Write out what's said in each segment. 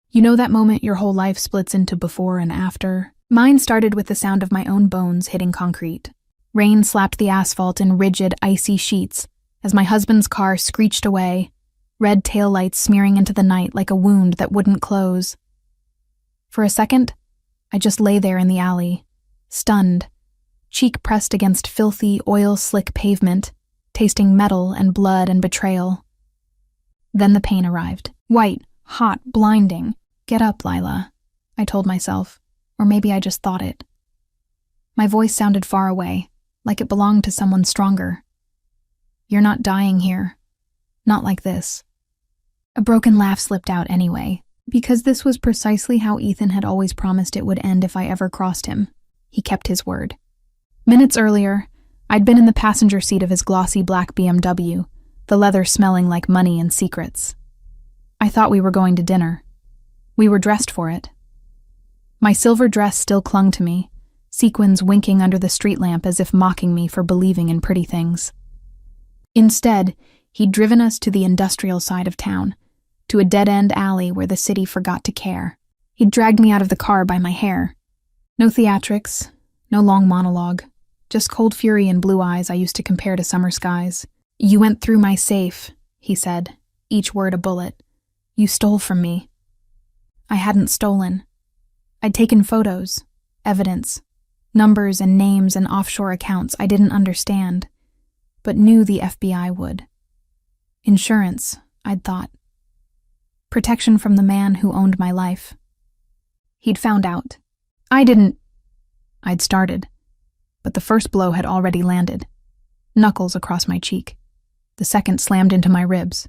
You know that moment your whole life splits into before and after? Mine started with the sound of my own bones hitting concrete. Rain slapped the asphalt in rigid, icy sheets as my husband's car screeched away, red taillights smearing into the night like a wound that wouldn't close. For a second, I just lay there in the alley, stunned, cheek pressed against filthy, oil-slick pavement, tasting metal and blood and betrayal. Then the pain arrived. White, hot, blinding. Get up, Lila, I told myself, or maybe I just thought it. My voice sounded far away, like it belonged to someone stronger. You're not dying here. Not like this. A broken laugh slipped out anyway, because this was precisely how Ethan had always promised it would end if I ever crossed him. He kept his word. Minutes earlier, I'd been in the passenger seat of his glossy black BMW, the leather smelling like money and secrets. I thought we were going to dinner. We were dressed for it. My silver dress still clung to me, sequins winking under the street lamp as if mocking me for believing in pretty things. Instead, he'd driven us to the industrial side of town, to a dead-end alley where the city forgot to care. He'd dragged me out of the car by my hair. No theatrics, no long monologue, just cold fury in blue eyes I used to compare to summer skies. You went through my safe, he said, each word a bullet. You stole from me. I hadn't stolen. I'd taken photos, evidence, numbers and names and offshore accounts I didn't understand, but knew the FBI would. Insurance, I'd thought. Protection from the man who owned my life. He'd found out. I'd started, but the first blow had already landed. Knuckles across my cheek. The second slammed into my ribs.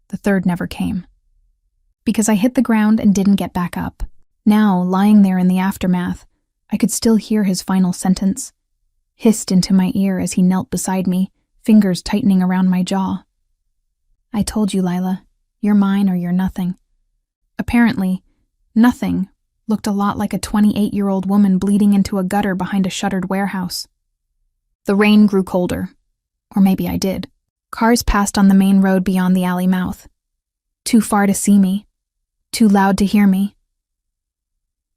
The third never came. Because I hit the ground and didn't get back up. Now, lying there in the aftermath, I could still hear his final sentence, hissed into my ear as he knelt beside me, fingers tightening around my jaw. I told you, Lila, you're mine or you're nothing. Apparently, nothing looked a lot like a 28-year-old woman bleeding into a gutter behind a shuttered warehouse. The rain grew colder. Or maybe I did. Cars passed on the main road beyond the alley mouth. Too far to see me. Too loud to hear me.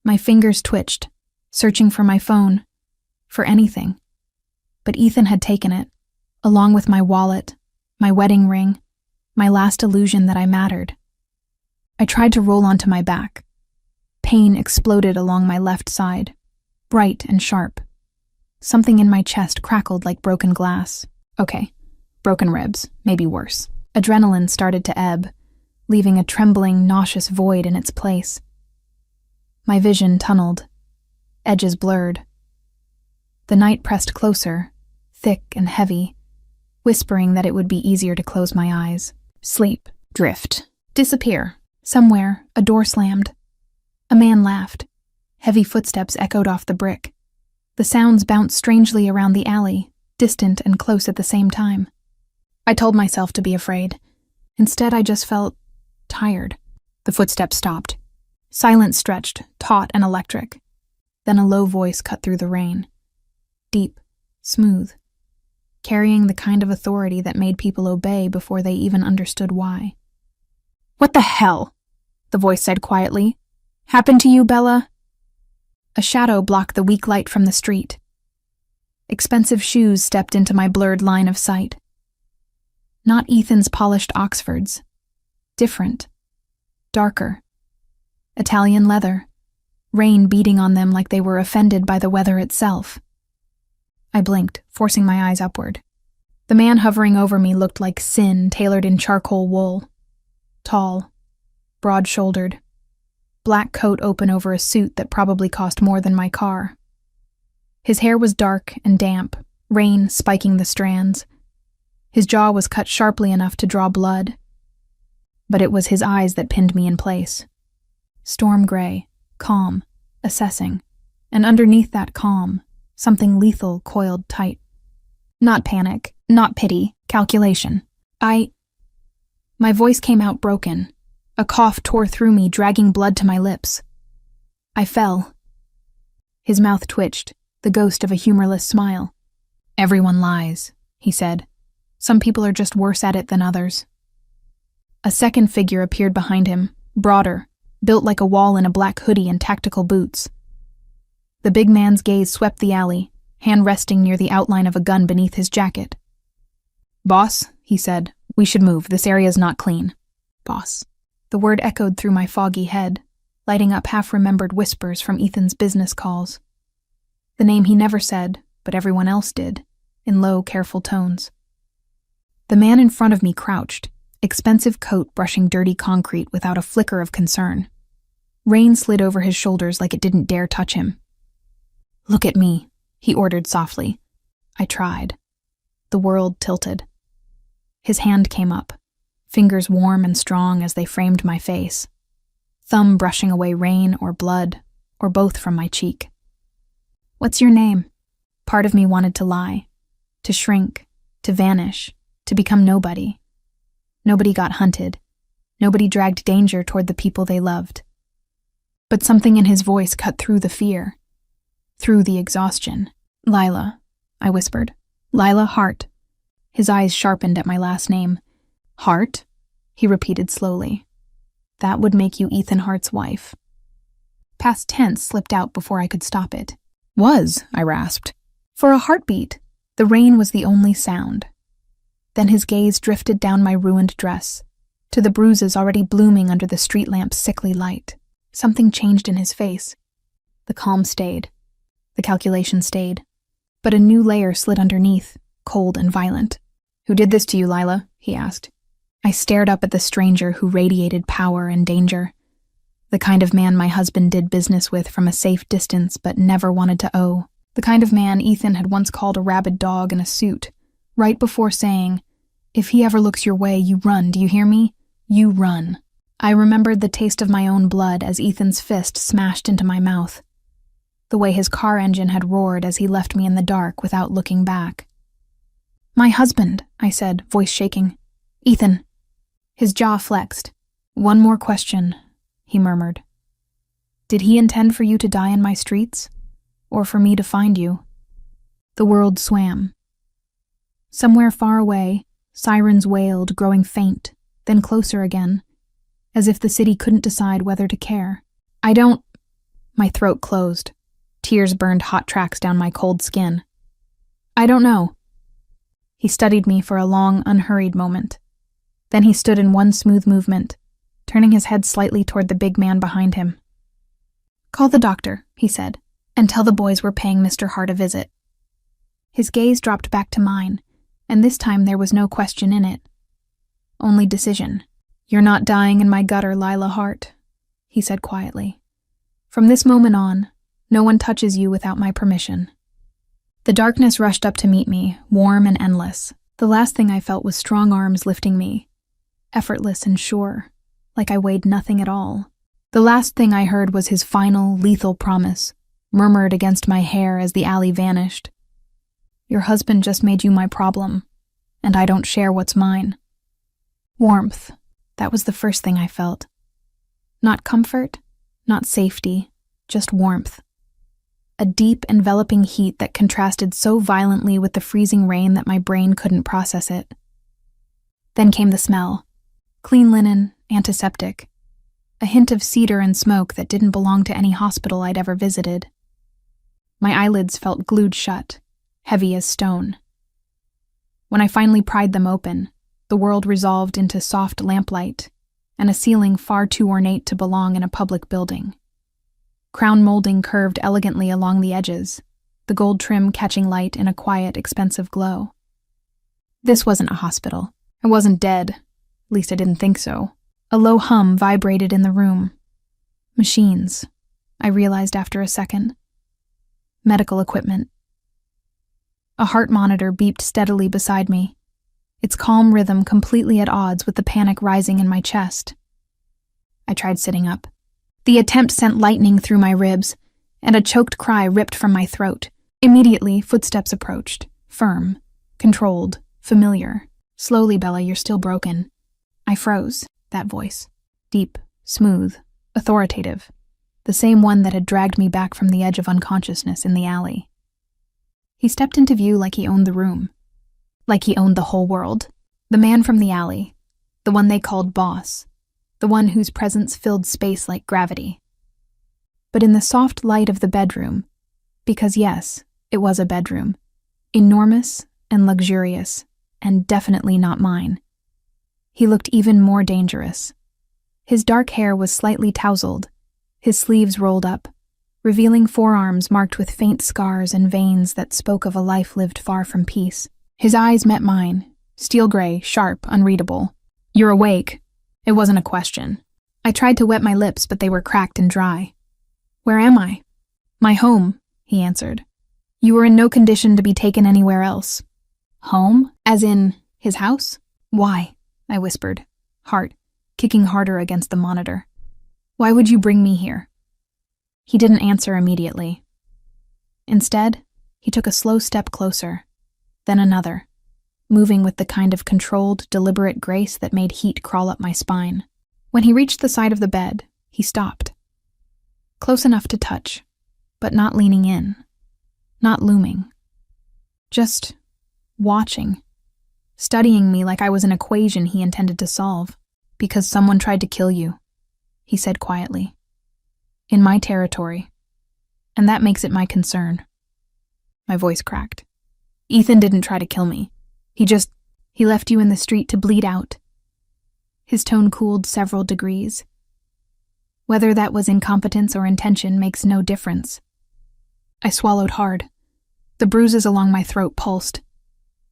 My fingers twitched, searching for my phone, for anything. But Ethan had taken it, along with my wallet, my wedding ring, my last illusion that I mattered. I tried to roll onto my back. Pain exploded along my left side, bright and sharp. Something in my chest crackled like broken glass. Okay, broken ribs, maybe worse. Adrenaline started to ebb, leaving a trembling, nauseous void in its place. My vision tunneled, edges blurred. The night pressed closer, thick and heavy, whispering that it would be easier to close my eyes. Sleep, drift, disappear. Somewhere, a door slammed. A man laughed. Heavy footsteps echoed off the brick. The sounds bounced strangely around the alley, distant and close at the same time. I told myself to be afraid. Instead, I just felt tired. The footsteps stopped. Silence stretched, taut and electric. Then a low voice cut through the rain. Deep, smooth, carrying the kind of authority that made people obey before they even understood why. "What the hell?" the voice said quietly. "Happened to you, Bella?" A shadow blocked the weak light from the street. Expensive shoes stepped into my blurred line of sight. Not Ethan's polished Oxfords. Different. Darker. Italian leather. Rain beating on them like they were offended by the weather itself. I blinked, forcing my eyes upward. The man hovering over me looked like sin tailored in charcoal wool. Tall. Broad-shouldered. Black coat open over a suit that probably cost more than my car. His hair was dark and damp, rain spiking the strands. His jaw was cut sharply enough to draw blood. But it was his eyes that pinned me in place. Storm gray, calm, assessing, and underneath that calm, something lethal coiled tight. Not panic, not pity, calculation. My voice came out broken. A cough tore through me, dragging blood to my lips. I fell. His mouth twitched, the ghost of a humorless smile. "Everyone lies," he said. "Some people are just worse at it than others." A second figure appeared behind him, broader, built like a wall in a black hoodie and tactical boots. The big man's gaze swept the alley, hand resting near the outline of a gun beneath his jacket. "Boss," he said, "we should move. This area's not clean." Boss. The word echoed through my foggy head, lighting up half-remembered whispers from Ethan's business calls. The name he never said, but everyone else did, in low, careful tones. The man in front of me crouched, expensive coat brushing dirty concrete without a flicker of concern. Rain slid over his shoulders like it didn't dare touch him. "Look at me," he ordered softly. I tried. The world tilted. His hand came up, fingers warm and strong as they framed my face, thumb brushing away rain or blood, or both from my cheek. "What's your name?" Part of me wanted to lie, to shrink, to vanish, to become nobody. Nobody got hunted. Nobody dragged danger toward the people they loved. But something in his voice cut through the fear, through the exhaustion. "Lila," I whispered. "Lila Hart." His eyes sharpened at my last name. "Hart?" he repeated slowly. "That would make you Ethan Hart's wife." Past tense slipped out before I could stop it. "Was," I rasped. For a heartbeat, the rain was the only sound. Then his gaze drifted down my ruined dress, to the bruises already blooming under the street lamp's sickly light. Something changed in his face. The calm stayed. The calculation stayed. But a new layer slid underneath, cold and violent. "Who did this to you, Lila?" he asked. I stared up at the stranger who radiated power and danger. The kind of man my husband did business with from a safe distance but never wanted to owe. The kind of man Ethan had once called a rabid dog in a suit, right before saying, "If he ever looks your way, you run, do you hear me? You run." I remembered the taste of my own blood as Ethan's fist smashed into my mouth. The way his car engine had roared as he left me in the dark without looking back. "My husband," I said, voice shaking. "Ethan." His jaw flexed. "One more question," he murmured. "Did he intend for you to die in my streets? Or for me to find you?" The world swam. Somewhere far away, sirens wailed, growing faint, then closer again, as if the city couldn't decide whether to care. "I don't—" My throat closed. Tears burned hot tracks down my cold skin. "I don't know." He studied me for a long, unhurried moment. Then he stood in one smooth movement, turning his head slightly toward the big man behind him. "Call the doctor," he said, "and tell the boys we're paying Mr. Hart a visit." His gaze dropped back to mine, and this time there was no question in it. Only decision. "You're not dying in my gutter, Lila Hart," he said quietly. "From this moment on, no one touches you without my permission." The darkness rushed up to meet me, warm and endless. The last thing I felt was strong arms lifting me, effortless and sure, like I weighed nothing at all. The last thing I heard was his final, lethal promise, murmured against my hair as the alley vanished. "Your husband just made you my problem, and I don't share what's mine." Warmth. That was the first thing I felt. Not comfort, not safety, just warmth. A deep, enveloping heat that contrasted so violently with the freezing rain that my brain couldn't process it. Then came the smell. Clean linen, antiseptic. A hint of cedar and smoke that didn't belong to any hospital I'd ever visited. My eyelids felt glued shut, heavy as stone. When I finally pried them open, the world resolved into soft lamplight and a ceiling far too ornate to belong in a public building. Crown molding curved elegantly along the edges, the gold trim catching light in a quiet, expensive glow. This wasn't a hospital. I wasn't dead. At least I didn't think so. A low hum vibrated in the room. Machines, I realized after a second. Medical equipment. A heart monitor beeped steadily beside me, its calm rhythm completely at odds with the panic rising in my chest. I tried sitting up. The attempt sent lightning through my ribs, and a choked cry ripped from my throat. Immediately, footsteps approached, firm, controlled, familiar. "Slowly, Bella, you're still broken." I froze. That voice. Deep, smooth, authoritative. The same one that had dragged me back from the edge of unconsciousness in the alley. He stepped into view like he owned the room. Like he owned the whole world. The man from the alley. The one they called boss. the one whose presence filled space like gravity. But in the soft light of the bedroom, because yes, it was a bedroom, enormous and luxurious, and definitely not mine, he looked even more dangerous. His dark hair was slightly tousled, his sleeves rolled up, revealing forearms marked with faint scars and veins that spoke of a life lived far from peace. His eyes met mine, steel gray, sharp, unreadable. "You're awake." It wasn't a question. I tried to wet my lips, but they were cracked and dry. "Where am I?" "My home," he answered. "You were in no condition to be taken anywhere else." "Home? As in his house?" "Why?" I whispered, heart kicking harder against the monitor. "Why would you bring me here?" He didn't answer immediately. Instead, he took a slow step closer, then another, moving with the kind of controlled, deliberate grace that made heat crawl up my spine. When he reached the side of the bed, he stopped. Close enough to touch, but not leaning in, not looming. Just watching, studying me like I was an equation he intended to solve. "Because someone tried to kill you," he said quietly. "In my territory. And that makes it my concern." My voice cracked. "Ethan didn't try to kill me. He left you in the street to bleed out." His tone cooled several degrees. Whether that was incompetence or intention makes no difference. I swallowed hard. The bruises along my throat pulsed.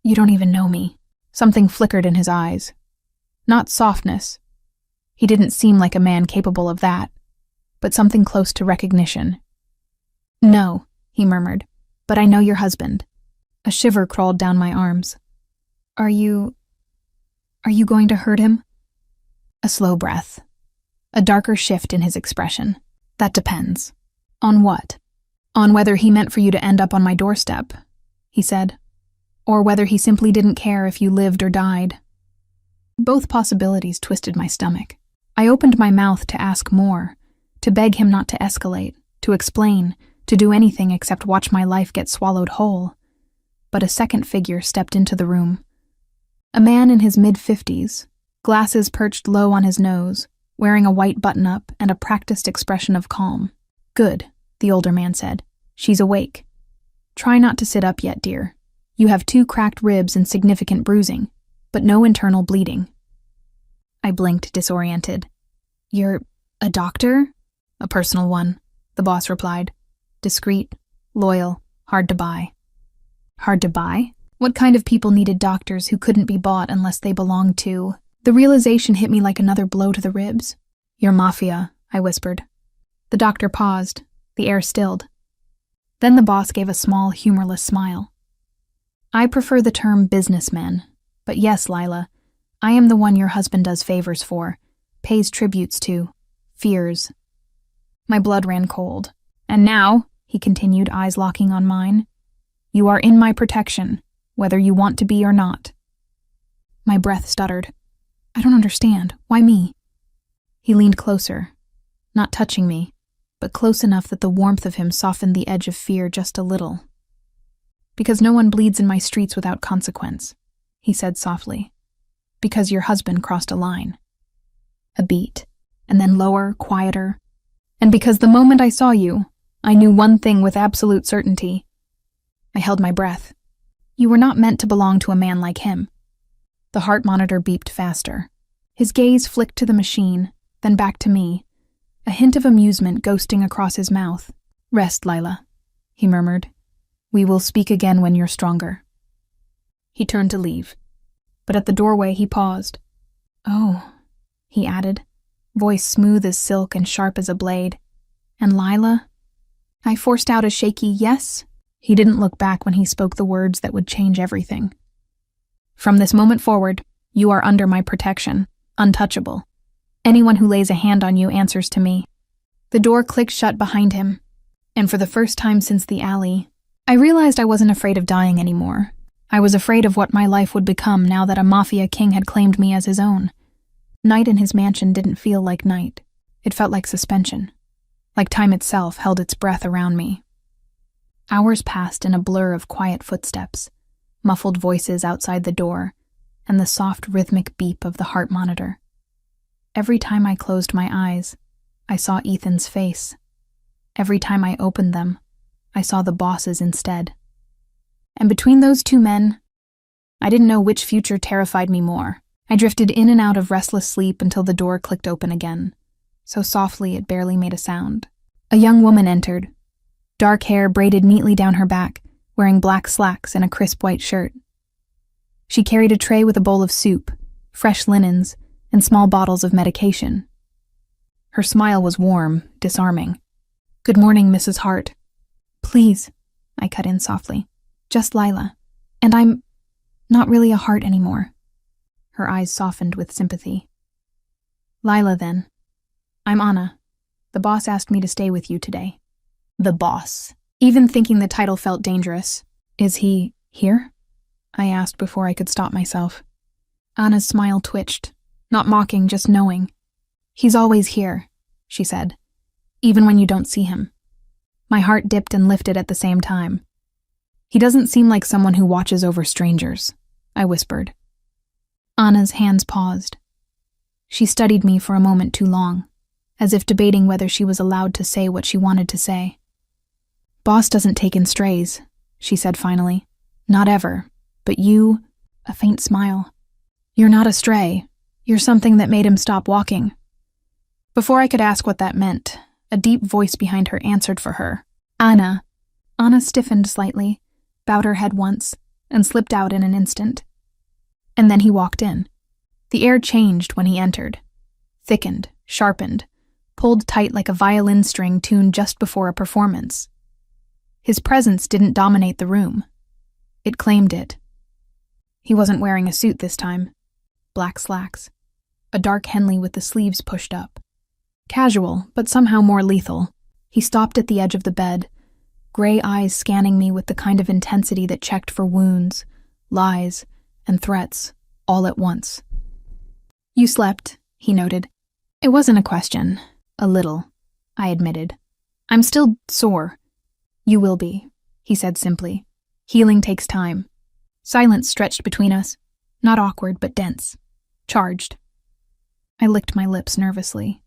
"You don't even know me." Something flickered in his eyes. Not softness. He didn't seem like a man capable of that, but something close to recognition. "No," he murmured, "but I know your husband." A shiver crawled down my arms. Are you going to hurt him?" A slow breath. A darker shift in his expression. "That depends." "On what?" "On whether he meant for you to end up on my doorstep," he said, "or whether he simply didn't care if you lived or died." Both possibilities twisted my stomach. I opened my mouth to ask more, to beg him not to escalate, to explain, to do anything except watch my life get swallowed whole. But a second figure stepped into the room. A man in his mid-50s, glasses perched low on his nose, wearing a white button-up and a practiced expression of calm. "Good," the older man said. "She's awake. Try not to sit up yet, dear. You have 2 cracked ribs and significant bruising, but no internal bleeding." I blinked, disoriented. "You're a doctor?" "A personal one," the boss replied. "Discreet, loyal, hard to buy." Hard to buy? What kind of people needed doctors who couldn't be bought unless they belonged to? The realization hit me like another blow to the ribs. "You're Mafia," I whispered. The doctor paused, the air stilled. Then the boss gave a small, humorless smile. "I prefer the term businessman, but yes, Lila, I am the one your husband does favors for, pays tributes to, fears." My blood ran cold. "And now," he continued, eyes locking on mine, "you are in my protection, whether you want to be or not." My breath stuttered. "I don't understand. Why me?" He leaned closer, not touching me, but close enough that the warmth of him softened the edge of fear just a little. "Because no one bleeds in my streets without consequence," he said softly. "Because your husband crossed a line." A beat, and then lower, quieter. "And because the moment I saw you, I knew one thing with absolute certainty." I held my breath. "You were not meant to belong to a man like him." The heart monitor beeped faster. His gaze flicked to the machine, then back to me, a hint of amusement ghosting across his mouth. "Rest, Lila," he murmured. "We will speak again when you're stronger." He turned to leave, but at the doorway he paused. "Oh," he added, voice smooth as silk and sharp as a blade. "And Lila?" I forced out a shaky yes. He didn't look back when he spoke the words that would change everything. "From this moment forward, you are under my protection, untouchable. Anyone who lays a hand on you answers to me." The door clicked shut behind him, and for the first time since the alley, I realized I wasn't afraid of dying anymore. I was afraid of what my life would become now that a Mafia king had claimed me as his own. Night in his mansion didn't feel like night. It felt like suspension, like time itself held its breath around me. Hours passed in a blur of quiet footsteps, muffled voices outside the door, and the soft rhythmic beep of the heart monitor. Every time I closed my eyes, I saw Ethan's face. Every time I opened them, I saw the boss's instead. And between those two men, I didn't know which future terrified me more. I drifted in and out of restless sleep until the door clicked open again, so softly it barely made a sound. A young woman entered, dark hair braided neatly down her back, wearing black slacks and a crisp white shirt. She carried a tray with a bowl of soup, fresh linens, and small bottles of medication. Her smile was warm, disarming. "Good morning, Mrs. Hart." "Please," I cut in softly. "Just Lila. And I'm not really a Hart anymore." Her eyes softened with sympathy. "Lila, then. I'm Anna. The boss asked me to stay with you today." The boss. Even thinking the title felt dangerous. "Is he here?" I asked before I could stop myself. Anna's smile twitched, not mocking, just knowing. "He's always here," she said, "even when you don't see him." My heart dipped and lifted at the same time. "He doesn't seem like someone who watches over strangers," I whispered. Anna's hands paused. She studied me for a moment too long, as if debating whether she was allowed to say what she wanted to say. "Boss doesn't take in strays," she said finally. "Not ever. But you," a faint smile, "you're not a stray. You're something that made him stop walking." Before I could ask what that meant, a deep voice behind her answered for her. "Anna." Anna stiffened slightly, bowed her head once, and slipped out in an instant. And then he walked in. The air changed when he entered. Thickened, sharpened, pulled tight like a violin string tuned just before a performance. His presence didn't dominate the room. It claimed it. He wasn't wearing a suit this time. Black slacks. A dark Henley with the sleeves pushed up. Casual, but somehow more lethal. He stopped at the edge of the bed, gray eyes scanning me with the kind of intensity that checked for wounds, lies, and threats, all at once. "You slept," he noted. "It wasn't a question. A little," I admitted. "I'm still sore." "You will be," he said simply. "Healing takes time." Silence stretched between us, not awkward but dense, charged. I licked my lips nervously,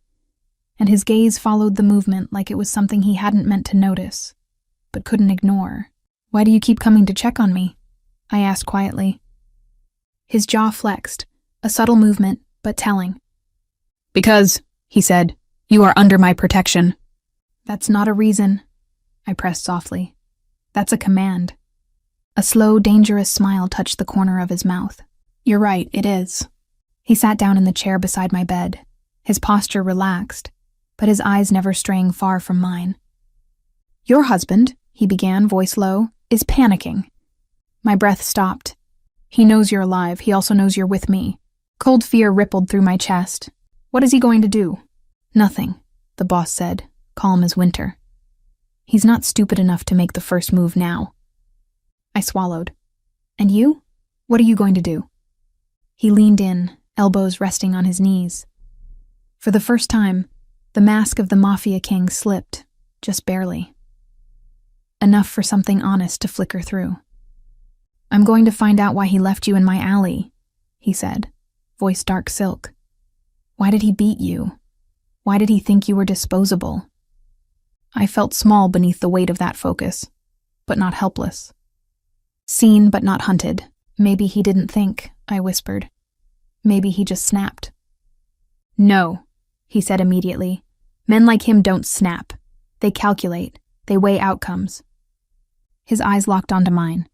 and his gaze followed the movement like it was something he hadn't meant to notice, but couldn't ignore. "Why do you keep coming to check on me?" I asked quietly. His jaw flexed, a subtle movement, but telling. "Because," he said, "you are under my protection." "That's not a reason," I pressed softly. "That's a command." A slow, dangerous smile touched the corner of his mouth. "You're right, it is." He sat down in the chair beside my bed, his posture relaxed, but his eyes never straying far from mine. "Your husband," he began, voice low, "is panicking." My breath stopped. "He knows you're alive. He also knows you're with me." Cold fear rippled through my chest. "What is he going to do?" "Nothing," the boss said, calm as winter. "He's not stupid enough to make the first move now." I swallowed. "And you? What are you going to do?" He leaned in, elbows resting on his knees. For the first time, the mask of the Mafia king slipped, just barely. Enough for something honest to flicker through. "I'm going to find out why he left you in my alley," he said, voice dark silk. "Why did he beat you? Why did he think you were disposable?" I felt small beneath the weight of that focus, but not helpless. Seen but not hunted. "Maybe he didn't think," I whispered. "Maybe he just snapped." "No," he said immediately. "Men like him don't snap. They calculate. They weigh outcomes." His eyes locked onto mine.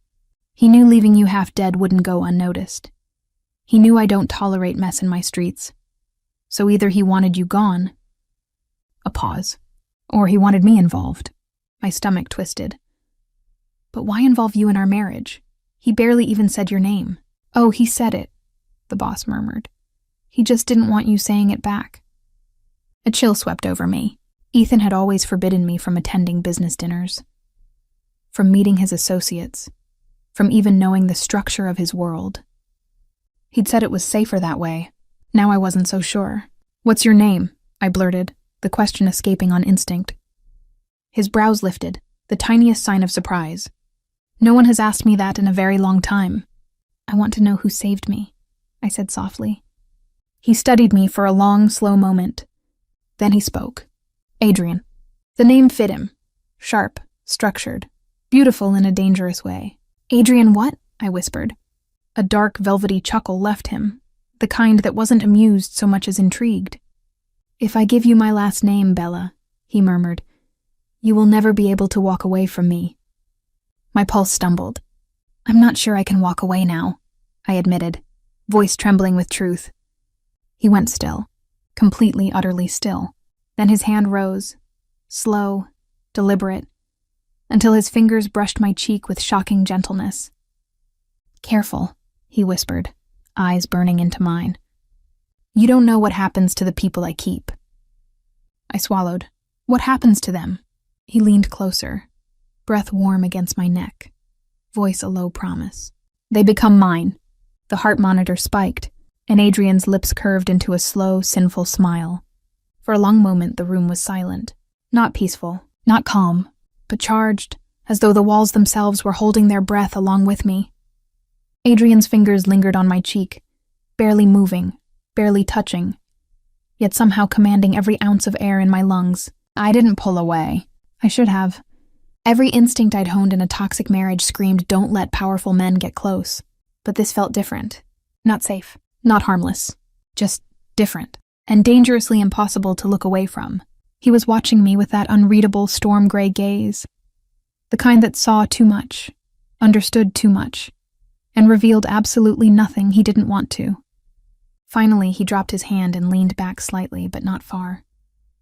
"He knew leaving you half dead wouldn't go unnoticed. He knew I don't tolerate mess in my streets. So either he wanted you gone," a pause, "or he wanted me involved." My stomach twisted. "But why involve you in our marriage? He barely even said your name." "Oh, he said it," the boss murmured. "He just didn't want you saying it back." A chill swept over me. Ethan had always forbidden me from attending business dinners, from meeting his associates, from even knowing the structure of his world. He'd said it was safer that way. Now I wasn't so sure. "What's your name?" I blurted, the question escaping on instinct. His brows lifted, the tiniest sign of surprise. "No one has asked me that in a very long time." "I want to know who saved me," I said softly. He studied me for a long, slow moment. Then he spoke. Adrian. The name fit him. Sharp, structured, beautiful in a dangerous way. Adrian what? I whispered. A dark, velvety chuckle left him, the kind that wasn't amused so much as intrigued. If I give you my last name, Bella, he murmured, you will never be able to walk away from me. My pulse stumbled. I'm not sure I can walk away now, I admitted, voice trembling with truth. He went still, completely, utterly still. Then his hand rose, slow, deliberate, until his fingers brushed my cheek with shocking gentleness. Careful, he whispered, eyes burning into mine. You don't know what happens to the people I keep. I swallowed. What happens to them? He leaned closer, breath warm against my neck, voice a low promise. They become mine. The heart monitor spiked, and Adrian's lips curved into a slow, sinful smile. For a long moment, the room was silent. Not peaceful, not calm, but charged, as though the walls themselves were holding their breath along with me. Adrian's fingers lingered on my cheek, barely moving, barely touching, yet somehow commanding every ounce of air in my lungs. I didn't pull away. I should have. Every instinct I'd honed in a toxic marriage screamed, don't let powerful men get close. But this felt different. Not safe, not harmless, just different, and dangerously impossible to look away from. He was watching me with that unreadable storm-gray gaze, the kind that saw too much, understood too much, and revealed absolutely nothing he didn't want to. Finally, he dropped his hand and leaned back slightly, but not far.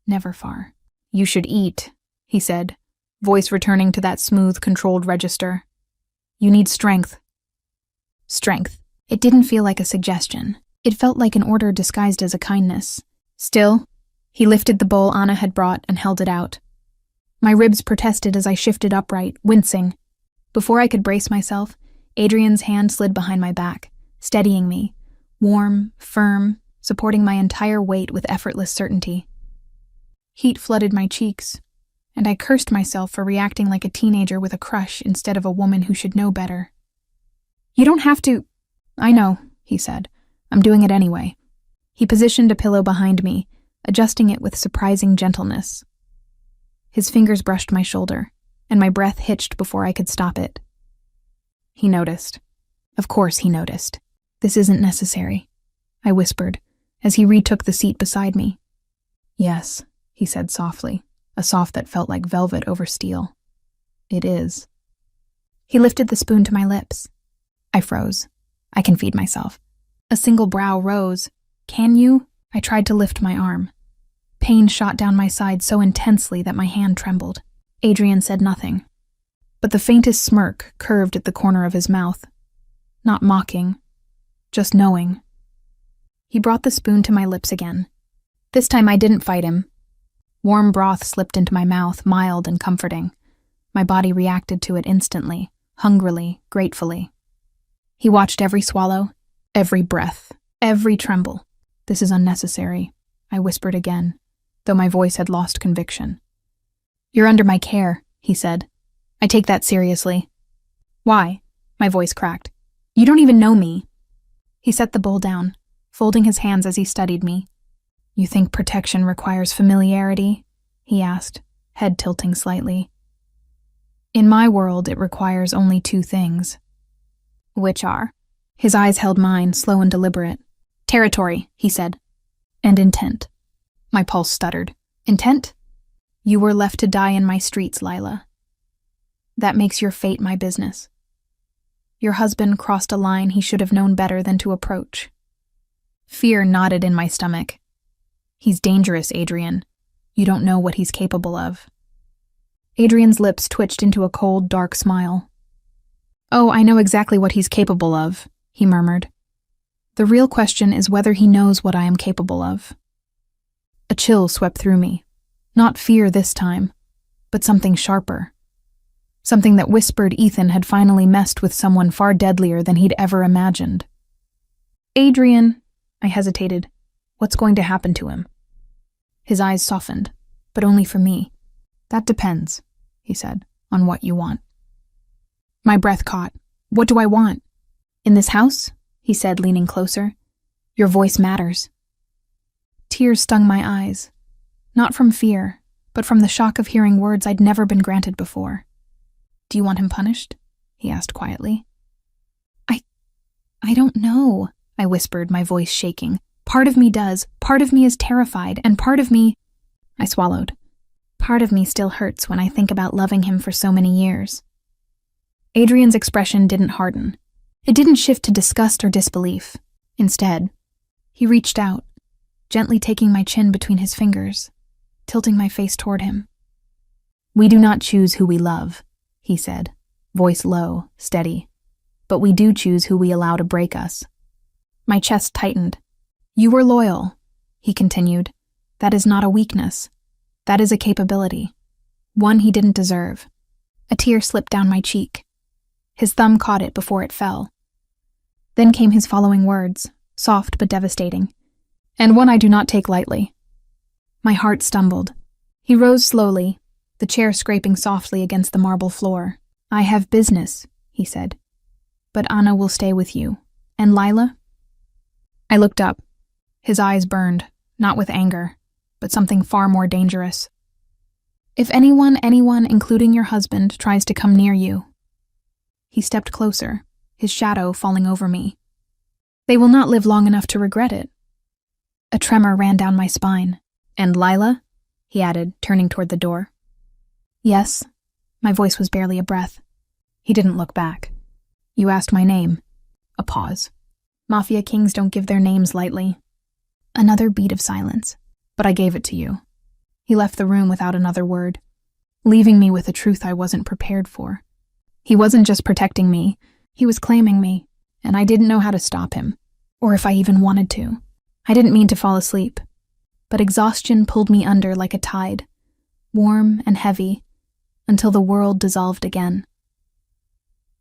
Never far. You should eat, he said, voice returning to that smooth, controlled register. You need strength. Strength. It didn't feel like a suggestion. It felt like an order disguised as a kindness. Still, he lifted the bowl Anna had brought and held it out. My ribs protested as I shifted upright, wincing. Before I could brace myself, Adrian's hand slid behind my back, steadying me, warm, firm, supporting my entire weight with effortless certainty. Heat flooded my cheeks, and I cursed myself for reacting like a teenager with a crush instead of a woman who should know better. You don't have to. I know, he said. I'm doing it anyway. He positioned a pillow behind me, adjusting it with surprising gentleness. His fingers brushed my shoulder, and my breath hitched before I could stop it. He noticed. Of course he noticed. This isn't necessary, I whispered, as he retook the seat beside me. Yes, he said softly, a soft that felt like velvet over steel. It is. He lifted the spoon to my lips. I froze. I can feed myself. A single brow rose. Can you? I tried to lift my arm. Pain shot down my side so intensely that my hand trembled. Adrian said nothing, but the faintest smirk curved at the corner of his mouth. Not mocking, just knowing. He brought the spoon to my lips again. This time I didn't fight him. Warm broth slipped into my mouth, mild and comforting. My body reacted to it instantly, hungrily, gratefully. He watched every swallow, every breath, every tremble. This is unnecessary, I whispered again, though my voice had lost conviction. You're under my care, he said. I take that seriously. Why? My voice cracked. You don't even know me. He set the bowl down, folding his hands as he studied me. You think protection requires familiarity? He asked, head tilting slightly. In my world, it requires only two things. Which are? His eyes held mine, slow and deliberate. Territory, he said. And intent. My pulse stuttered. Intent? You were left to die in my streets, Lila. That makes your fate my business. Your husband crossed a line he should have known better than to approach. Fear knotted in my stomach. He's dangerous, Adrian. You don't know what he's capable of. Adrian's lips twitched into a cold, dark smile. Oh, I know exactly what he's capable of, he murmured. The real question is whether he knows what I am capable of. A chill swept through me. Not fear this time, but something sharper. Something that whispered Ethan had finally messed with someone far deadlier than he'd ever imagined. Adrian, I hesitated. What's going to happen to him? His eyes softened, but only for me. That depends, he said, on what you want. My breath caught. What do I want? In this house? He said, leaning closer. Your voice matters. Tears stung my eyes, not from fear, but from the shock of hearing words I'd never been granted before. "Do you want him punished?" he asked quietly. I don't know," I whispered, my voice shaking. "Part of me does, part of me is terrified, and part of me—" I swallowed. "Part of me still hurts when I think about loving him for so many years." Adrian's expression didn't harden. It didn't shift to disgust or disbelief. Instead, he reached out, gently taking my chin between his fingers, tilting my face toward him. "We do not choose who we love," he said, voice low, steady. "But we do choose who we allow to break us." My chest tightened. "You were loyal," he continued. "That is not a weakness. That is a capability. One he didn't deserve." A tear slipped down my cheek. His thumb caught it before it fell. Then came his following words, soft but devastating. "And one I do not take lightly." My heart stumbled. He rose slowly, the chair scraping softly against the marble floor. "I have business," he said. "But Anna will stay with you. And Lila?" I looked up. His eyes burned, not with anger, but something far more dangerous. "If anyone, including your husband, tries to come near you—" He stepped closer, his shadow falling over me. "They will not live long enough to regret it." A tremor ran down my spine. "And Lila?" he added, turning toward the door. "Yes." My voice was barely a breath. He didn't look back. "You asked my name." A pause. "Mafia kings don't give their names lightly." Another beat of silence. "But I gave it to you." He left the room without another word, leaving me with a truth I wasn't prepared for. He wasn't just protecting me, he was claiming me, and I didn't know how to stop him, or if I even wanted to. I didn't mean to fall asleep, but exhaustion pulled me under like a tide, warm and heavy, until the world dissolved again.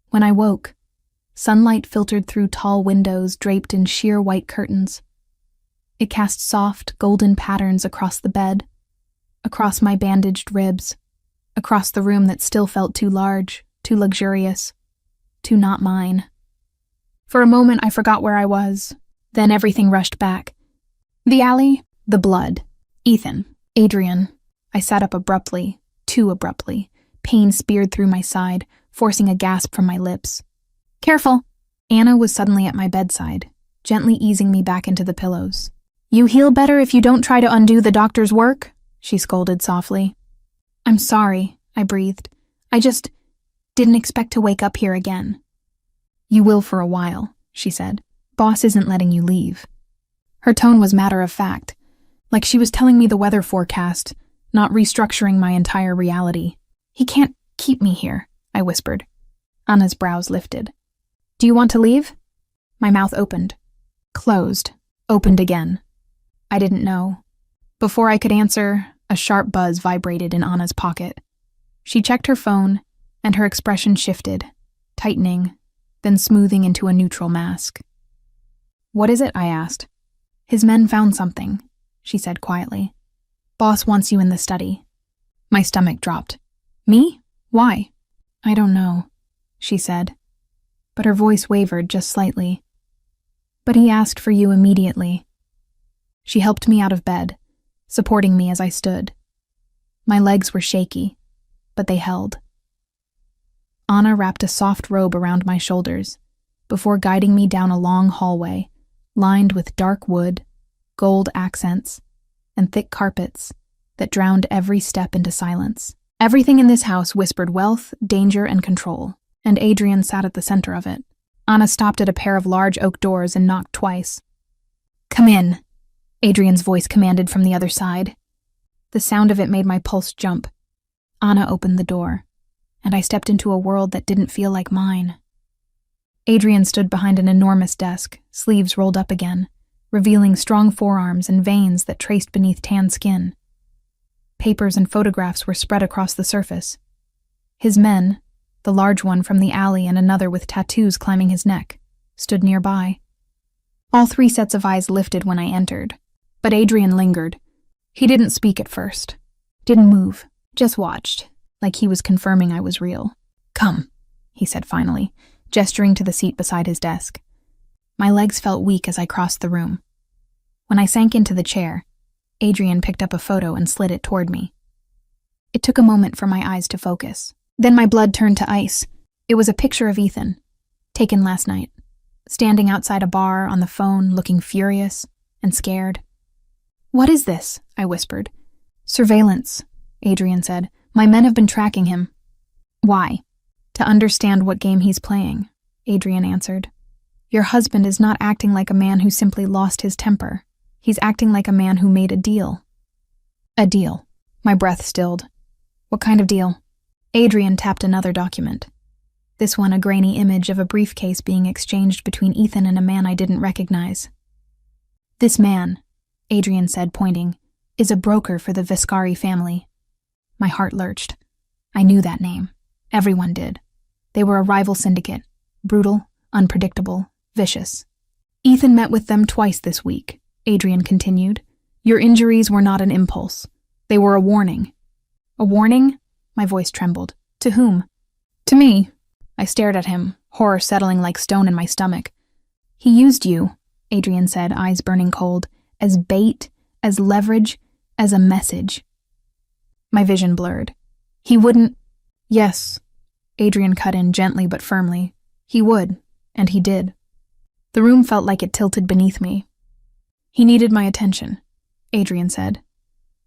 When I woke, sunlight filtered through tall windows draped in sheer white curtains. It cast soft, golden patterns across the bed, across my bandaged ribs, across the room that still felt too large, too luxurious, too not mine. For a moment, I forgot where I was. Then everything rushed back. The alley, the blood, Ethan, Adrian. I sat up abruptly, too abruptly. Pain speared through my side, forcing a gasp from my lips. "Careful!" Anna was suddenly at my bedside, gently easing me back into the pillows. "You heal better if you don't try to undo the doctor's work," she scolded softly. "I'm sorry," I breathed. "I just didn't expect to wake up here again." "You will for a while," she said. "Boss isn't letting you leave." Her tone was matter of fact, like she was telling me the weather forecast, not restructuring my entire reality. "He can't keep me here," I whispered. Anna's brows lifted. "Do you want to leave?" My mouth opened, closed, opened again. I didn't know. Before I could answer, a sharp buzz vibrated in Anna's pocket. She checked her phone, and her expression shifted, tightening, then smoothing into a neutral mask. "What is it?" I asked. "His men found something," she said quietly. "Boss wants you in the study." My stomach dropped. "Me? Why?" "I don't know," she said, but her voice wavered just slightly. "But he asked for you immediately." She helped me out of bed, supporting me as I stood. My legs were shaky, but they held. Anna wrapped a soft robe around my shoulders before guiding me down a long hallway, lined with dark wood, gold accents, and thick carpets that drowned every step into silence. Everything in this house whispered wealth, danger, and control, and Adrian sat at the center of it. Anna stopped at a pair of large oak doors and knocked twice. "Come in," Adrian's voice commanded from the other side. The sound of it made my pulse jump. Anna opened the door, and I stepped into a world that didn't feel like mine. Adrian stood behind an enormous desk, sleeves rolled up again, revealing strong forearms and veins that traced beneath tan skin. Papers and photographs were spread across the surface. His men, the large one from the alley and another with tattoos climbing his neck, stood nearby. All three sets of eyes lifted when I entered, but Adrian lingered. He didn't speak at first, didn't move, just watched, like he was confirming I was real. "Come," he said finally, gesturing to the seat beside his desk. My legs felt weak as I crossed the room. When I sank into the chair, Adrian picked up a photo and slid it toward me. It took a moment for my eyes to focus. Then my blood turned to ice. It was a picture of Ethan, taken last night, standing outside a bar on the phone, looking furious and scared. "What is this?" I whispered. "Surveillance," Adrian said. "My men have been tracking him." "Why?" "To understand what game he's playing," Adrian answered. "Your husband is not acting like a man who simply lost his temper. He's acting like a man who made a deal." "A deal?" My breath stilled. "What kind of deal?" Adrian tapped another document. This one a grainy image of a briefcase being exchanged between Ethan and a man I didn't recognize. "This man," Adrian said, pointing, "is a broker for the Viscari family." My heart lurched. I knew that name. Everyone did. They were a rival syndicate, brutal, unpredictable, vicious. "Ethan met with them twice this week," Adrian continued. "Your injuries were not an impulse. They were a warning." "A warning?" My voice trembled. "To whom?" "To me." I stared at him, horror settling like stone in my stomach. "He used you," Adrian said, eyes burning cold, "as bait, as leverage, as a message." My vision blurred. "He wouldn't—" "Yes," Adrian cut in gently but firmly. "He would, and he did." The room felt like it tilted beneath me. "He needed my attention," Adrian said,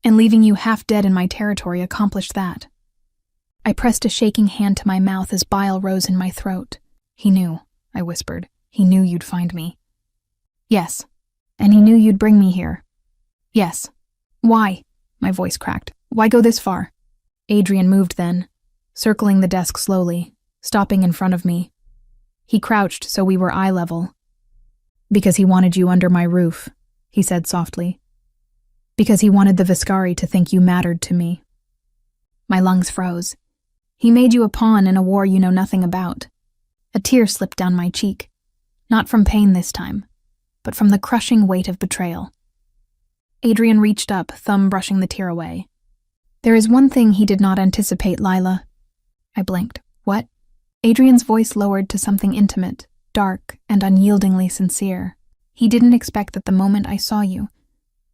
"and leaving you half dead in my territory accomplished that." I pressed a shaking hand to my mouth as bile rose in my throat. "He knew," I whispered. "He knew you'd find me." "Yes. And he knew you'd bring me here." "Yes." "Why?" My voice cracked. "Why go this far?" Adrian moved then, circling the desk slowly, stopping in front of me. He crouched so we were eye level. "Because he wanted you under my roof," he said softly. "Because he wanted the Viscari to think you mattered to me." My lungs froze. "He made you a pawn in a war you know nothing about." A tear slipped down my cheek. Not from pain this time, but from the crushing weight of betrayal. Adrian reached up, thumb brushing the tear away. "There is one thing he did not anticipate, Lila." I blinked. "What?" Adrian's voice lowered to something intimate, dark, and unyieldingly sincere. "He didn't expect that the moment I saw you,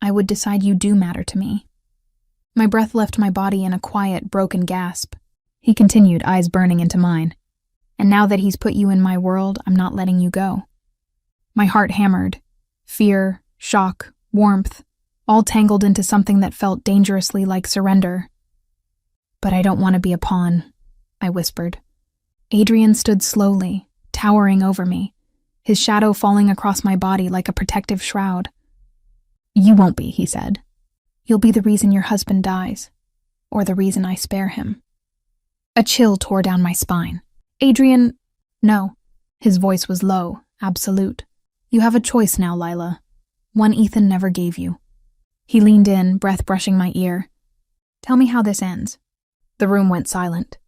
I would decide you do matter to me." My breath left my body in a quiet, broken gasp. He continued, eyes burning into mine. "And now that he's put you in my world, I'm not letting you go." My heart hammered. Fear, shock, warmth, all tangled into something that felt dangerously like surrender. "But I don't want to be a pawn," I whispered. Adrian stood slowly, towering over me, his shadow falling across my body like a protective shroud. "You won't be," he said. "You'll be the reason your husband dies, or the reason I spare him." A chill tore down my spine. "Adrian—" "No." His voice was low, absolute. "You have a choice now, Lila. One Ethan never gave you." He leaned in, breath brushing my ear. "Tell me how this ends." The room went silent.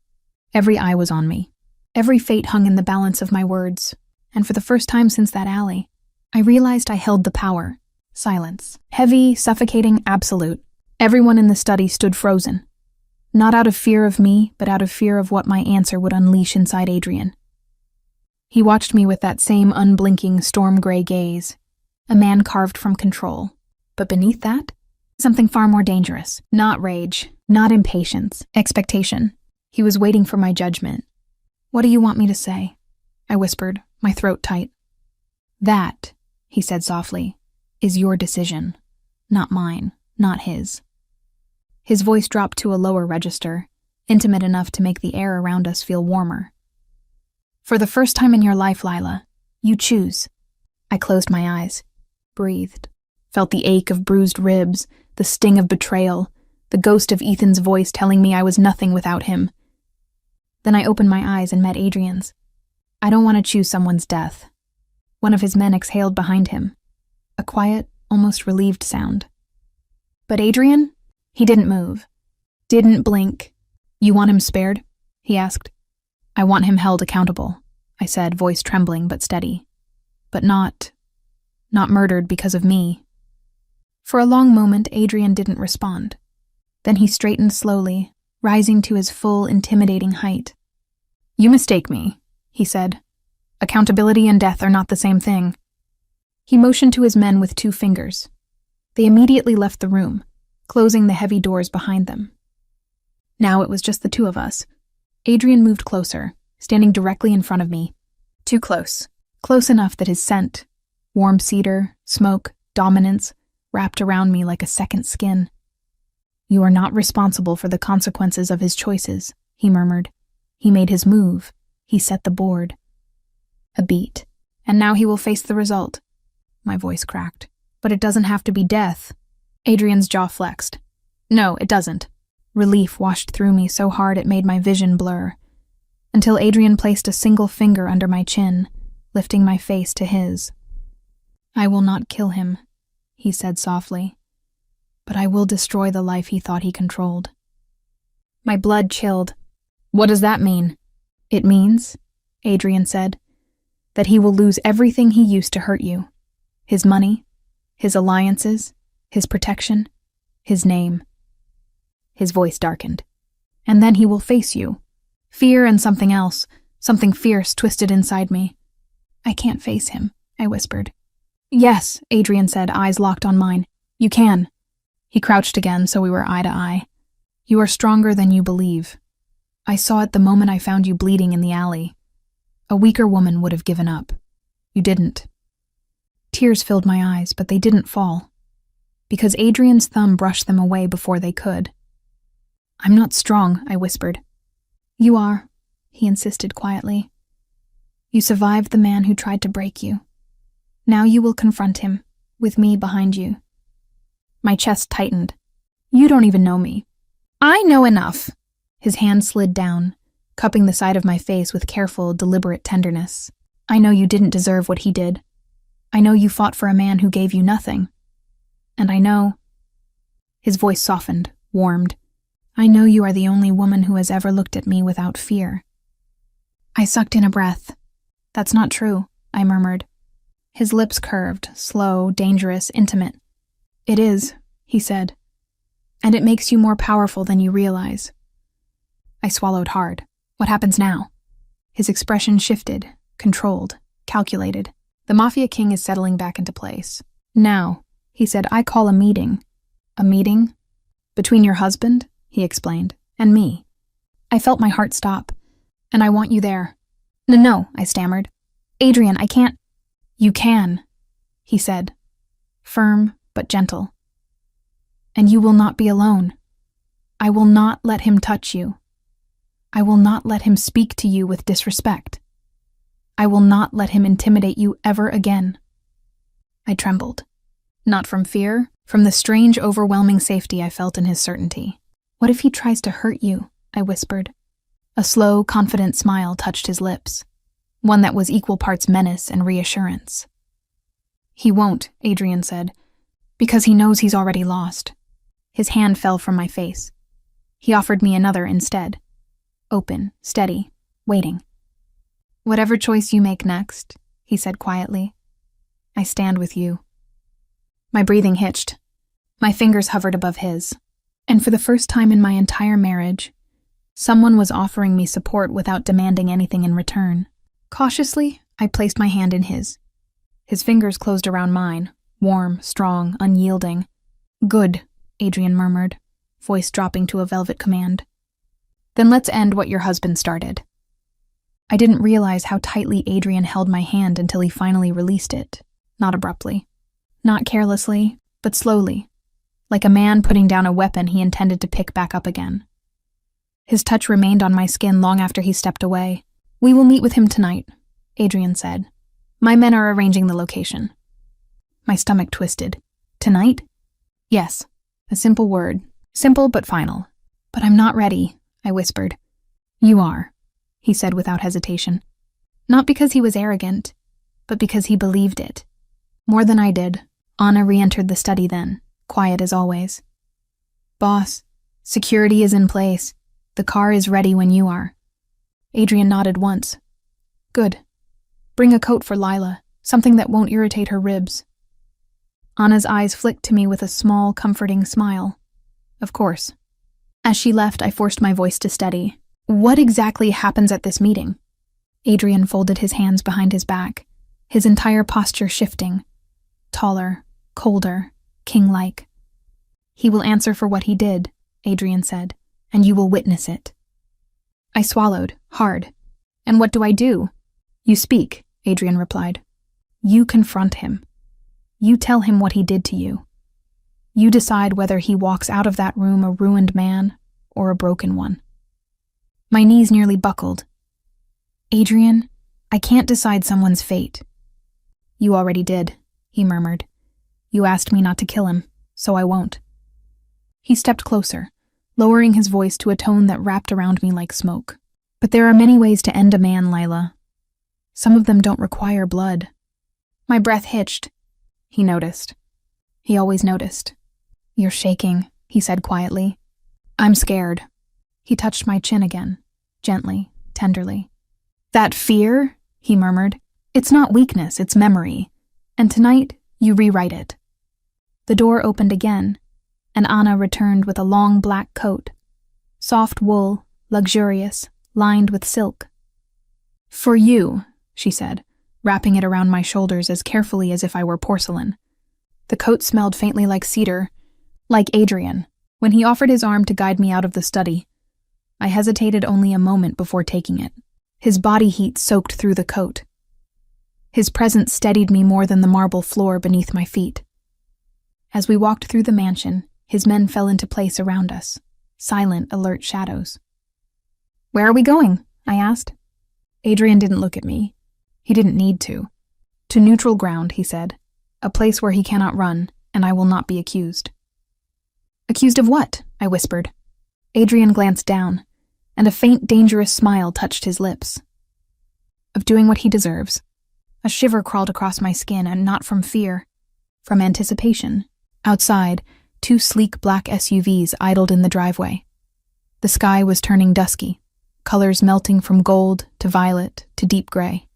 Every eye was on me. Every fate hung in the balance of my words, and for the first time since that alley, I realized I held the power. Silence. Heavy, suffocating, absolute. Everyone in the study stood frozen. Not out of fear of me, but out of fear of what my answer would unleash inside Adrian. He watched me with that same unblinking, storm-gray gaze. A man carved from control. But beneath that, something far more dangerous. Not rage, not impatience, expectation. He was waiting for my judgment. "What do you want me to say?" I whispered, my throat tight. "That," he said softly, "is your decision. Not mine, not his." His voice dropped to a lower register, intimate enough to make the air around us feel warmer. "For the first time in your life, Lila, you choose." I closed my eyes, breathed, felt the ache of bruised ribs, the sting of betrayal, the ghost of Ethan's voice telling me I was nothing without him. Then I opened my eyes and met Adrian's. "I don't want to choose someone's death." One of his men exhaled behind him, a quiet, almost relieved sound. "But Adrian?" He didn't move, didn't blink. "You want him spared?" he asked. "I want him held accountable," I said, voice trembling but steady. "But not murdered because of me." For a long moment, Adrian didn't respond. Then he straightened slowly, rising to his full, intimidating height. "You mistake me," he said. "Accountability and death are not the same thing." He motioned to his men with 2 fingers. They immediately left the room, closing the heavy doors behind them. Now it was just the two of us. Adrian moved closer, standing directly in front of me. Too close. Close enough that his scent, warm cedar, smoke, dominance, wrapped around me like a second skin. "You are not responsible for the consequences of his choices," he murmured. "He made his move. He set the board." A beat. "And now he will face the result." My voice cracked. "But it doesn't have to be death." Adrian's jaw flexed. "No, it doesn't." Relief washed through me so hard it made my vision blur, until Adrian placed a single finger under my chin, lifting my face to his. "I will not kill him," he said softly, "but I will destroy the life he thought he controlled." My blood chilled. "What does that mean?" "It means," Adrian said, "that he will lose everything he used to hurt you. His money, his alliances, his protection, his name." His voice darkened. "And then he will face you. Fear and something else, something fierce twisted inside me." "I can't face him," I whispered. "Yes," Adrian said, eyes locked on mine. "You can." He crouched again, so we were eye to eye. "You are stronger than you believe. I saw it the moment I found you bleeding in the alley. A weaker woman would have given up. You didn't." Tears filled my eyes, but they didn't fall, because Adrian's thumb brushed them away before they could. "I'm not strong," I whispered. "You are," he insisted quietly. "You survived the man who tried to break you. Now you will confront him, with me behind you." My chest tightened. "You don't even know me." "I know enough." His hand slid down, cupping the side of my face with careful, deliberate tenderness. "I know you didn't deserve what he did. I know you fought for a man who gave you nothing. And I know—" His voice softened, warmed. "I know you are the only woman who has ever looked at me without fear." I sucked in a breath. "That's not true," I murmured. His lips curved, slow, dangerous, intimate. "It is," he said. "And it makes you more powerful than you realize." I swallowed hard. "What happens now?" His expression shifted, controlled, calculated. "The Mafia king is settling back into place. Now," he said, "I call a meeting." "A meeting?" "Between your husband," he explained, "and me. I felt my heart stop. And I want you there." No, I stammered. "Adrian, I can't." "You can," he said, firm but gentle. "And you will not be alone. I will not let him touch you. I will not let him speak to you with disrespect. I will not let him intimidate you ever again." I trembled. Not from fear, from the strange, overwhelming safety I felt in his certainty. "What if he tries to hurt you?" I whispered. A slow, confident smile touched his lips, one that was equal parts menace and reassurance. "He won't," Adrian said, "because he knows he's already lost." His hand fell from my face. He offered me another instead. Open, steady, waiting. "Whatever choice you make next," he said quietly, "I stand with you." My breathing hitched. My fingers hovered above his. And for the first time in my entire marriage, someone was offering me support without demanding anything in return. Cautiously, I placed my hand in his. His fingers closed around mine, warm, strong, unyielding. "Good," Adrian murmured, voice dropping to a velvet command. "Then let's end what your husband started." I didn't realize how tightly Adrian held my hand until he finally released it, not abruptly, not carelessly, but slowly, like a man putting down a weapon he intended to pick back up again. His touch remained on my skin long after he stepped away. "We will meet with him tonight," Adrian said. "My men are arranging the location." My stomach twisted. "Tonight?" "Yes." A simple word. Simple but final. "But I'm not ready," I whispered. "You are," he said without hesitation. Not because he was arrogant, but because he believed it. More than I did. Anna re-entered the study then, quiet as always. "Boss, security is in place. The car is ready when you are." Adrian nodded once. "Good. Bring a coat for Lila, something that won't irritate her ribs." Anna's eyes flicked to me with a small, comforting smile. "Of course." As she left, I forced my voice to steady. "What exactly happens at this meeting?" Adrian folded his hands behind his back, his entire posture shifting. Taller, colder, king-like. He will answer for what he did, Adrian said, and you will witness it. I swallowed, hard. And what do I do? You speak, Adrian replied. You confront him. You tell him what he did to you. You decide whether he walks out of that room a ruined man or a broken one. My knees nearly buckled. Adrian, I can't decide someone's fate. You already did, he murmured. You asked me not to kill him, so I won't. He stepped closer, lowering his voice to a tone that wrapped around me like smoke. But there are many ways to end a man, Lila. Some of them don't require blood. My breath hitched. He noticed. He always noticed. You're shaking, he said quietly. I'm scared. He touched my chin again, gently, tenderly. That fear, he murmured, it's not weakness, it's memory. And tonight, you rewrite it. The door opened again, and Anna returned with a long black coat. Soft wool, luxurious, lined with silk. For you, she said, wrapping it around my shoulders as carefully as if I were porcelain. The coat smelled faintly like cedar, like Adrian, when he offered his arm to guide me out of the study. I hesitated only a moment before taking it. His body heat soaked through the coat. His presence steadied me more than the marble floor beneath my feet. As we walked through the mansion, his men fell into place around us, silent, alert shadows. Where are we going? I asked. Adrian didn't look at me. He didn't need to. To neutral ground, he said. A place where he cannot run, and I will not be accused. Accused of what? I whispered. Adrian glanced down, and a faint, dangerous smile touched his lips. Of doing what he deserves. A shiver crawled across my skin, and not from fear, from anticipation. Outside, 2 sleek black SUVs idled in the driveway. The sky was turning dusky, colors melting from gold to violet to deep gray.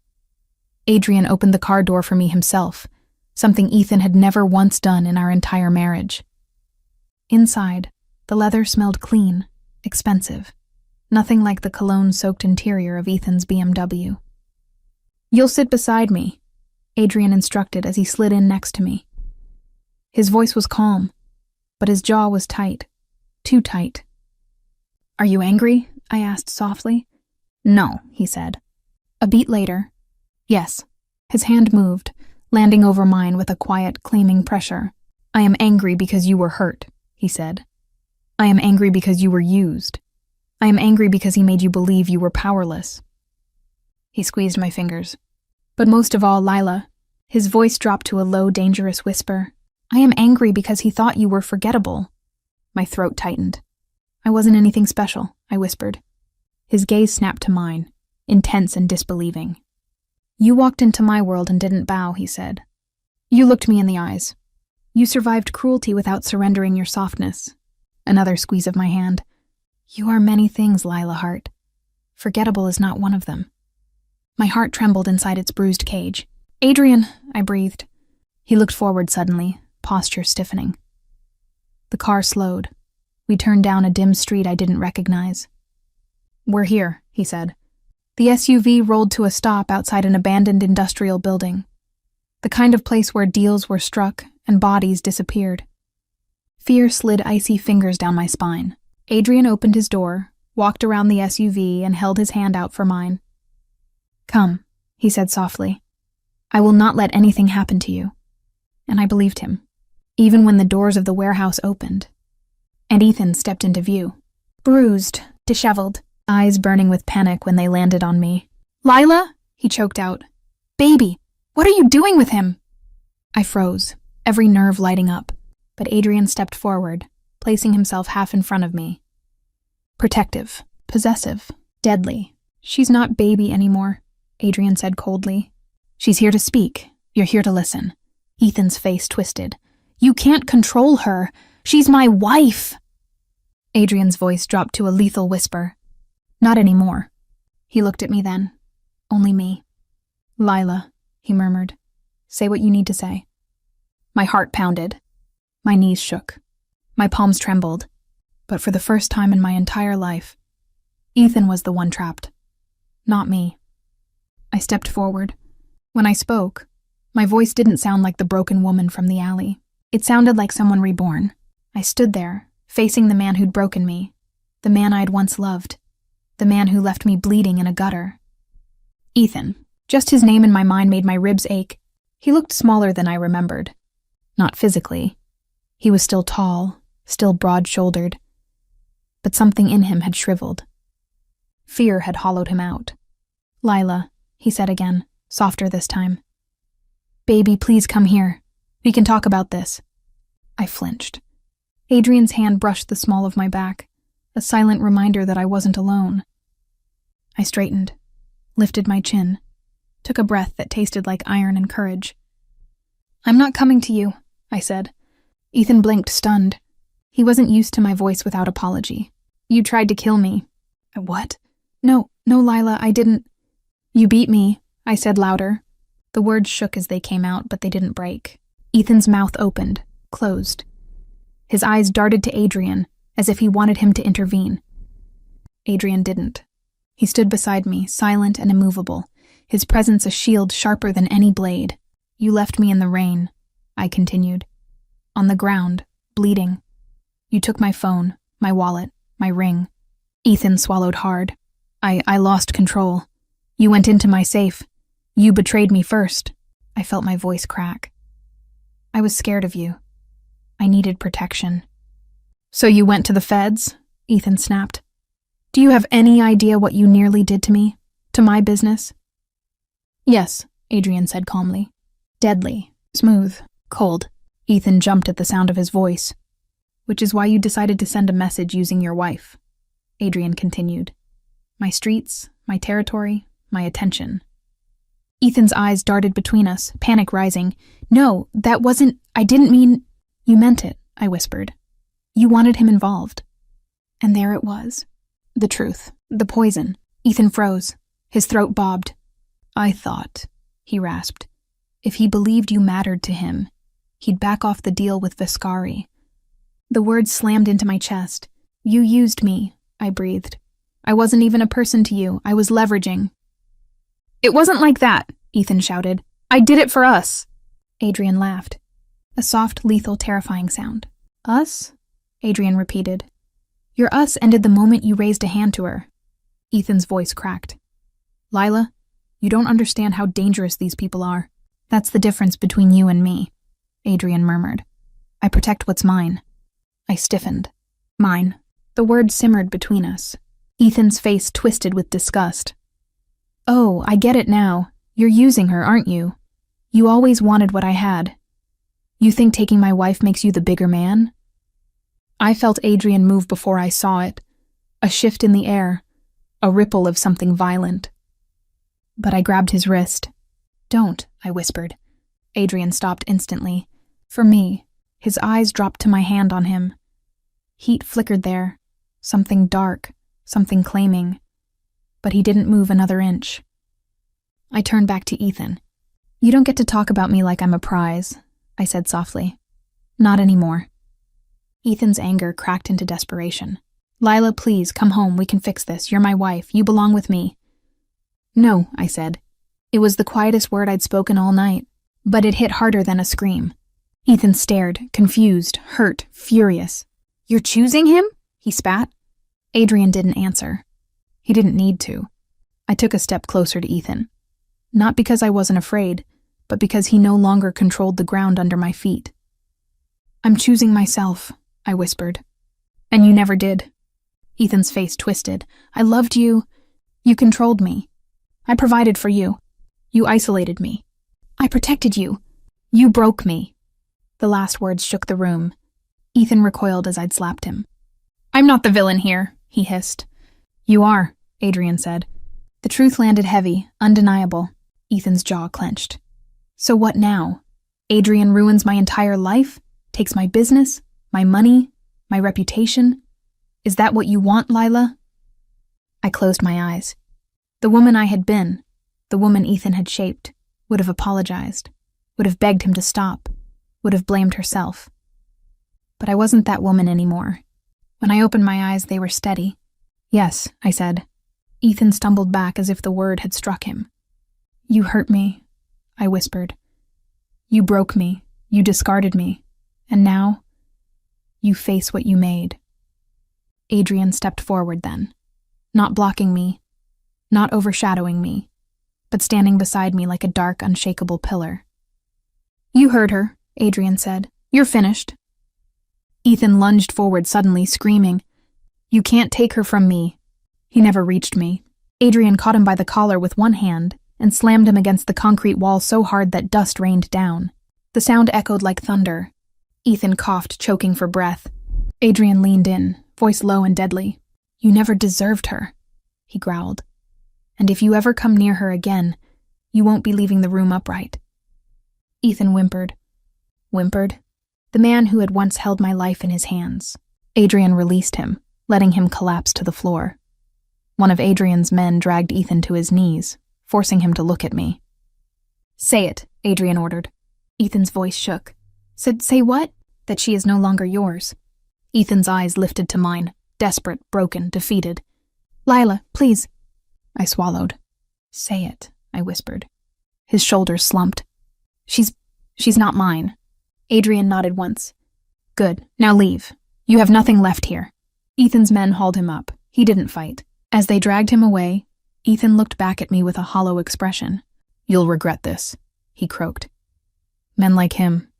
Adrian opened the car door for me himself, something Ethan had never once done in our entire marriage. Inside, the leather smelled clean, expensive, nothing like the cologne-soaked interior of Ethan's BMW. You'll sit beside me, Adrian instructed as he slid in next to me. His voice was calm, but his jaw was tight, too tight. Are you angry? I asked softly. No, he said. A beat later, yes. His hand moved, landing over mine with a quiet, claiming pressure. I am angry because you were hurt, he said. I am angry because you were used. I am angry because he made you believe you were powerless. He squeezed my fingers. But most of all, Lila, his voice dropped to a low, dangerous whisper. I am angry because he thought you were forgettable. My throat tightened. I wasn't anything special, I whispered. His gaze snapped to mine, intense and disbelieving. You walked into my world and didn't bow, he said. You looked me in the eyes. You survived cruelty without surrendering your softness. Another squeeze of my hand. You are many things, Lila Hart. Forgettable is not one of them. My heart trembled inside its bruised cage. Adrian, I breathed. He looked forward suddenly, posture stiffening. The car slowed. We turned down a dim street I didn't recognize. We're here, he said. The SUV rolled to a stop outside an abandoned industrial building, the kind of place where deals were struck and bodies disappeared. Fear slid icy fingers down my spine. Adrian opened his door, walked around the SUV, and held his hand out for mine. Come, he said softly. I will not let anything happen to you. And I believed him, even when the doors of the warehouse opened, and Ethan stepped into view. Bruised, disheveled, eyes burning with panic when they landed on me. Lila? He choked out. Baby, what are you doing with him? I froze, every nerve lighting up, but Adrian stepped forward, placing himself half in front of me. Protective, possessive, deadly. She's not baby anymore, Adrian said coldly. She's here to speak. You're here to listen. Ethan's face twisted. You can't control her. She's my wife. Adrian's voice dropped to a lethal whisper. Not anymore. He looked at me then. Only me. Lila, he murmured. Say what you need to say. My heart pounded. My knees shook. My palms trembled. But for the first time in my entire life, Ethan was the one trapped. Not me. I stepped forward. When I spoke, my voice didn't sound like the broken woman from the alley. It sounded like someone reborn. I stood there, facing the man who'd broken me, the man I'd once loved, the man who left me bleeding in a gutter. Ethan. Just his name in my mind made my ribs ache. He looked smaller than I remembered. Not physically. He was still tall, still broad-shouldered. But something in him had shriveled. Fear had hollowed him out. "Lila," he said again, softer this time. "Baby, please come here. We can talk about this." I flinched. Adrian's hand brushed the small of my back, a silent reminder that I wasn't alone. I straightened, lifted my chin, took a breath that tasted like iron and courage. "I'm not coming to you," I said. Ethan blinked, stunned. He wasn't used to my voice without apology. "You tried to kill me." "What?" No, Lila, I didn't." "You beat me," I said louder. The words shook as they came out, but they didn't break. Ethan's mouth opened, closed. His eyes darted to Adrian, as if he wanted him to intervene. Adrian didn't. He stood beside me, silent and immovable, his presence a shield sharper than any blade. "You left me in the rain," I continued. "On the ground, bleeding. You took my phone, my wallet, my ring." Ethan swallowed hard. I lost control. "You went into my safe. You betrayed me first." I felt my voice crack. "I was scared of you. I needed protection." "So you went to the feds?" Ethan snapped. "Do you have any idea what you nearly did to me? To my business?" "Yes," Adrian said calmly. "Deadly, smooth, cold." Ethan jumped at the sound of his voice. "Which is why you decided to send a message using your wife," Adrian continued. "My streets, my territory, my attention." Ethan's eyes darted between us, panic rising. "No, that wasn't— I didn't mean—" "You meant it," I whispered. "You wanted him involved." And there it was. The truth. The poison. Ethan froze. His throat bobbed. "I thought," he rasped, "if he believed you mattered to him, he'd back off the deal with Viscari." The words slammed into my chest. "You used me," I breathed. "I wasn't even a person to you. I was leveraging." "It wasn't like that," Ethan shouted. "I did it for us." Adrian laughed. A soft, lethal, terrifying sound. "Us?" Adrian repeated. "Your us ended the moment you raised a hand to her." Ethan's voice cracked. "Lila, you don't understand how dangerous these people are. That's the difference between you and me," Adrian murmured. "I protect what's mine." I stiffened. "Mine." The word simmered between us. Ethan's face twisted with disgust. "Oh, I get it now. You're using her, aren't you? You always wanted what I had. You think taking my wife makes you the bigger man?" I felt Adrian move before I saw it. A shift in the air. A ripple of something violent. But I grabbed his wrist. "Don't," I whispered. Adrian stopped instantly. For me, his eyes dropped to my hand on him. Heat flickered there. Something dark. Something claiming. But he didn't move another inch. I turned back to Ethan. "You don't get to talk about me like I'm a prize," I said softly. "Not anymore." Ethan's anger cracked into desperation. "Lila, please, come home. We can fix this. You're my wife. You belong with me." "No," I said. It was the quietest word I'd spoken all night, but it hit harder than a scream. Ethan stared, confused, hurt, furious. "You're choosing him?" he spat. Adrian didn't answer. He didn't need to. I took a step closer to Ethan. Not because I wasn't afraid, but because he no longer controlled the ground under my feet. "I'm choosing myself," I whispered. "And you never did." Ethan's face twisted. "I loved you. You controlled me. I provided for you. You isolated me. I protected you. You broke me." The last words shook the room. Ethan recoiled as I'd slapped him. "I'm not the villain here," he hissed. "You are," Adrian said. The truth landed heavy, undeniable. Ethan's jaw clenched. "So what now? Adrian ruins my entire life? Takes my business? My money? My reputation? Is that what you want, Lila?" I closed my eyes. The woman I had been, the woman Ethan had shaped, would have apologized, would have begged him to stop, would have blamed herself. But I wasn't that woman anymore. When I opened my eyes, they were steady. "Yes," I said. Ethan stumbled back as if the word had struck him. "You hurt me," I whispered. "You broke me. You discarded me. And now, You face what you made. Adrian stepped forward then, not blocking me, not overshadowing me, but standing beside me like a dark, unshakable pillar. You heard her, Adrian said. You're finished. Ethan lunged forward suddenly, screaming, You can't take her from me. He never reached me. Adrian caught him by the collar with one hand and slammed him against the concrete wall so hard that dust rained down. The sound echoed like thunder. Ethan coughed, choking for breath. Adrian leaned in, voice low and deadly. You never deserved her, he growled. And if you ever come near her again, you won't be leaving the room upright. Ethan whimpered. Whimpered? The man who had once held my life in his hands. Adrian released him, letting him collapse to the floor. One of Adrian's men dragged Ethan to his knees, forcing him to look at me. Say it, Adrian ordered. Ethan's voice shook. Say what? That she is no longer yours. Ethan's eyes lifted to mine, desperate, broken, defeated. Lila, please. I swallowed. Say it, I whispered. His shoulders slumped. She's not mine. Adrian nodded once. Good, now leave. You have nothing left here. Ethan's men hauled him up. He didn't fight. As they dragged him away, Ethan looked back at me with a hollow expression. You'll regret this, he croaked. Men like him,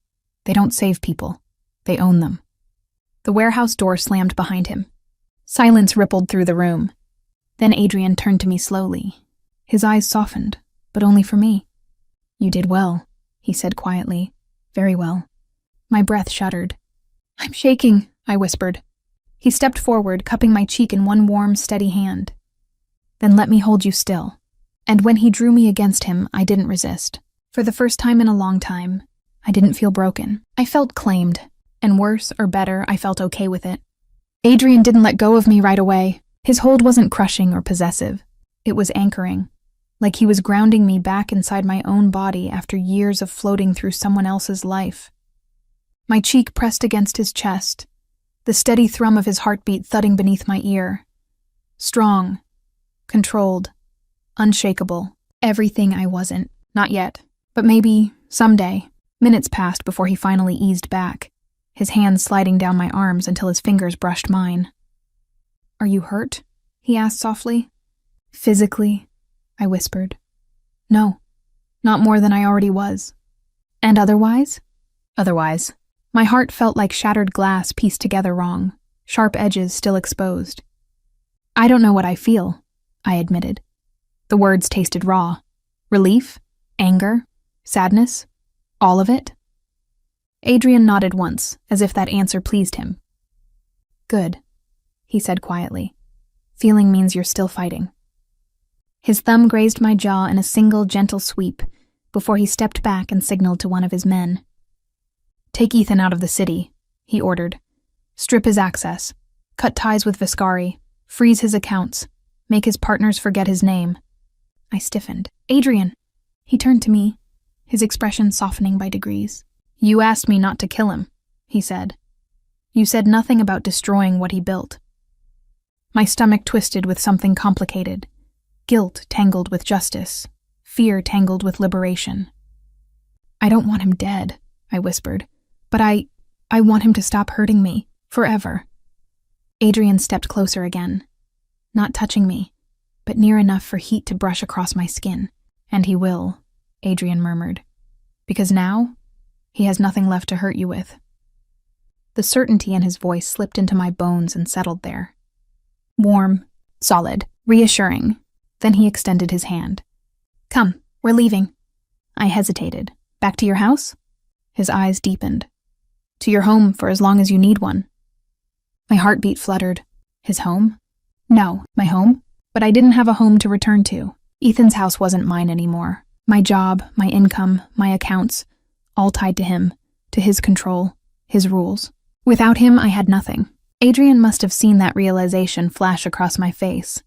they don't save people. They own them. The warehouse door slammed behind him. Silence rippled through the room. Then Adrian turned to me slowly. His eyes softened, but only for me. You did well, he said quietly. Very well. My breath shuddered. I'm shaking, I whispered. He stepped forward, cupping my cheek in one warm, steady hand. Then let me hold you still. And when he drew me against him, I didn't resist. For the first time in a long time, I didn't feel broken. I felt claimed, and worse or better, I felt okay with it. Adrian didn't let go of me right away. His hold wasn't crushing or possessive. It was anchoring, like he was grounding me back inside my own body after years of floating through someone else's life. My cheek pressed against his chest, the steady thrum of his heartbeat thudding beneath my ear. Strong, controlled, unshakable, everything I wasn't. Not yet, but maybe someday. Minutes passed before he finally eased back, his hands sliding down my arms until his fingers brushed mine. Are you hurt? He asked softly. Physically, I whispered. No, not more than I already was. And otherwise? Otherwise. My heart felt like shattered glass pieced together wrong, sharp edges still exposed. I don't know what I feel, I admitted. The words tasted raw. Relief? Anger? Sadness? All of it? Adrian nodded once, as if that answer pleased him. Good, he said quietly. Feeling means you're still fighting. His thumb grazed my jaw in a single gentle sweep before he stepped back and signaled to one of his men. Take Ethan out of the city, he ordered. Strip his access, cut ties with Viscari, freeze his accounts, make his partners forget his name. I stiffened. Adrian! He turned to me, his expression softening by degrees. You asked me not to kill him, he said. You said nothing about destroying what he built. My stomach twisted with something complicated. Guilt tangled with justice, fear tangled with liberation. I don't want him dead, I whispered, but I want him to stop hurting me, forever. Adrian stepped closer again, not touching me, but near enough for heat to brush across my skin. And he will, Adrian murmured, because now he has nothing left to hurt you with. The certainty in his voice slipped into my bones and settled there. Warm, solid, reassuring. Then he extended his hand. Come, we're leaving. I hesitated. Back to your house? His eyes deepened. To your home for as long as you need one. My heartbeat fluttered. His home? No, my home? But I didn't have a home to return to. Ethan's house wasn't mine anymore. My job, my income, my accounts, all tied to him, to his control, his rules. Without him, I had nothing. Adrian must have seen that realization flash across my face,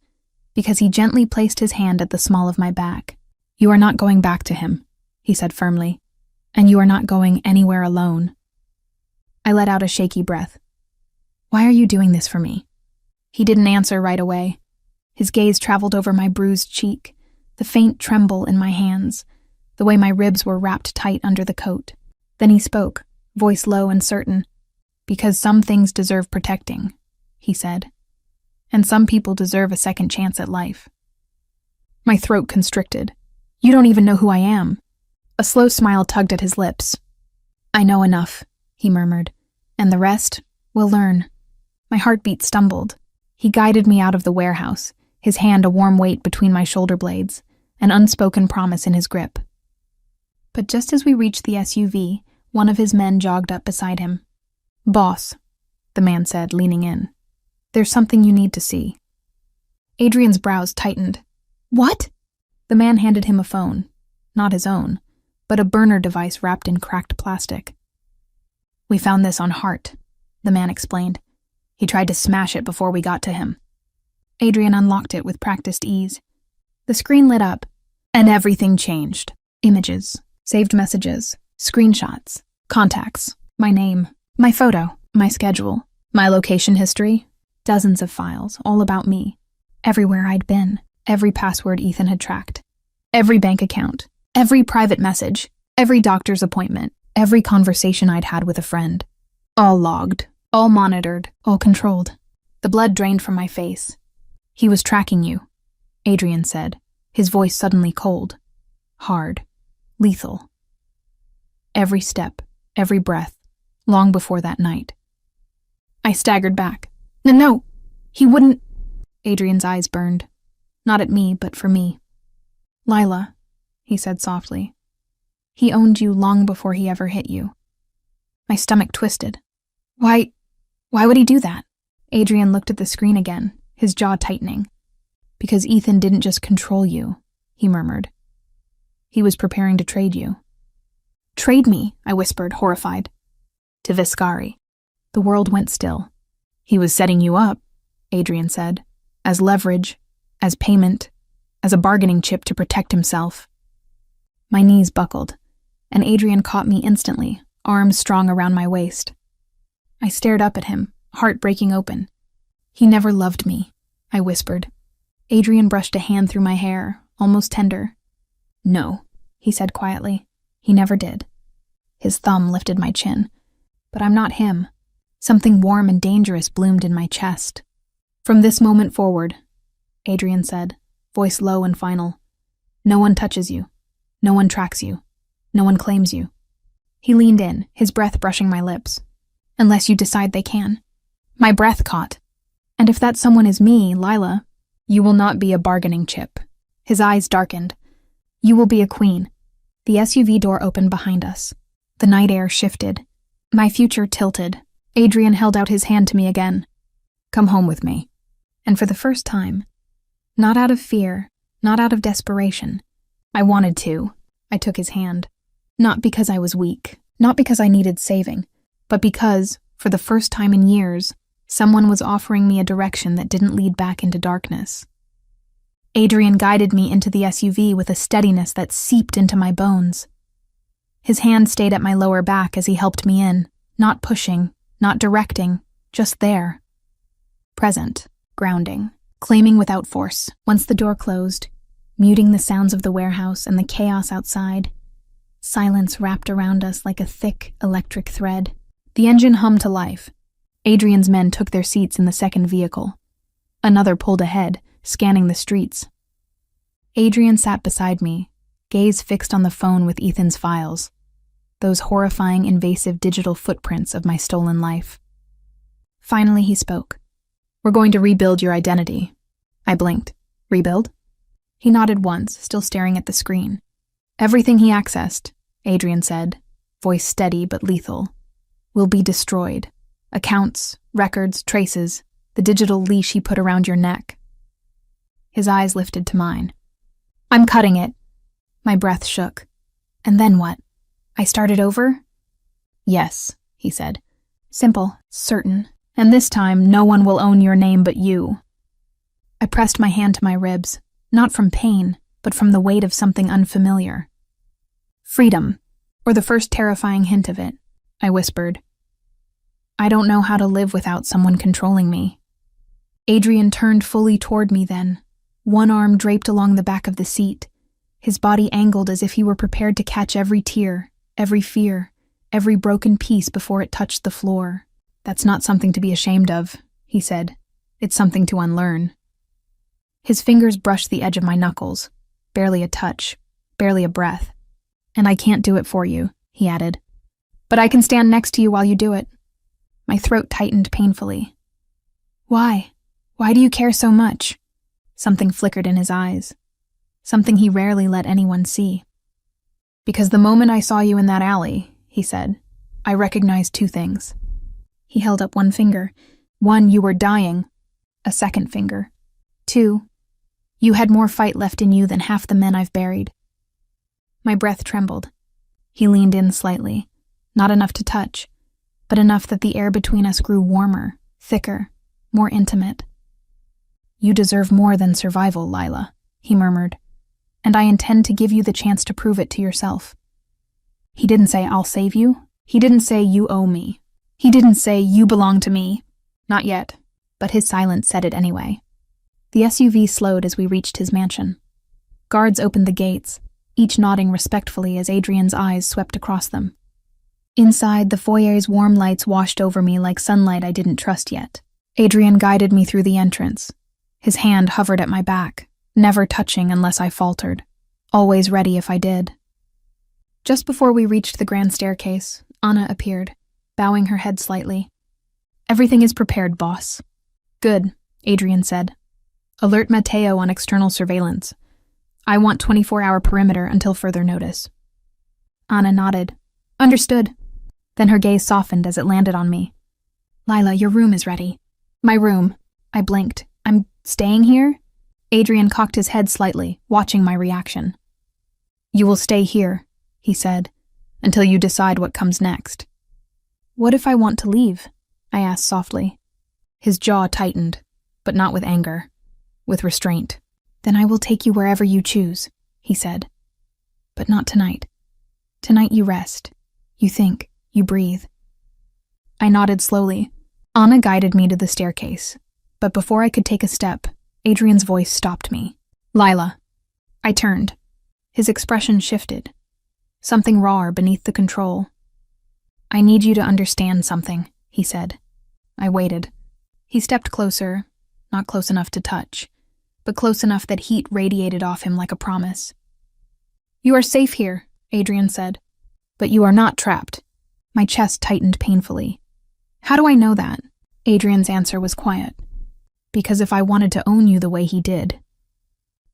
because he gently placed his hand at the small of my back. You are not going back to him, he said firmly, and you are not going anywhere alone. I let out a shaky breath. Why are you doing this for me? He didn't answer right away. His gaze traveled over my bruised cheek, the faint tremble in my hands, the way my ribs were wrapped tight under the coat. Then he spoke, voice low and certain. Because some things deserve protecting, he said. And some people deserve a second chance at life. My throat constricted. You don't even know who I am. A slow smile tugged at his lips. I know enough, he murmured, and the rest, we'll learn. My heartbeat stumbled. He guided me out of the warehouse, his hand a warm weight between my shoulder blades, an unspoken promise in his grip. But just as we reached the SUV, one of his men jogged up beside him. Boss, the man said, leaning in. There's something you need to see. Adrian's brows tightened. What? The man handed him a phone, not his own, but a burner device wrapped in cracked plastic. We found this on Heart, the man explained. He tried to smash it before we got to him. Adrian unlocked it with practiced ease. The screen lit up, and everything changed. Images, saved messages, screenshots, contacts, my name, my photo, my schedule, my location history, dozens of files, all about me. Everywhere I'd been, every password Ethan had tracked, every bank account, every private message, every doctor's appointment, every conversation I'd had with a friend. All logged, all monitored, all controlled. The blood drained from my face. He was tracking you, Adrian said, his voice suddenly cold, hard, lethal. Every step, every breath, long before that night. I staggered back. No, he wouldn't. Adrian's eyes burned. Not at me, but for me. Lila, he said softly. He owned you long before he ever hit you. My stomach twisted. Why would he do that? Adrian looked at the screen again, his jaw tightening. Because Ethan didn't just control you, he murmured. He was preparing to trade you. Trade me, I whispered, horrified. To Viscari. The world went still. He was setting you up, Adrian said, as leverage, as payment, as a bargaining chip to protect himself. My knees buckled, and Adrian caught me instantly, arms strong around my waist. I stared up at him, heart breaking open. He never loved me, I whispered. Adrian brushed a hand through my hair, almost tender. No, he said quietly. He never did. His thumb lifted my chin. But I'm not him. Something warm and dangerous bloomed in my chest. From this moment forward, Adrian said, voice low and final, no one touches you. No one tracks you. No one claims you. He leaned in, his breath brushing my lips. Unless you decide they can. My breath caught. And if that someone is me, Lila, you will not be a bargaining chip. His eyes darkened. You will be a queen. The SUV door opened behind us. The night air shifted. My future tilted. Adrian held out his hand to me again. Come home with me. And for the first time, not out of fear, not out of desperation, I wanted to. I took his hand. Not because I was weak, not because I needed saving, but because, for the first time in years, someone was offering me a direction that didn't lead back into darkness. Adrian guided me into the SUV with a steadiness that seeped into my bones. His hand stayed at my lower back as he helped me in, not pushing, not directing, just there. Present, grounding, claiming without force. Once the door closed, muting the sounds of the warehouse and the chaos outside, silence wrapped around us like a thick, electric thread. The engine hummed to life. Adrian's men took their seats in the second vehicle. Another pulled ahead, scanning the streets. Adrian sat beside me, gaze fixed on the phone with Ethan's files. Those horrifying, invasive digital footprints of my stolen life. Finally, he spoke. We're going to rebuild your identity. I blinked. Rebuild? He nodded once, still staring at the screen. Everything he accessed, Adrian said, voice steady but lethal, will be destroyed. Accounts, records, traces, the digital leash he put around your neck. His eyes lifted to mine. I'm cutting it. My breath shook. And then what? I started over? Yes, he said. Simple, certain, and this time no one will own your name but you. I pressed my hand to my ribs, not from pain, but from the weight of something unfamiliar. Freedom, or the first terrifying hint of it, I whispered. I don't know how to live without someone controlling me. Adrian turned fully toward me then, one arm draped along the back of the seat, his body angled as if he were prepared to catch every tear, every fear, every broken piece before it touched the floor. That's not something to be ashamed of, he said. It's something to unlearn. His fingers brushed the edge of my knuckles. Barely a touch, barely a breath. And I can't do it for you, he added. But I can stand next to you while you do it. My throat tightened painfully. Why? Why do you care so much? Something flickered in his eyes. Something he rarely let anyone see. Because the moment I saw you in that alley, he said, I recognized two things. He held up one finger. One, you were dying. A second finger. Two, you had more fight left in you than half the men I've buried. My breath trembled. He leaned in slightly, not enough to touch, but enough that the air between us grew warmer, thicker, more intimate. You deserve more than survival, Lila, he murmured, and I intend to give you the chance to prove it to yourself. He didn't say I'll save you. He didn't say you owe me. He didn't say you belong to me. Not yet, but his silence said it anyway. The SUV slowed as we reached his mansion. Guards opened the gates, each nodding respectfully as Adrian's eyes swept across them. Inside, the foyer's warm lights washed over me like sunlight I didn't trust yet. Adrian guided me through the entrance. His hand hovered at my back, never touching unless I faltered, always ready if I did. Just before we reached the grand staircase, Anna appeared, bowing her head slightly. Everything is prepared, boss. Good, Adrian said. Alert Mateo on external surveillance. I want 24-hour perimeter until further notice. Anna nodded. Understood. Then her gaze softened as it landed on me. Lila, your room is ready. My room. I blinked. I'm staying here? Adrian cocked his head slightly, watching my reaction. You will stay here, he said, until you decide what comes next. What if I want to leave? I asked softly. His jaw tightened, but not with anger, with restraint. Then I will take you wherever you choose, he said. But not tonight. Tonight you rest. You think. You breathe. I nodded slowly. Anna guided me to the staircase, but before I could take a step, Adrian's voice stopped me. Lila. I turned. His expression shifted. Something rawer beneath the control. I need you to understand something, he said. I waited. He stepped closer, not close enough to touch, but close enough that heat radiated off him like a promise. You are safe here, Adrian said, but you are not trapped. My chest tightened painfully. How do I know that? Adrian's answer was quiet. Because if I wanted to own you the way he did.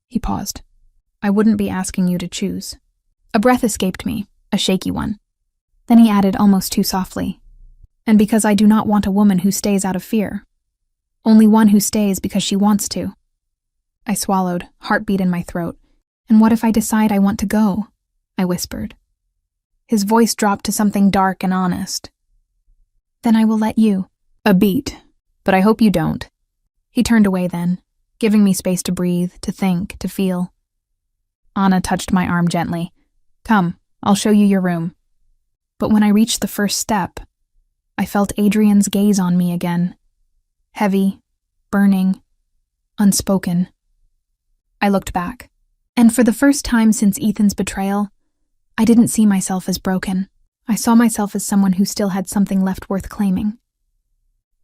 He paused. I wouldn't be asking you to choose. A breath escaped me, a shaky one. Then he added almost too softly. And because I do not want a woman who stays out of fear. Only one who stays because she wants to. I swallowed, heartbeat in my throat. And what if I decide I want to go? I whispered. His voice dropped to something dark and honest. Then I will let you. A beat. But I hope you don't. He turned away then, giving me space to breathe, to think, to feel. Anna touched my arm gently. Come, I'll show you your room. But when I reached the first step, I felt Adrian's gaze on me again. Heavy, burning, unspoken. I looked back, and for the first time since Ethan's betrayal, I didn't see myself as broken. I saw myself as someone who still had something left worth claiming.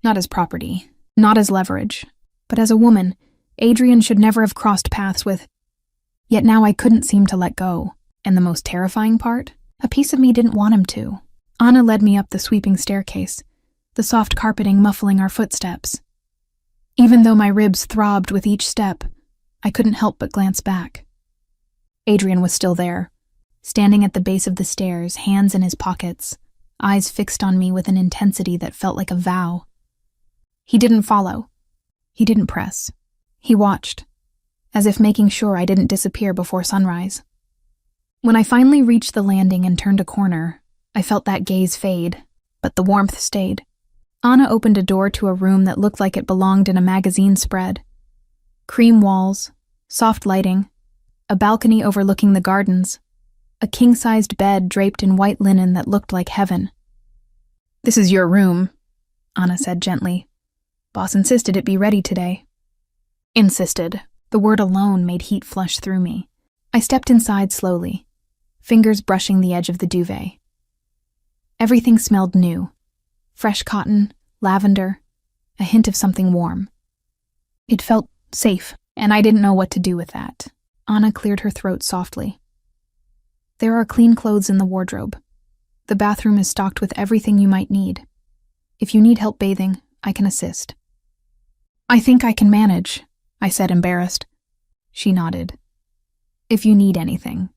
Not as property, not as leverage, but as a woman, Adrian should never have crossed paths with. Yet now I couldn't seem to let go, and the most terrifying part, a piece of me didn't want him to. Anna led me up the sweeping staircase, the soft carpeting muffling our footsteps. Even though my ribs throbbed with each step, I couldn't help but glance back. Adrian was still there, standing at the base of the stairs, hands in his pockets, eyes fixed on me with an intensity that felt like a vow. He didn't follow. He didn't press. He watched, as if making sure I didn't disappear before sunrise. When I finally reached the landing and turned a corner, I felt that gaze fade, but the warmth stayed. Anna opened a door to a room that looked like it belonged in a magazine spread. Cream walls, soft lighting, a balcony overlooking the gardens, a king-sized bed draped in white linen that looked like heaven. This is your room, Anna said gently. Boss insisted it be ready today. Insisted. The word alone made heat flush through me. I stepped inside slowly, fingers brushing the edge of the duvet. Everything smelled new. Fresh cotton, lavender, a hint of something warm. It felt safe, and I didn't know what to do with that. Anna cleared her throat softly. There are clean clothes in the wardrobe. The bathroom is stocked with everything you might need. If you need help bathing, I can assist. I think I can manage, I said, embarrassed. She nodded. If you need anything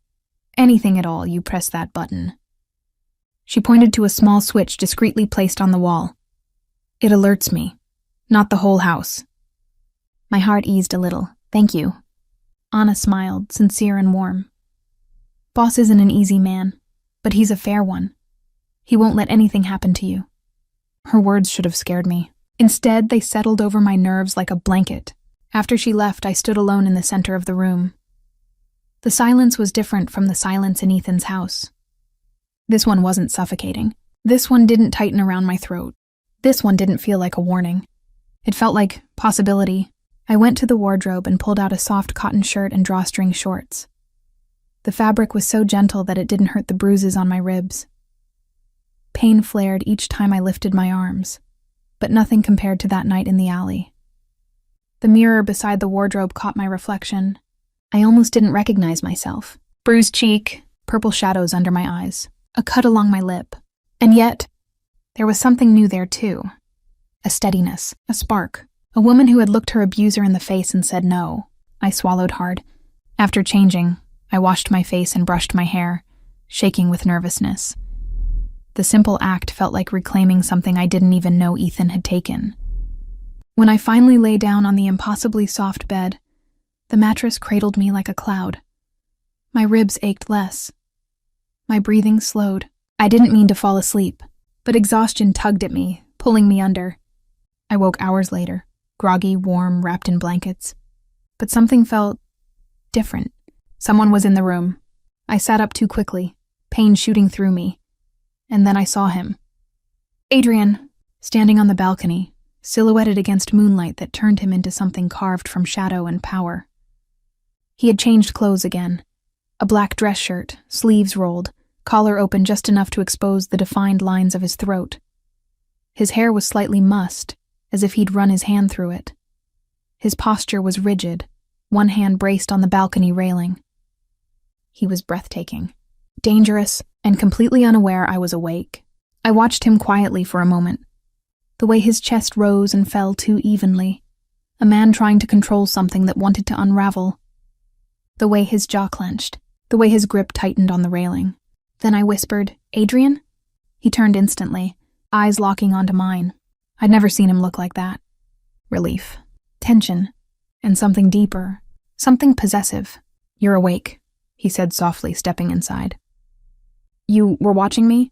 at all, you press that button. She pointed to a small switch discreetly placed on the wall. It alerts me, not the whole house. My heart eased a little. Thank you. Anna smiled, sincere and warm. Boss isn't an easy man, but he's a fair one. He won't let anything happen to you. Her words should have scared me. Instead, they settled over my nerves like a blanket. After she left, I stood alone in the center of the room. The silence was different from the silence in Ethan's house. This one wasn't suffocating. This one didn't tighten around my throat. This one didn't feel like a warning. It felt like possibility. I went to the wardrobe and pulled out a soft cotton shirt and drawstring shorts. The fabric was so gentle that it didn't hurt the bruises on my ribs. Pain flared each time I lifted my arms, but nothing compared to that night in the alley. The mirror beside the wardrobe caught my reflection. I almost didn't recognize myself. Bruised cheek, purple shadows under my eyes, a cut along my lip. And yet, there was something new there too. A steadiness, a spark. A woman who had looked her abuser in the face and said no. I swallowed hard. After changing, I washed my face and brushed my hair, shaking with nervousness. The simple act felt like reclaiming something I didn't even know Ethan had taken. When I finally lay down on the impossibly soft bed, the mattress cradled me like a cloud. My ribs ached less. My breathing slowed. I didn't mean to fall asleep, but exhaustion tugged at me, pulling me under. I woke hours later, groggy, warm, wrapped in blankets. But something felt different. Someone was in the room. I sat up too quickly, pain shooting through me. And then I saw him. Adrian, standing on the balcony, silhouetted against moonlight that turned him into something carved from shadow and power. He had changed clothes again. A black dress shirt, sleeves rolled, collar open just enough to expose the defined lines of his throat. His hair was slightly mussed, as if he'd run his hand through it. His posture was rigid, one hand braced on the balcony railing. He was breathtaking, dangerous, and completely unaware I was awake. I watched him quietly for a moment. The way his chest rose and fell too evenly. A man trying to control something that wanted to unravel. The way his jaw clenched. The way his grip tightened on the railing. Then I whispered, "Adrian?" He turned instantly, eyes locking onto mine. I'd never seen him look like that. Relief. Tension. And something deeper. Something possessive. "You're awake," he said softly, stepping inside. "You were watching me?"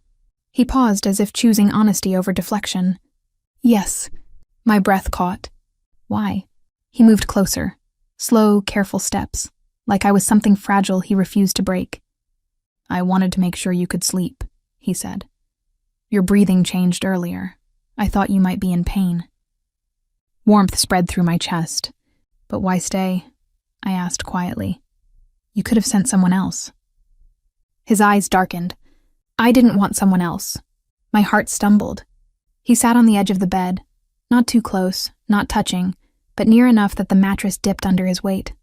He paused as if choosing honesty over deflection. "Yes." My breath caught. "Why?" He moved closer. Slow, careful steps. Like I was something fragile he refused to break. "I wanted to make sure you could sleep," he said. "Your breathing changed earlier. I thought you might be in pain." Warmth spread through my chest. "But why stay?" I asked quietly. "You could have sent someone else." His eyes darkened. I didn't want someone else. My heart stumbled. He sat on the edge of the bed, not too close, not touching, but near enough that the mattress dipped under his weight.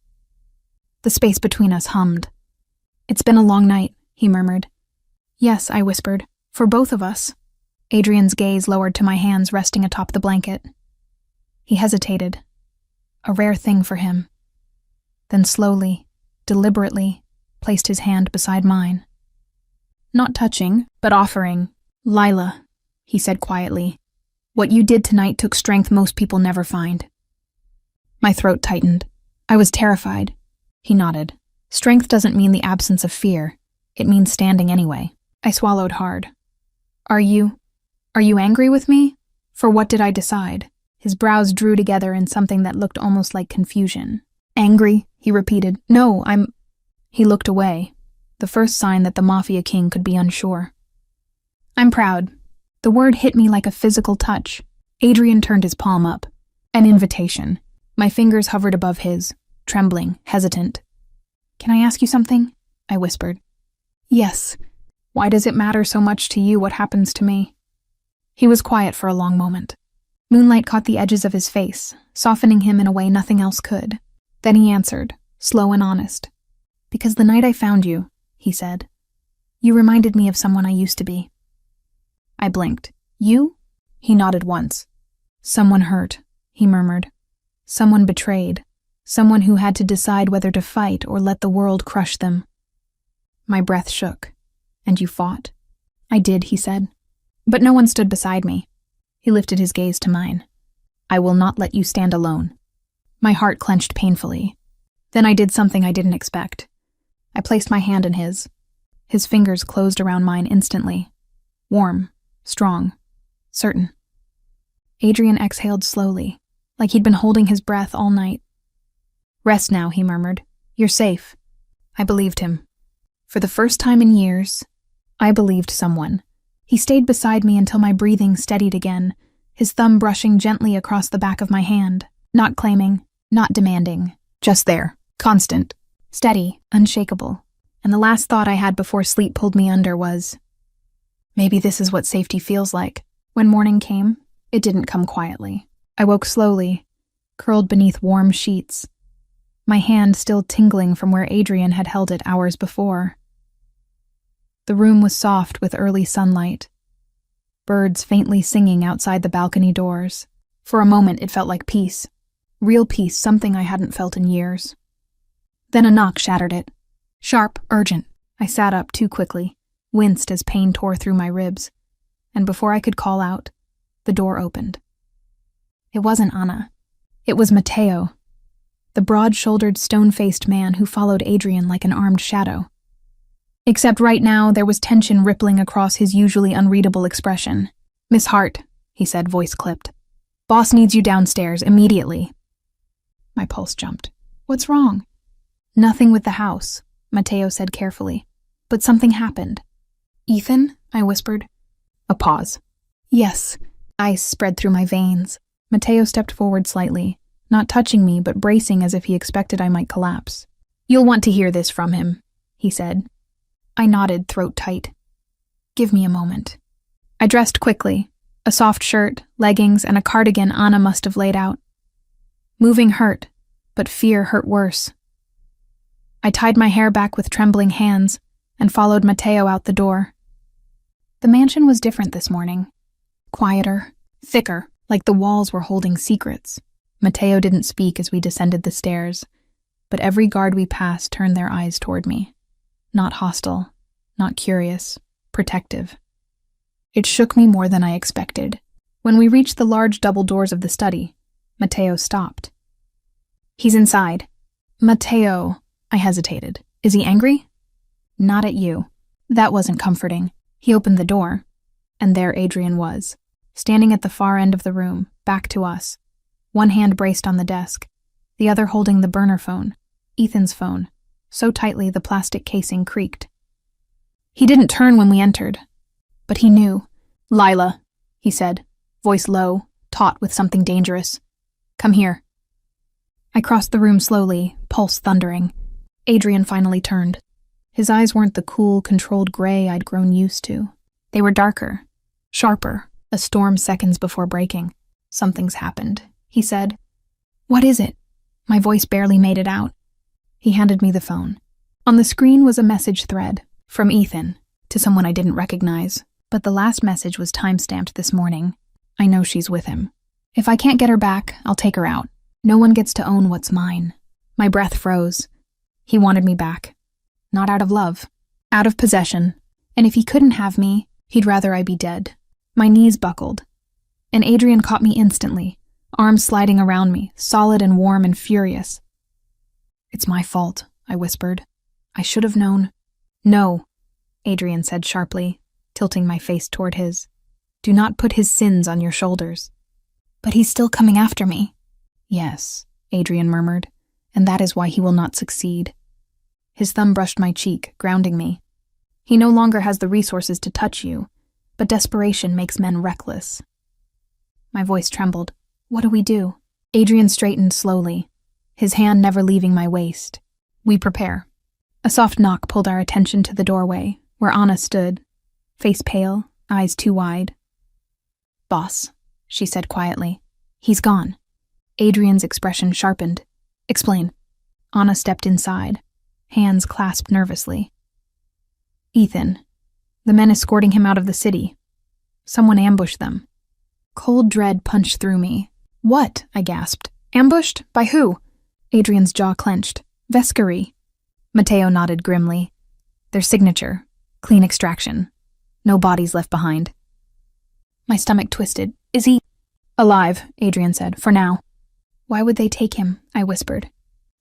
The space between us hummed. "It's been a long night," he murmured. "Yes," I whispered, "for both of us." Adrian's gaze lowered to my hands resting atop the blanket. He hesitated. A rare thing for him. Then slowly, deliberately, placed his hand beside mine. Not touching, but offering. "Lila," he said quietly, "what you did tonight took strength most people never find." My throat tightened. I was terrified. He nodded. "Strength doesn't mean the absence of fear. It means standing anyway." I swallowed hard. Are you angry with me? For what did I decide?" His brows drew together in something that looked almost like confusion. "Angry?" he repeated. "No, I'm—" He looked away, the first sign that the Mafia king could be unsure. "I'm proud." The word hit me like a physical touch. Adrian turned his palm up. An invitation. My fingers hovered above his, trembling, hesitant. "Can I ask you something?" I whispered. "Yes." "Why does it matter so much to you what happens to me?" He was quiet for a long moment. Moonlight caught the edges of his face, softening him in a way nothing else could. Then he answered, slow and honest. "Because the night I found you," he said, "you reminded me of someone I used to be." I blinked. "You?" He nodded once. "Someone hurt," he murmured. "Someone betrayed. Someone who had to decide whether to fight or let the world crush them." My breath shook. "And you fought?" "I did," he said. "But no one stood beside me." He lifted his gaze to mine. "I will not let you stand alone." My heart clenched painfully. Then I did something I didn't expect. I placed my hand in his. His fingers closed around mine instantly. Warm, strong, certain. Adrian exhaled slowly, like he'd been holding his breath all night. "Rest now," he murmured. "You're safe." I believed him. For the first time in years, I believed someone. He stayed beside me until my breathing steadied again, his thumb brushing gently across the back of my hand, not claiming, not demanding, just there, constant, steady, unshakable. And the last thought I had before sleep pulled me under was, maybe this is what safety feels like. When morning came, it didn't come quietly. I woke slowly, curled beneath warm sheets, my hand still tingling from where Adrian had held it hours before. The room was soft with early sunlight, birds faintly singing outside the balcony doors. For a moment it felt like peace, real peace, something I hadn't felt in years. Then a knock shattered it. Sharp, urgent. I sat up too quickly, winced as pain tore through my ribs, and before I could call out, the door opened. It wasn't Anna. It was Matteo, the broad-shouldered, stone-faced man who followed Adrian like an armed shadow. Except right now, there was tension rippling across his usually unreadable expression. "Miss Hart," he said, voice clipped. "Boss needs you downstairs, immediately." My pulse jumped. "What's wrong?" "Nothing with the house," Matteo said carefully. "But something happened." "Ethan?" I whispered. A pause. "Yes." Ice spread through my veins. Matteo stepped forward slightly, not touching me but bracing as if he expected I might collapse. "You'll want to hear this from him," he said. I nodded, throat tight. "Give me a moment." I dressed quickly, a soft shirt, leggings, and a cardigan Anna must have laid out. Moving hurt, but fear hurt worse. I tied my hair back with trembling hands and followed Matteo out the door. The mansion was different this morning. Quieter, thicker, like the walls were holding secrets. Matteo didn't speak as we descended the stairs, but every guard we passed turned their eyes toward me. Not hostile, not curious, protective. It shook me more than I expected. When we reached the large double doors of the study, Matteo stopped. "He's inside." "Matteo," I hesitated. "Is he angry?" "Not at you." That wasn't comforting. He opened the door, and there Adrian was, standing at the far end of the room, back to us, one hand braced on the desk, the other holding the burner phone, Ethan's phone, so tightly the plastic casing creaked. He didn't turn when we entered, but he knew. "Lila," he said, voice low, taut with something dangerous. "Come here." I crossed the room slowly, pulse thundering. Adrian finally turned. His eyes weren't the cool, controlled gray I'd grown used to. They were darker, sharper, a storm seconds before breaking. "Something's happened," he said. "What is it?" My voice barely made it out. He handed me the phone. On the screen was a message thread, from Ethan, to someone I didn't recognize, but the last message was time-stamped this morning. "I know she's with him. If I can't get her back, I'll take her out. No one gets to own what's mine." My breath froze. He wanted me back. Not out of love, out of possession. And if he couldn't have me, he'd rather I be dead. My knees buckled, and Adrian caught me instantly, arms sliding around me, solid and warm and furious. "It's my fault," I whispered. "I should have known." "No," Adrian said sharply, tilting my face toward his. "Do not put his sins on your shoulders." "But he's still coming after me." "Yes," Adrian murmured, "and that is why he will not succeed." His thumb brushed my cheek, grounding me. "He no longer has the resources to touch you, but desperation makes men reckless." My voice trembled. "What do we do?" Adrian straightened slowly, his hand never leaving my waist. "We prepare." A soft knock pulled our attention to the doorway, where Anna stood, face pale, eyes too wide. "Boss," she said quietly. He's gone. Adrian's expression sharpened. Explain. Anna stepped inside, hands clasped nervously. Ethan. The men escorting him out of the city. Someone ambushed them. Cold dread punched through me. What? I gasped. Ambushed? By who? Adrian's jaw clenched. Vescari. Matteo nodded grimly. Their signature. Clean extraction. No bodies left behind. My stomach twisted. Is he alive? Adrian said. For now. Why would they take him? I whispered.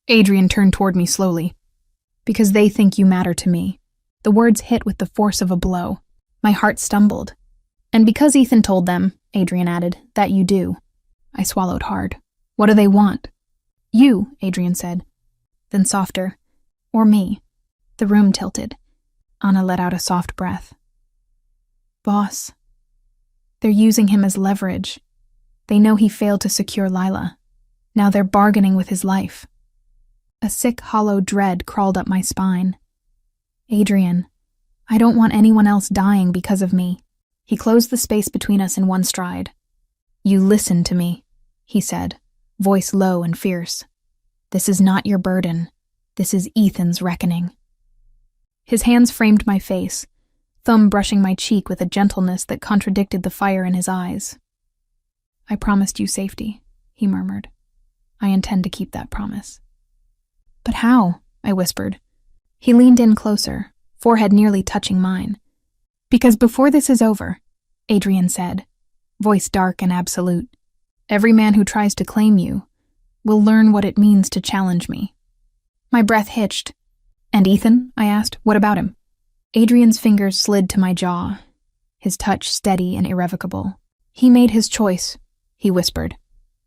Adrian turned toward me slowly. Because they think you matter to me. The words hit with the force of a blow. My heart stumbled. And because Ethan told them, Adrian added, that you do. I swallowed hard. What do they want? You, Adrian said. Then softer. Or me. The room tilted. Anna let out a soft breath. Boss. They're using him as leverage. They know he failed to secure Lila. Now they're bargaining with his life. A sick, hollow dread crawled up my spine. Adrian, I don't want anyone else dying because of me. He closed the space between us in one stride. You listen to me, he said, voice low and fierce. This is not your burden. This is Ethan's reckoning. His hands framed my face, thumb brushing my cheek with a gentleness that contradicted the fire in his eyes. I promised you safety, he murmured. I intend to keep that promise. But how? I whispered. He leaned in closer, forehead nearly touching mine. Because before this is over, Adrian said, voice dark and absolute, every man who tries to claim you will learn what it means to challenge me. My breath hitched. And Ethan? I asked. What about him? Adrian's fingers slid to my jaw, his touch steady and irrevocable. He made his choice, he whispered.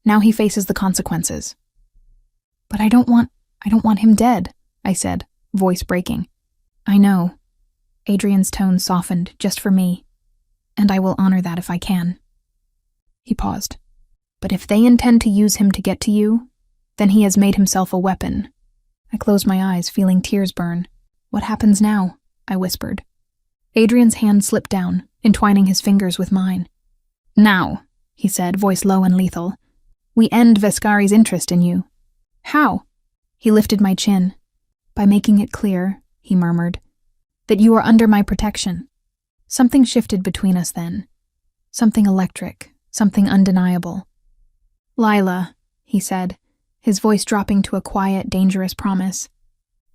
Now he faces the consequences. But I don't want him dead, I said, voice breaking. I know. Adrian's tone softened just for me, and I will honor that if I can. He paused. But if they intend to use him to get to you, then he has made himself a weapon. I closed my eyes, feeling tears burn. What happens now? I whispered. Adrian's hand slipped down, entwining his fingers with mine. Now, he said, voice low and lethal, we end Vescari's interest in you. How? He lifted my chin. By making it clear, he murmured, that you are under my protection. Something shifted between us then. Something electric, something undeniable. Lila, he said, his voice dropping to a quiet, dangerous promise.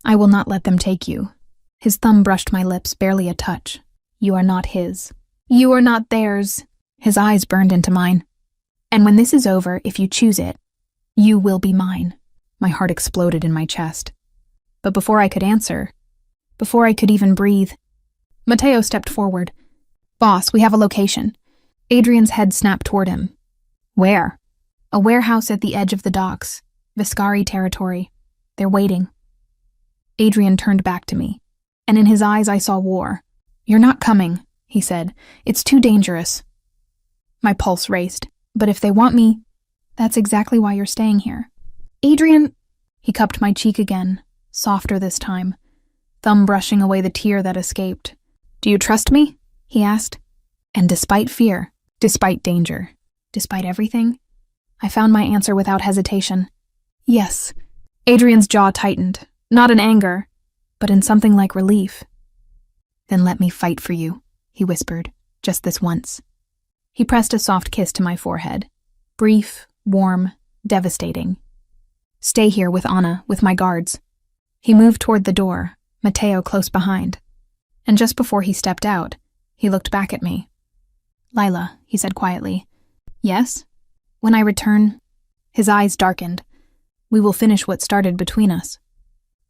I will not let them take you. His thumb brushed my lips, barely a touch. You are not his. You are not theirs. His eyes burned into mine. And when this is over, if you choose it, you will be mine. My heart exploded in my chest. But before I could answer, before I could even breathe, Matteo stepped forward. Boss, we have a location. Adrian's head snapped toward him. Where? A warehouse at the edge of the docks. Vescari territory. They're waiting. Adrian turned back to me, and in his eyes I saw war. You're not coming, he said. It's too dangerous. My pulse raced. But if they want me, that's exactly why you're staying here. Adrian, he cupped my cheek again, softer this time, thumb brushing away the tear that escaped. Do you trust me? He asked. And despite fear, despite danger, despite everything, I found my answer without hesitation. Yes. Adrian's jaw tightened, not in anger, but in something like relief. Then let me fight for you, he whispered, just this once. He pressed a soft kiss to my forehead. Brief, warm, devastating. Stay here with Anna, with my guards. He moved toward the door, Matteo close behind. And just before he stepped out, he looked back at me. Lila, he said quietly. Yes? When I return, his eyes darkened. We will finish what started between us.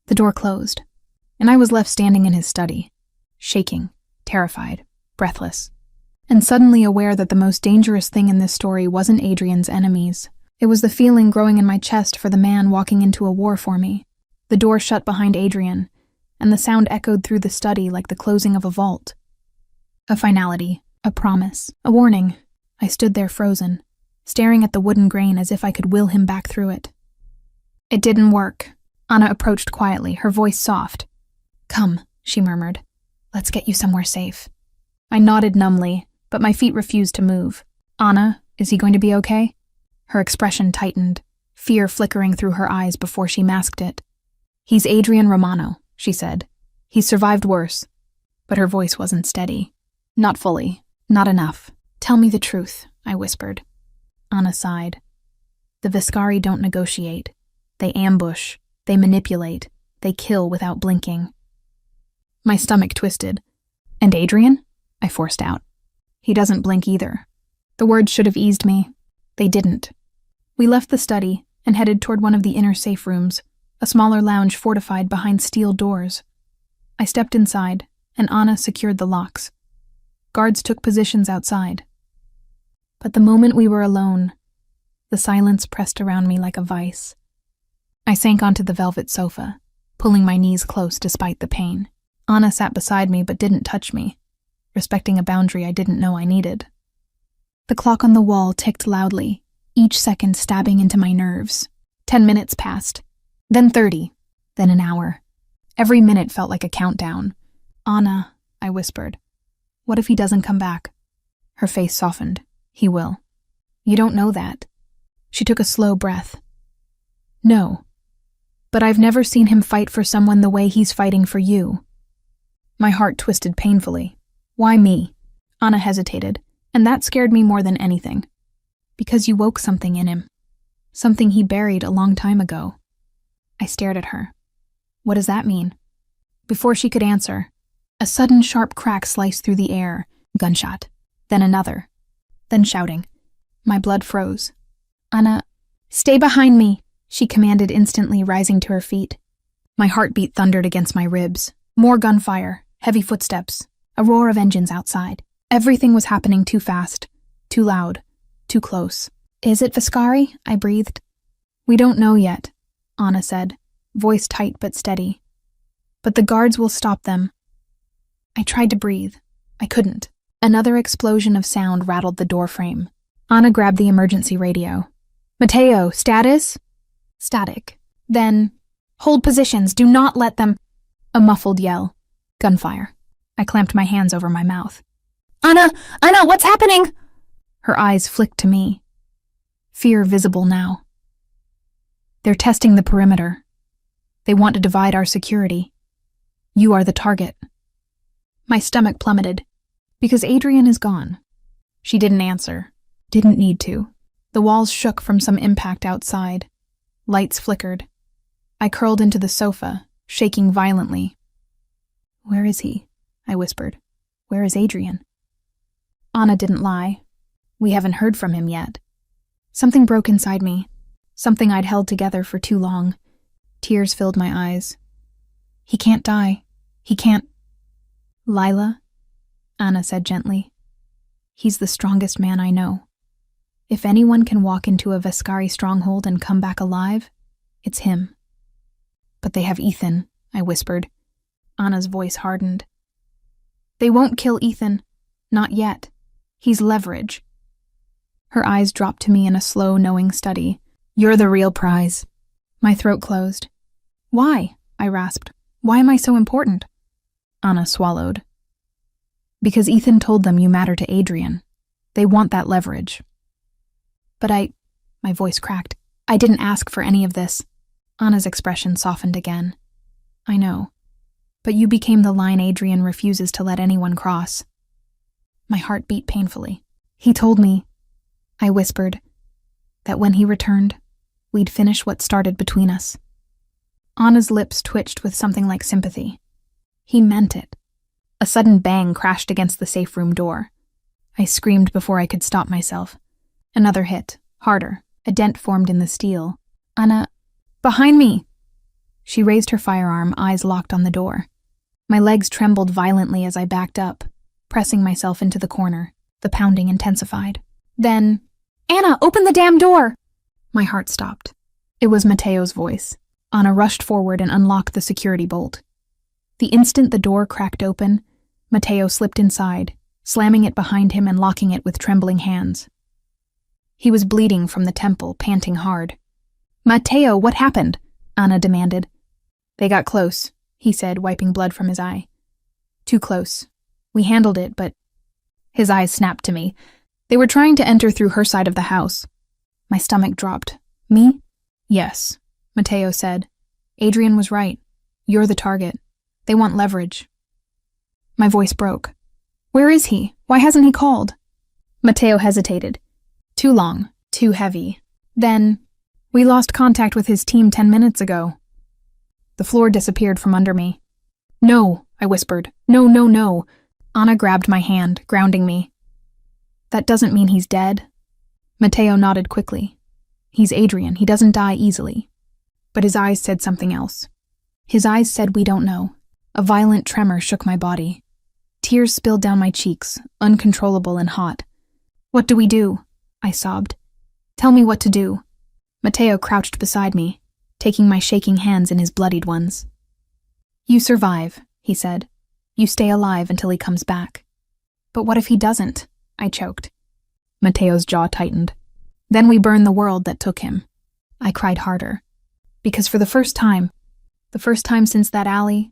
The door closed, and I was left standing in his study, shaking, terrified, breathless, and suddenly aware that the most dangerous thing in this story wasn't Adrian's enemies. It was the feeling growing in my chest for the man walking into a war for me. The door shut behind Adrian, and the sound echoed through the study like the closing of a vault. A finality, a promise, a warning. I stood there frozen, staring at the wooden grain as if I could will him back through it. It didn't work. Anna approached quietly, her voice soft. Come, she murmured. Let's get you somewhere safe. I nodded numbly, but my feet refused to move. Anna, Is he going to be okay? Her expression tightened, fear flickering through her eyes before she masked it. He's Adrian Romano, she said. He's survived worse. But her voice wasn't steady. Not fully. Not enough. Tell me the truth, I whispered. Anna sighed. The Viscari don't negotiate. They ambush. They manipulate. They kill without blinking. My stomach twisted. And Adrian? I forced out. He doesn't blink either. The words should have eased me. They didn't. We left the study and headed toward one of the inner safe rooms, a smaller lounge fortified behind steel doors. I stepped inside, and Anna secured the locks. Guards took positions outside. But the moment we were alone, the silence pressed around me like a vice. I sank onto the velvet sofa, pulling my knees close despite the pain. Anna sat beside me but didn't touch me, respecting a boundary I didn't know I needed. The clock on the wall ticked loudly, each second stabbing into my nerves. 10 minutes passed, then 30, then an hour. Every minute felt like a countdown. Anna, I whispered, what if he doesn't come back? Her face softened. He will. You don't know that. She took a slow breath. No, but I've never seen him fight for someone the way he's fighting for you. My heart twisted painfully. Why me? Anna hesitated, and that scared me more than anything. Because you woke something in him. Something he buried a long time ago. I stared at her. What does that mean? Before she could answer, a sudden sharp crack sliced through the air. Gunshot. Then another. Then shouting. My blood froze. Anna, stay behind me, she commanded instantly, rising to her feet. My heartbeat thundered against my ribs. More gunfire, heavy footsteps, a roar of engines outside. Everything was happening too fast, too loud, too close. Is it Viscari? I breathed. We don't know yet, Anna said, voice tight but steady. But the guards will stop them. I tried to breathe. I couldn't. Another explosion of sound rattled the doorframe. Anna grabbed the emergency radio. Matteo, status? Static. Then, hold positions, do not let them... A muffled yell. Gunfire. I clamped my hands over my mouth. Anna, what's happening? Her eyes flicked to me. Fear visible now. They're testing the perimeter. They want to divide our security. You are the target. My stomach plummeted. Because Adrian is gone. She didn't answer. Didn't need to. The walls shook from some impact outside. Lights flickered. I curled into the sofa, shaking violently. Where is he? I whispered. Where is Adrian? Anna didn't lie. We haven't heard from him yet. Something broke inside me. Something I'd held together for too long. Tears filled my eyes. He can't die. He can't... Lila, Anna said gently. He's the strongest man I know. If anyone can walk into a Viscari stronghold and come back alive, it's him. But they have Ethan, I whispered. Anna's voice hardened. They won't kill Ethan. Not yet. He's leverage. Her eyes dropped to me in a slow, knowing study. You're the real prize. My throat closed. Why? I rasped. Why am I so important? Anna swallowed. Because Ethan told them you matter to Adrian. They want that leverage. But my voice cracked. I didn't ask for any of this. Anna's expression softened again. I know. But you became the line Adrian refuses to let anyone cross. My heart beat painfully. He told me, I whispered, that when he returned, we'd finish what started between us. Anna's lips twitched with something like sympathy. He meant it. A sudden bang crashed against the safe room door. I screamed before I could stop myself. Another hit, harder. A dent formed in the steel. Anna, behind me! She raised her firearm, eyes locked on the door. My legs trembled violently as I backed up, pressing myself into the corner. The pounding intensified. Then, Anna, open the damn door! My heart stopped. It was Matteo's voice. Anna rushed forward and unlocked the security bolt. The instant the door cracked open, Matteo slipped inside, slamming it behind him and locking it with trembling hands. He was bleeding from the temple, panting hard. Matteo, what happened? Anna demanded. They got close, he said, wiping blood from his eye. Too close. We handled it, but... His eyes snapped to me. They were trying to enter through her side of the house. My stomach dropped. Me? Yes, Mateo said. Adrian was right. You're the target. They want leverage. My voice broke. Where is he? Why hasn't he called? Mateo hesitated. Too long, too heavy. Then, we lost contact with his team 10 minutes ago. The floor disappeared from under me. No, I whispered. No, no, no. Anna grabbed my hand, grounding me. That doesn't mean he's dead. Mateo nodded quickly. He's Adrian. He doesn't die easily. But his eyes said something else. His eyes said we don't know. A violent tremor shook my body. Tears spilled down my cheeks, uncontrollable and hot. What do we do? I sobbed. Tell me what to do. Mateo crouched beside me, taking my shaking hands in his bloodied ones. You survive, he said. You stay alive until he comes back. But what if he doesn't? I choked. Mateo's jaw tightened. Then we burn the world that took him. I cried harder. Because for the first time since that alley,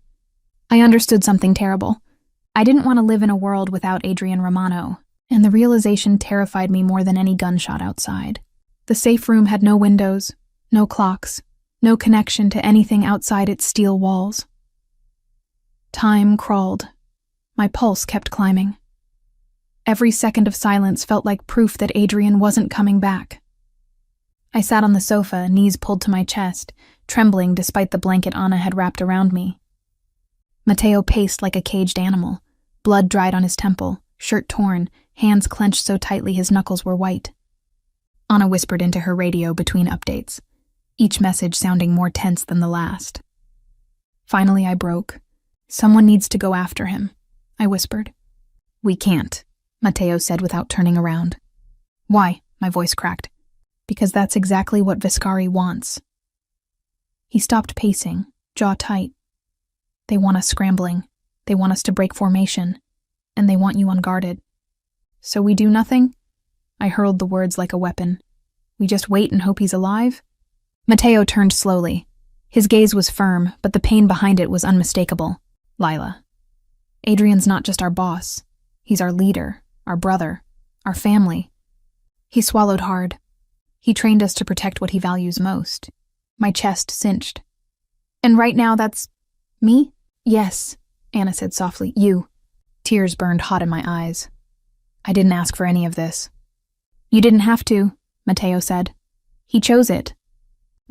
I understood something terrible. I didn't want to live in a world without Adrian Romano, and the realization terrified me more than any gunshot outside. The safe room had no windows, no clocks, no connection to anything outside its steel walls. Time crawled. My pulse kept climbing. Every second of silence felt like proof that Adrian wasn't coming back. I sat on the sofa, knees pulled to my chest, trembling despite the blanket Anna had wrapped around me. Mateo paced like a caged animal, blood dried on his temple, shirt torn, hands clenched so tightly his knuckles were white. Anna whispered into her radio between updates, each message sounding more tense than the last. Finally, I broke. Someone needs to go after him, I whispered. We can't, Mateo said without turning around. Why? My voice cracked. Because that's exactly what Viscari wants. He stopped pacing, jaw tight. They want us scrambling. They want us to break formation. And they want you unguarded. So we do nothing? I hurled the words like a weapon. We just wait and hope he's alive? Mateo turned slowly. His gaze was firm, but the pain behind it was unmistakable. Lila. Adrian's not just our boss. He's our leader, our brother, our family. He swallowed hard. He trained us to protect what he values most. My chest cinched. And right now that's... me? Yes, Anna said softly. You. Tears burned hot in my eyes. I didn't ask for any of this. You didn't have to, Mateo said. He chose it.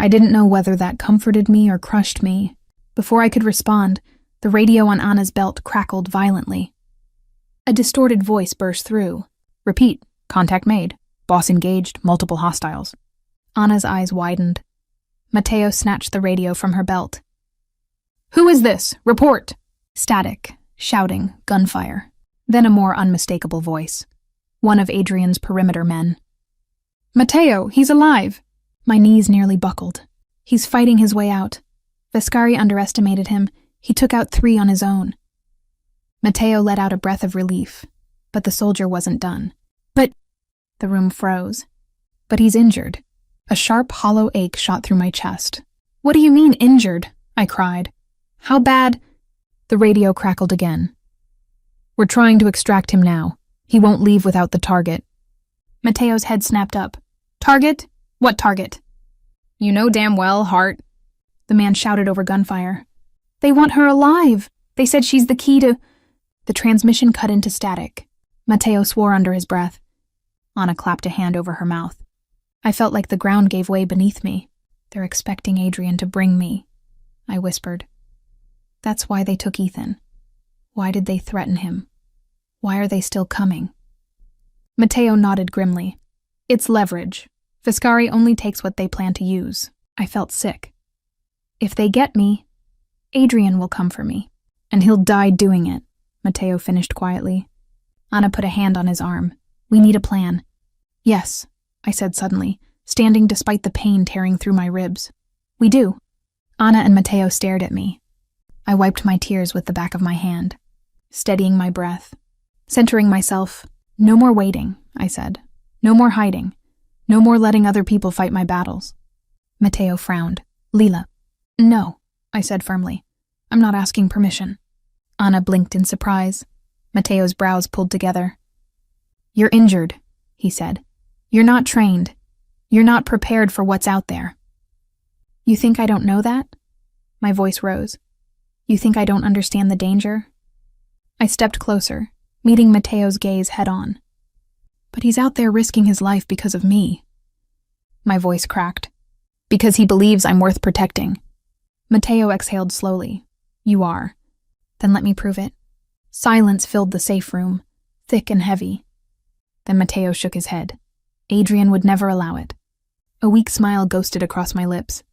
I didn't know whether that comforted me or crushed me. Before I could respond, the radio on Anna's belt crackled violently. A distorted voice burst through. Repeat. Contact made. Boss engaged. Multiple hostiles. Anna's eyes widened. Mateo snatched the radio from her belt. Who is this? Report! Static, shouting, gunfire. Then a more unmistakable voice. One of Adrian's perimeter men. Mateo, he's alive! My knees nearly buckled. He's fighting his way out. Viscari underestimated him. He took out 3 on his own. Mateo let out a breath of relief, but the soldier wasn't done. But... The room froze. But he's injured. A sharp, hollow ache shot through my chest. What do you mean, injured? I cried. How bad? The radio crackled again. We're trying to extract him now. He won't leave without the target. Mateo's head snapped up. Target? What target? You know damn well, Hart. The man shouted over gunfire. They want her alive. They said she's the key to... The transmission cut into static. Mateo swore under his breath. Anna clapped a hand over her mouth. I felt like the ground gave way beneath me. They're expecting Adrian to bring me, I whispered. That's why they took Ethan. Why did they threaten him? Why are they still coming? Mateo nodded grimly. It's leverage. Viscari only takes what they plan to use. I felt sick. If they get me, Adrian will come for me. And he'll die doing it, Mateo finished quietly. Anna put a hand on his arm. We need a plan. Yes, I said suddenly, standing despite the pain tearing through my ribs. We do. Anna and Mateo stared at me. I wiped my tears with the back of my hand, steadying my breath, centering myself. No more waiting, I said. No more hiding. No more letting other people fight my battles. Mateo frowned. Lila. No, I said firmly. I'm not asking permission. Anna blinked in surprise. Mateo's brows pulled together. You're injured. he said. You're not trained. You're not prepared for what's out there. You think I don't know that? My voice rose. You think I don't understand the danger? I stepped closer, meeting Mateo's gaze head-on. But he's out there risking his life because of me. My voice cracked. Because he believes I'm worth protecting. Mateo exhaled slowly. You are. Then let me prove it. Silence filled the safe room, thick and heavy. Then Mateo shook his head. Adrian would never allow it. A weak smile ghosted across my lips.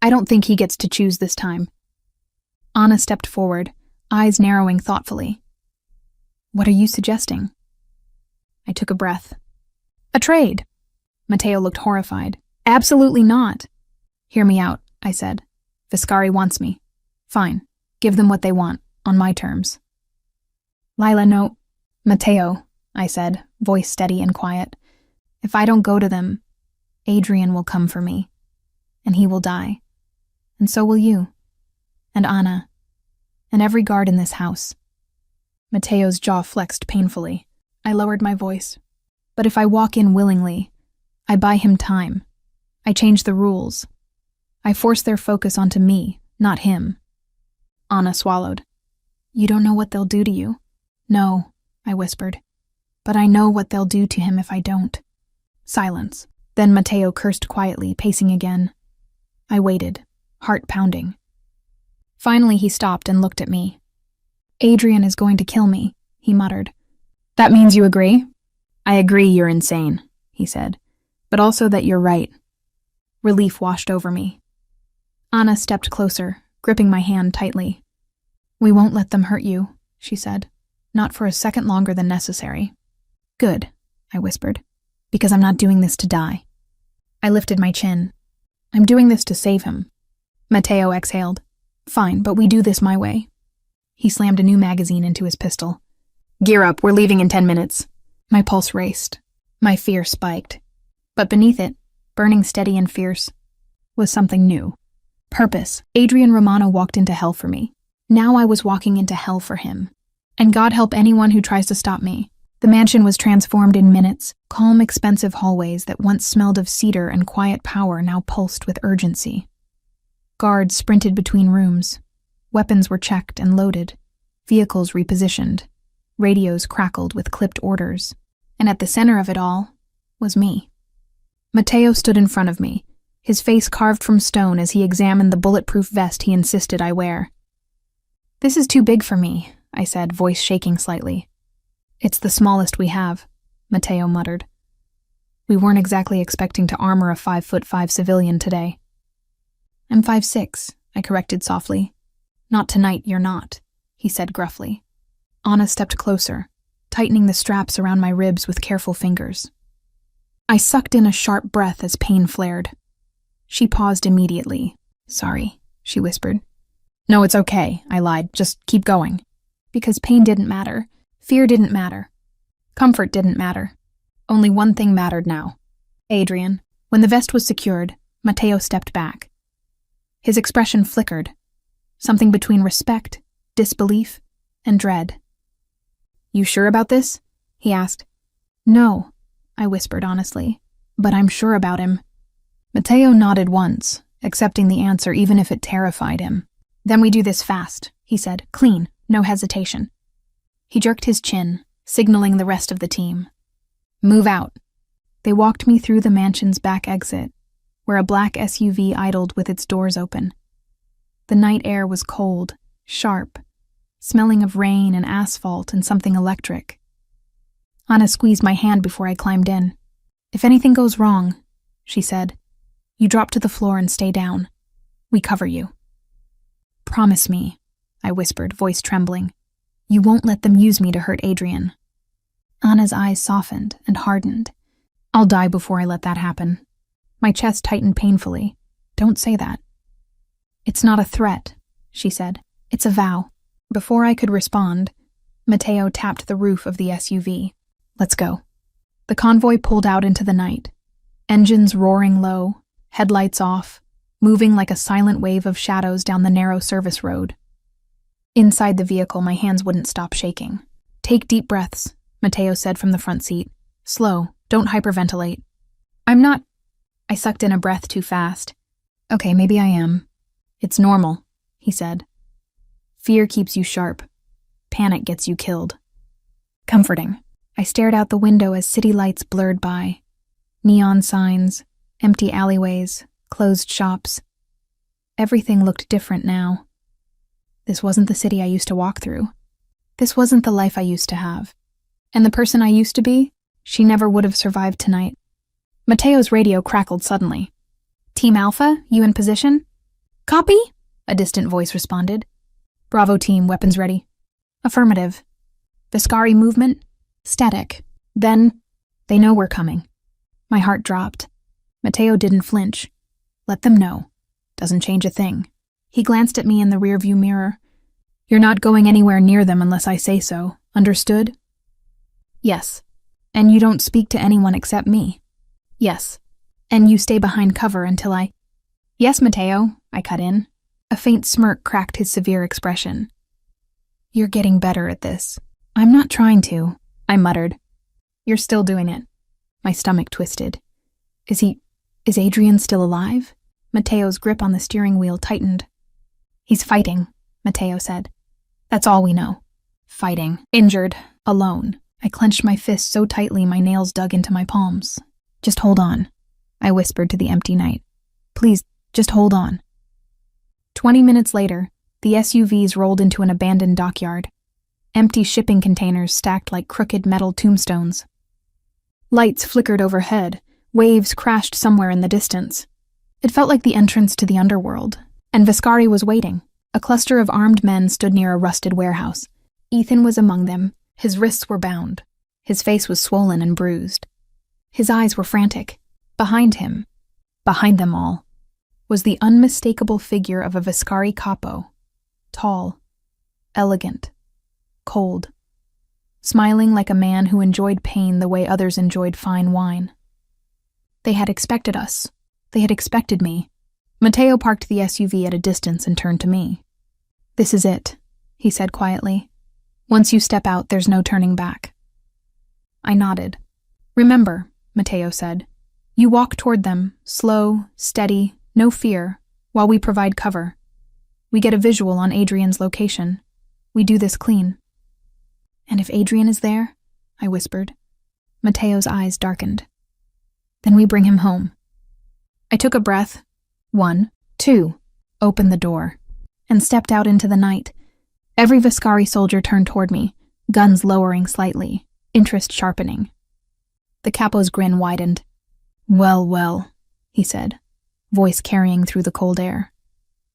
I don't think he gets to choose this time. Anna stepped forward, eyes narrowing thoughtfully. What are you suggesting? I took a breath. A trade. Mateo looked horrified. Absolutely not. Hear me out, I said. Viscari wants me. Fine. Give them what they want, on my terms. Lila, no. Mateo, I said, voice steady and quiet. If I don't go to them, Adrian will come for me. And he will die. And so will you. And Anna. And every guard in this house. Mateo's jaw flexed painfully. I lowered my voice. But if I walk in willingly, I buy him time. I change the rules. I force their focus onto me, not him. Anna swallowed. You don't know what they'll do to you. No, I whispered. But I know what they'll do to him if I don't. Silence. Then Mateo cursed quietly, pacing again. I waited, heart pounding. Finally he stopped and looked at me. Adrian is going to kill me, he muttered. That means you agree? I agree you're insane, he said, but also that you're right. Relief washed over me. Anna stepped closer, gripping my hand tightly. We won't let them hurt you, she said, not for a second longer than necessary. Good, I whispered, because I'm not doing this to die. I lifted my chin. I'm doing this to save him. Mateo exhaled. Fine, but we do this my way. He slammed a new magazine into his pistol. Gear up, we're leaving in 10 minutes. My pulse raced. My fear spiked. But beneath it, burning steady and fierce, was something new. Purpose. Adrian Romano walked into hell for me. Now I was walking into hell for him. And God help anyone who tries to stop me. The mansion was transformed in minutes. Calm, expensive hallways that once smelled of cedar and quiet power now pulsed with urgency. Guards sprinted between rooms. Weapons were checked and loaded. Vehicles repositioned. Radios crackled with clipped orders. And at the center of it all was me. Mateo stood in front of me, his face carved from stone as he examined the bulletproof vest he insisted I wear. This is too big for me, I said, voice shaking slightly. It's the smallest we have, Mateo muttered. We weren't exactly expecting to armor a 5'5" civilian today. I'm 5'6", I corrected softly. Not tonight, you're not, he said gruffly. Anna stepped closer, tightening the straps around my ribs with careful fingers. I sucked in a sharp breath as pain flared. She paused immediately. Sorry, she whispered. No, it's okay, I lied. Just keep going. Because pain didn't matter. Fear didn't matter. Comfort didn't matter. Only one thing mattered now. Adrian. When the vest was secured, Mateo stepped back. His expression flickered. Something between respect, disbelief, and dread. You sure about this? He asked. No, I whispered honestly, but I'm sure about him. Mateo nodded once, accepting the answer even if it terrified him. Then we do this fast, he said, clean, no hesitation. He jerked his chin, signaling the rest of the team. Move out. They walked me through the mansion's back exit, where a black SUV idled with its doors open. The night air was cold, sharp, smelling of rain and asphalt and something electric. Anna squeezed my hand before I climbed in. If anything goes wrong, she said, you drop to the floor and stay down. We cover you. Promise me, I whispered, voice trembling. You won't let them use me to hurt Adrian. Anna's eyes softened and hardened. I'll die before I let that happen. My chest tightened painfully. Don't say that. It's not a threat, she said. It's a vow. Before I could respond, Mateo tapped the roof of the SUV. Let's go. The convoy pulled out into the night. Engines roaring low, headlights off, moving like a silent wave of shadows down the narrow service road. Inside the vehicle, my hands wouldn't stop shaking. Take deep breaths, Mateo said from the front seat. Slow, Don't hyperventilate. I'm not. I sucked in a breath too fast. Okay, maybe I am. It's normal, he said. Fear keeps you sharp. Panic gets you killed. Comforting. I stared out the window as city lights blurred by. Neon signs, empty alleyways, closed shops. Everything looked different now. This wasn't the city I used to walk through. This wasn't the life I used to have. And the person I used to be, she never would have survived tonight. Mateo's radio crackled suddenly. Team Alpha, you in position? Copy? A distant voice responded. Bravo team, weapons ready. Affirmative. Viscari movement? Static. Then, they know we're coming. My heart dropped. Mateo didn't flinch. Let them know. Doesn't change a thing. He glanced at me in the rearview mirror. You're not going anywhere near them unless I say so. Understood? Yes. And you don't speak to anyone except me. Yes. And you stay behind cover until I... Yes, Mateo, I cut in. A faint smirk cracked his severe expression. You're getting better at this. I'm not trying to, I muttered. You're still doing it. My stomach twisted. Is Adrian still alive? Mateo's grip on the steering wheel tightened. He's fighting, Mateo said. That's all we know. Fighting. Injured. Alone. I clenched my fist so tightly my nails dug into my palms. Just hold on, I whispered to the empty night. Please, just hold on. 20 minutes later, the SUVs rolled into an abandoned dockyard. Empty shipping containers stacked like crooked metal tombstones. Lights flickered overhead. Waves crashed somewhere in the distance. It felt like the entrance to the underworld, and Viscari was waiting. A cluster of armed men stood near a rusted warehouse. Ethan was among them. His wrists were bound. His face was swollen and bruised. His eyes were frantic. Behind him, behind them all, was the unmistakable figure of a Viscari capo. Tall, elegant, cold, smiling like a man who enjoyed pain the way others enjoyed fine wine. They had expected us. They had expected me. Mateo parked the SUV at a distance and turned to me. This is it, he said quietly. Once you step out, there's no turning back. I nodded. Remember, Mateo said, you walk toward them, slow, steady, no fear, while we provide cover. We get a visual on Adrian's location. We do this clean. And if Adrian is there, I whispered. Mateo's eyes darkened. Then we bring him home. I took a breath. 1, 2, opened the door, and stepped out into the night. Every Viscari soldier turned toward me, guns lowering slightly, interest sharpening. The capo's grin widened. Well, well, he said, voice carrying through the cold air.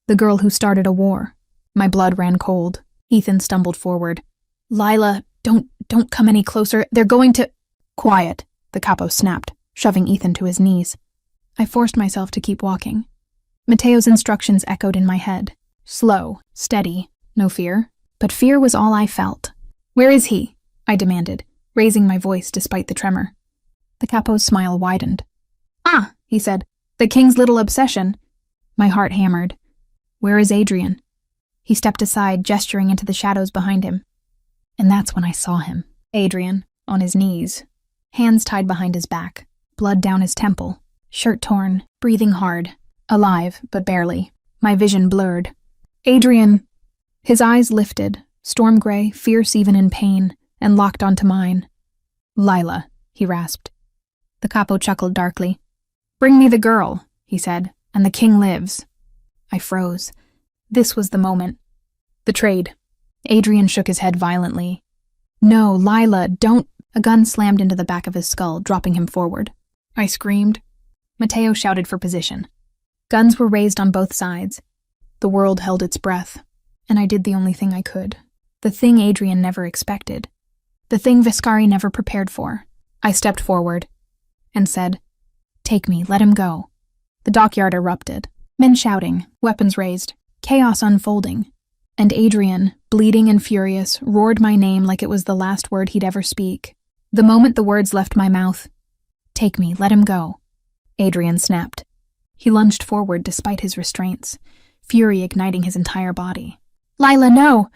The girl who started a war. My blood ran cold. Ethan stumbled forward. Lila, don't come any closer. They're going to... Quiet, the capo snapped, shoving Ethan to his knees. I forced myself to keep walking. Mateo's instructions echoed in my head. Slow, steady, no fear. But fear was all I felt. Where is he? I demanded, raising my voice despite the tremor. The capo's smile widened. Ah, he said, the king's little obsession. My heart hammered. Where is Adrian? He stepped aside, gesturing into the shadows behind him. And that's when I saw him. Adrian, on his knees, hands tied behind his back, blood down his temple, shirt torn, breathing hard, alive, but barely. My vision blurred. Adrian! His eyes lifted, storm gray, fierce even in pain, and locked onto mine. Lila, he rasped. The capo chuckled darkly. Bring me the girl, he said, and the king lives. I froze. This was the moment. The trade. Adrian shook his head violently. No, Lila, don't... A gun slammed into the back of his skull, dropping him forward. I screamed. Mateo shouted for position. Guns were raised on both sides. The world held its breath, and I did the only thing I could. The thing Adrian never expected. The thing Viscari never prepared for. I stepped forward and said, Take me, let him go. The dockyard erupted. Men shouting, weapons raised, chaos unfolding. And Adrian, bleeding and furious, roared my name like it was the last word he'd ever speak. The moment the words left my mouth, Take me, let him go. Adrian snapped. He lunged forward despite his restraints, fury igniting his entire body. Lila, no!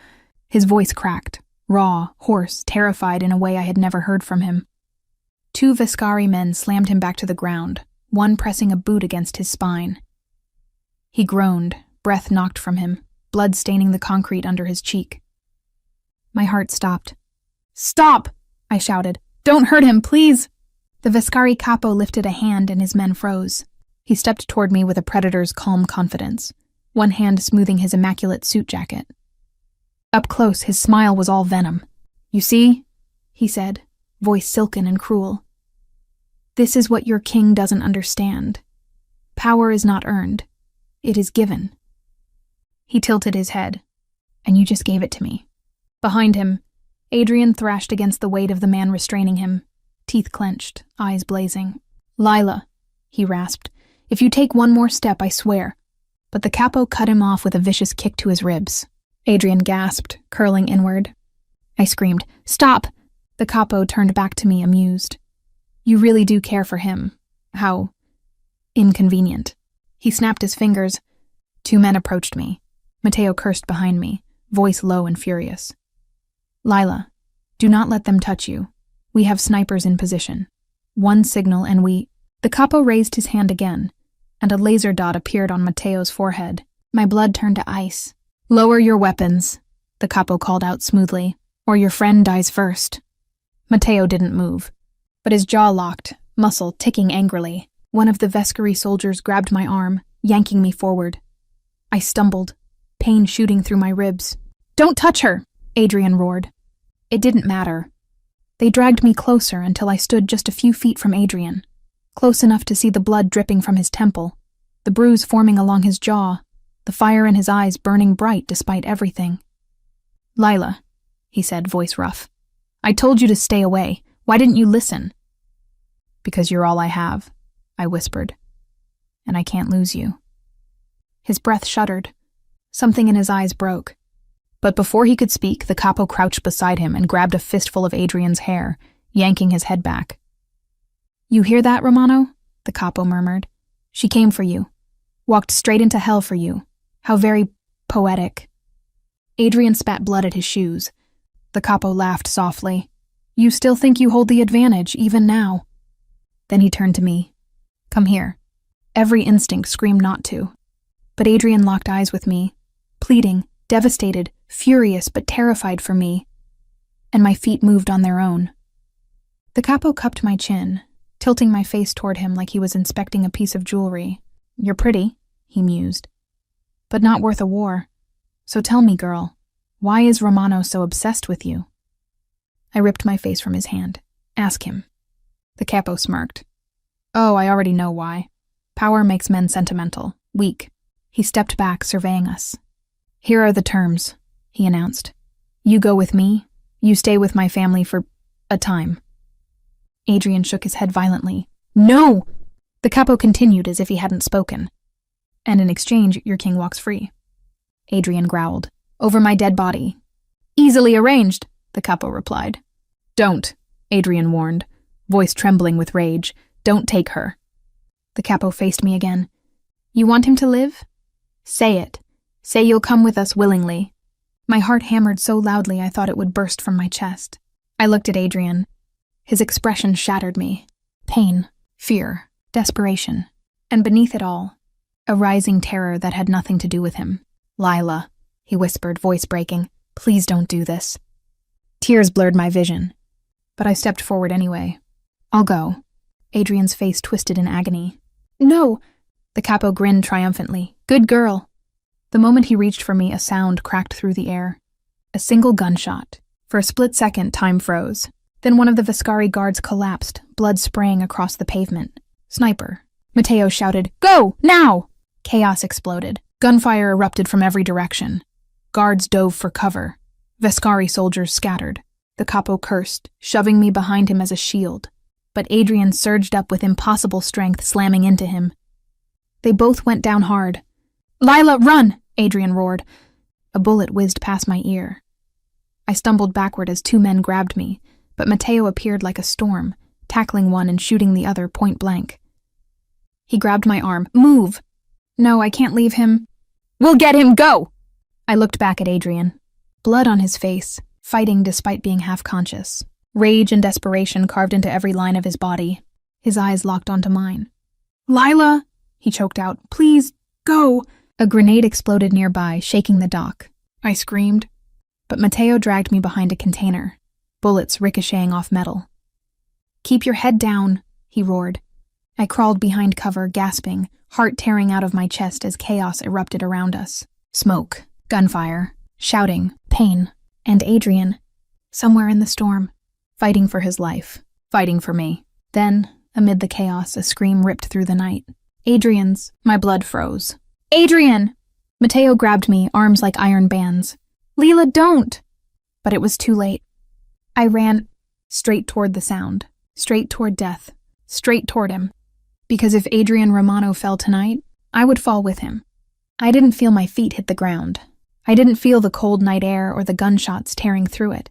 His voice cracked, raw, hoarse, terrified in a way I had never heard from him. 2 Viscari men slammed him back to the ground, one pressing a boot against his spine. He groaned, breath knocked from him, blood staining the concrete under his cheek. My heart stopped. "Stop!" I shouted. "Don't hurt him, please!" The Viscari capo lifted a hand and his men froze. He stepped toward me with a predator's calm confidence, one hand smoothing his immaculate suit jacket. Up close, his smile was all venom. "You see?" he said, voice silken and cruel. "This is what your king doesn't understand. Power is not earned. It is given." He tilted his head. "And you just gave it to me." Behind him, Adrian thrashed against the weight of the man restraining him, teeth clenched, eyes blazing. "Lila," he rasped, "if you take one more step, I swear." But the capo cut him off with a vicious kick to his ribs. Adrian gasped, curling inward. I screamed, "Stop!" The capo turned back to me, amused. "You really do care for him. How inconvenient." He snapped his fingers. 2 men approached me. Matteo cursed behind me, voice low and furious. "Lila, do not let them touch you. We have snipers in position. One signal and we—" The capo raised his hand again, and a laser dot appeared on Matteo's forehead. My blood turned to ice. "Lower your weapons," the capo called out smoothly, "or your friend dies first." Matteo didn't move, but his jaw locked, muscle ticking angrily. One of the Vescari soldiers grabbed my arm, yanking me forward. I stumbled, pain shooting through my ribs. "Don't touch her!" Adrian roared. It didn't matter. They dragged me closer until I stood just a few feet from Adrian, close enough to see the blood dripping from his temple, the bruise forming along his jaw, the fire in his eyes burning bright despite everything. "Lila," he said, voice rough. "I told you to stay away. Why didn't you listen?" "Because you're all I have," I whispered. "And I can't lose you." His breath shuddered. Something in his eyes broke. But before he could speak, the capo crouched beside him and grabbed a fistful of Adrian's hair, yanking his head back. "You hear that, Romano?" the capo murmured. "She came for you. Walked straight into hell for you. How very poetic." Adrian spat blood at his shoes. The capo laughed softly. "You still think you hold the advantage, even now." Then he turned to me. "Come here." Every instinct screamed not to. But Adrian locked eyes with me, pleading, devastated, furious but terrified for me. And my feet moved on their own. The capo cupped my chin, tilting my face toward him like he was inspecting a piece of jewelry. "You're pretty," he mused, "but not worth a war. So tell me, girl, why is Romano so obsessed with you?" I ripped my face from his hand. "Ask him." The capo smirked. "Oh, I already know why. Power makes men sentimental, weak." He stepped back, surveying us. "Here are the terms," he announced. "You go with me. You stay with my family for a time." Adrian shook his head violently. "No!" The capo continued as if he hadn't spoken. "And in exchange, your king walks free." Adrian growled. "Over my dead body." "Easily arranged," the capo replied. "Don't," Adrian warned, voice trembling with rage. "Don't take her." The capo faced me again. "You want him to live? Say it. Say you'll come with us willingly." My heart hammered so loudly I thought it would burst from my chest. I looked at Adrian. His expression shattered me. Pain, fear, desperation, and beneath it all, a rising terror that had nothing to do with him. "Lila," he whispered, voice breaking, "please don't do this." Tears blurred my vision, but I stepped forward anyway. "I'll go." Adrian's face twisted in agony. "No!" The capo grinned triumphantly. "Good girl." The moment he reached for me, a sound cracked through the air. A single gunshot. For a split second, time froze. Then one of the Viscari guards collapsed, blood spraying across the pavement. "Sniper." Matteo shouted, "Go! Now!" Chaos exploded. Gunfire erupted from every direction. Guards dove for cover. Viscari soldiers scattered. The capo cursed, shoving me behind him as a shield. But Adrian surged up with impossible strength, slamming into him. They both went down hard. "Lila, run!" Adrian roared. A bullet whizzed past my ear. I stumbled backward as 2 men grabbed me, but Matteo appeared like a storm, tackling one and shooting the other point blank. He grabbed my arm. "Move!" "No, I can't leave him." "We'll get him, go!" I looked back at Adrian. Blood on his face, fighting despite being half conscious. rage and desperation carved into every line of his body. His eyes locked onto mine. "Lila!" he choked out. "Please, go!" A grenade exploded nearby, shaking the dock. I screamed, but Mateo dragged me behind a container, bullets ricocheting off metal. "Keep your head down," he roared. I crawled behind cover, gasping, heart tearing out of my chest as chaos erupted around us. Smoke, gunfire, shouting, pain, and Adrian, somewhere in the storm, fighting for his life, fighting for me. Then, amid the chaos, a scream ripped through the night. Adrian's. My blood froze. "Adrian!" Mateo grabbed me, arms like iron bands. "Lila, don't!" But it was too late. I ran straight toward the sound, straight toward death, straight toward him. Because if Adrian Romano fell tonight, I would fall with him. I didn't feel my feet hit the ground. I didn't feel the cold night air or the gunshots tearing through it.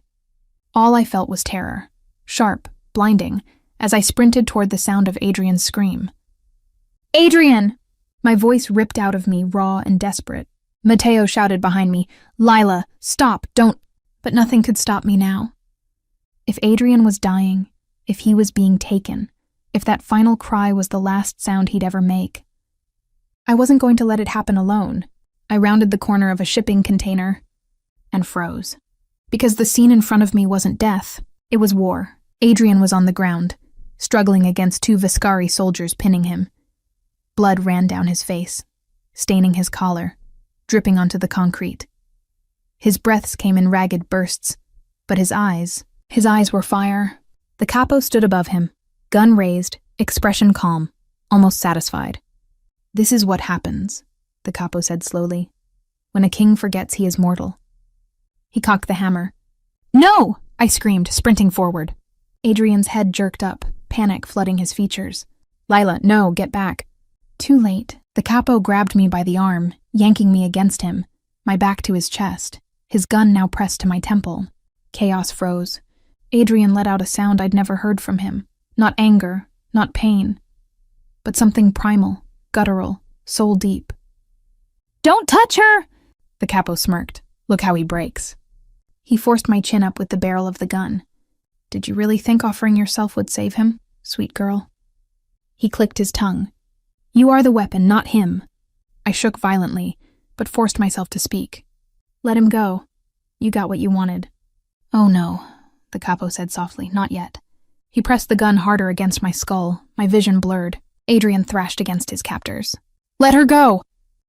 All I felt was terror, sharp, blinding, as I sprinted toward the sound of Adrian's scream. "Adrian!" My voice ripped out of me, raw and desperate. Mateo shouted behind me, "Lila, stop, don't..." But nothing could stop me now. If Adrian was dying, if he was being taken, if that final cry was the last sound he'd ever make, I wasn't going to let it happen alone. I rounded the corner of a shipping container and froze. Because the scene in front of me wasn't death, it was war. Adrian was on the ground, struggling against 2 Viscari soldiers pinning him. Blood ran down his face, staining his collar, dripping onto the concrete. His breaths came in ragged bursts, but his eyes were fire. The capo stood above him, gun raised, expression calm, almost satisfied. "This is what happens," the capo said slowly, "when a king forgets he is mortal." He cocked the hammer. "No!" I screamed, sprinting forward. Adrian's head jerked up, panic flooding his features. "Lila, no, get back." Too late. The capo grabbed me by the arm, yanking me against him, my back to his chest, his gun now pressed to my temple. Chaos froze. Adrian let out a sound I'd never heard from him. Not anger, not pain, but something primal, guttural, soul deep. "Don't touch her!" The capo smirked. "Look how he breaks." He forced my chin up with the barrel of the gun. "Did you really think offering yourself would save him, sweet girl?" He clicked his tongue. "You are the weapon, not him." I shook violently, but forced myself to speak. "Let him go. You got what you wanted." "Oh no," the capo said softly, "not yet." He pressed the gun harder against my skull, my vision blurred. Adrian thrashed against his captors. "Let her go!"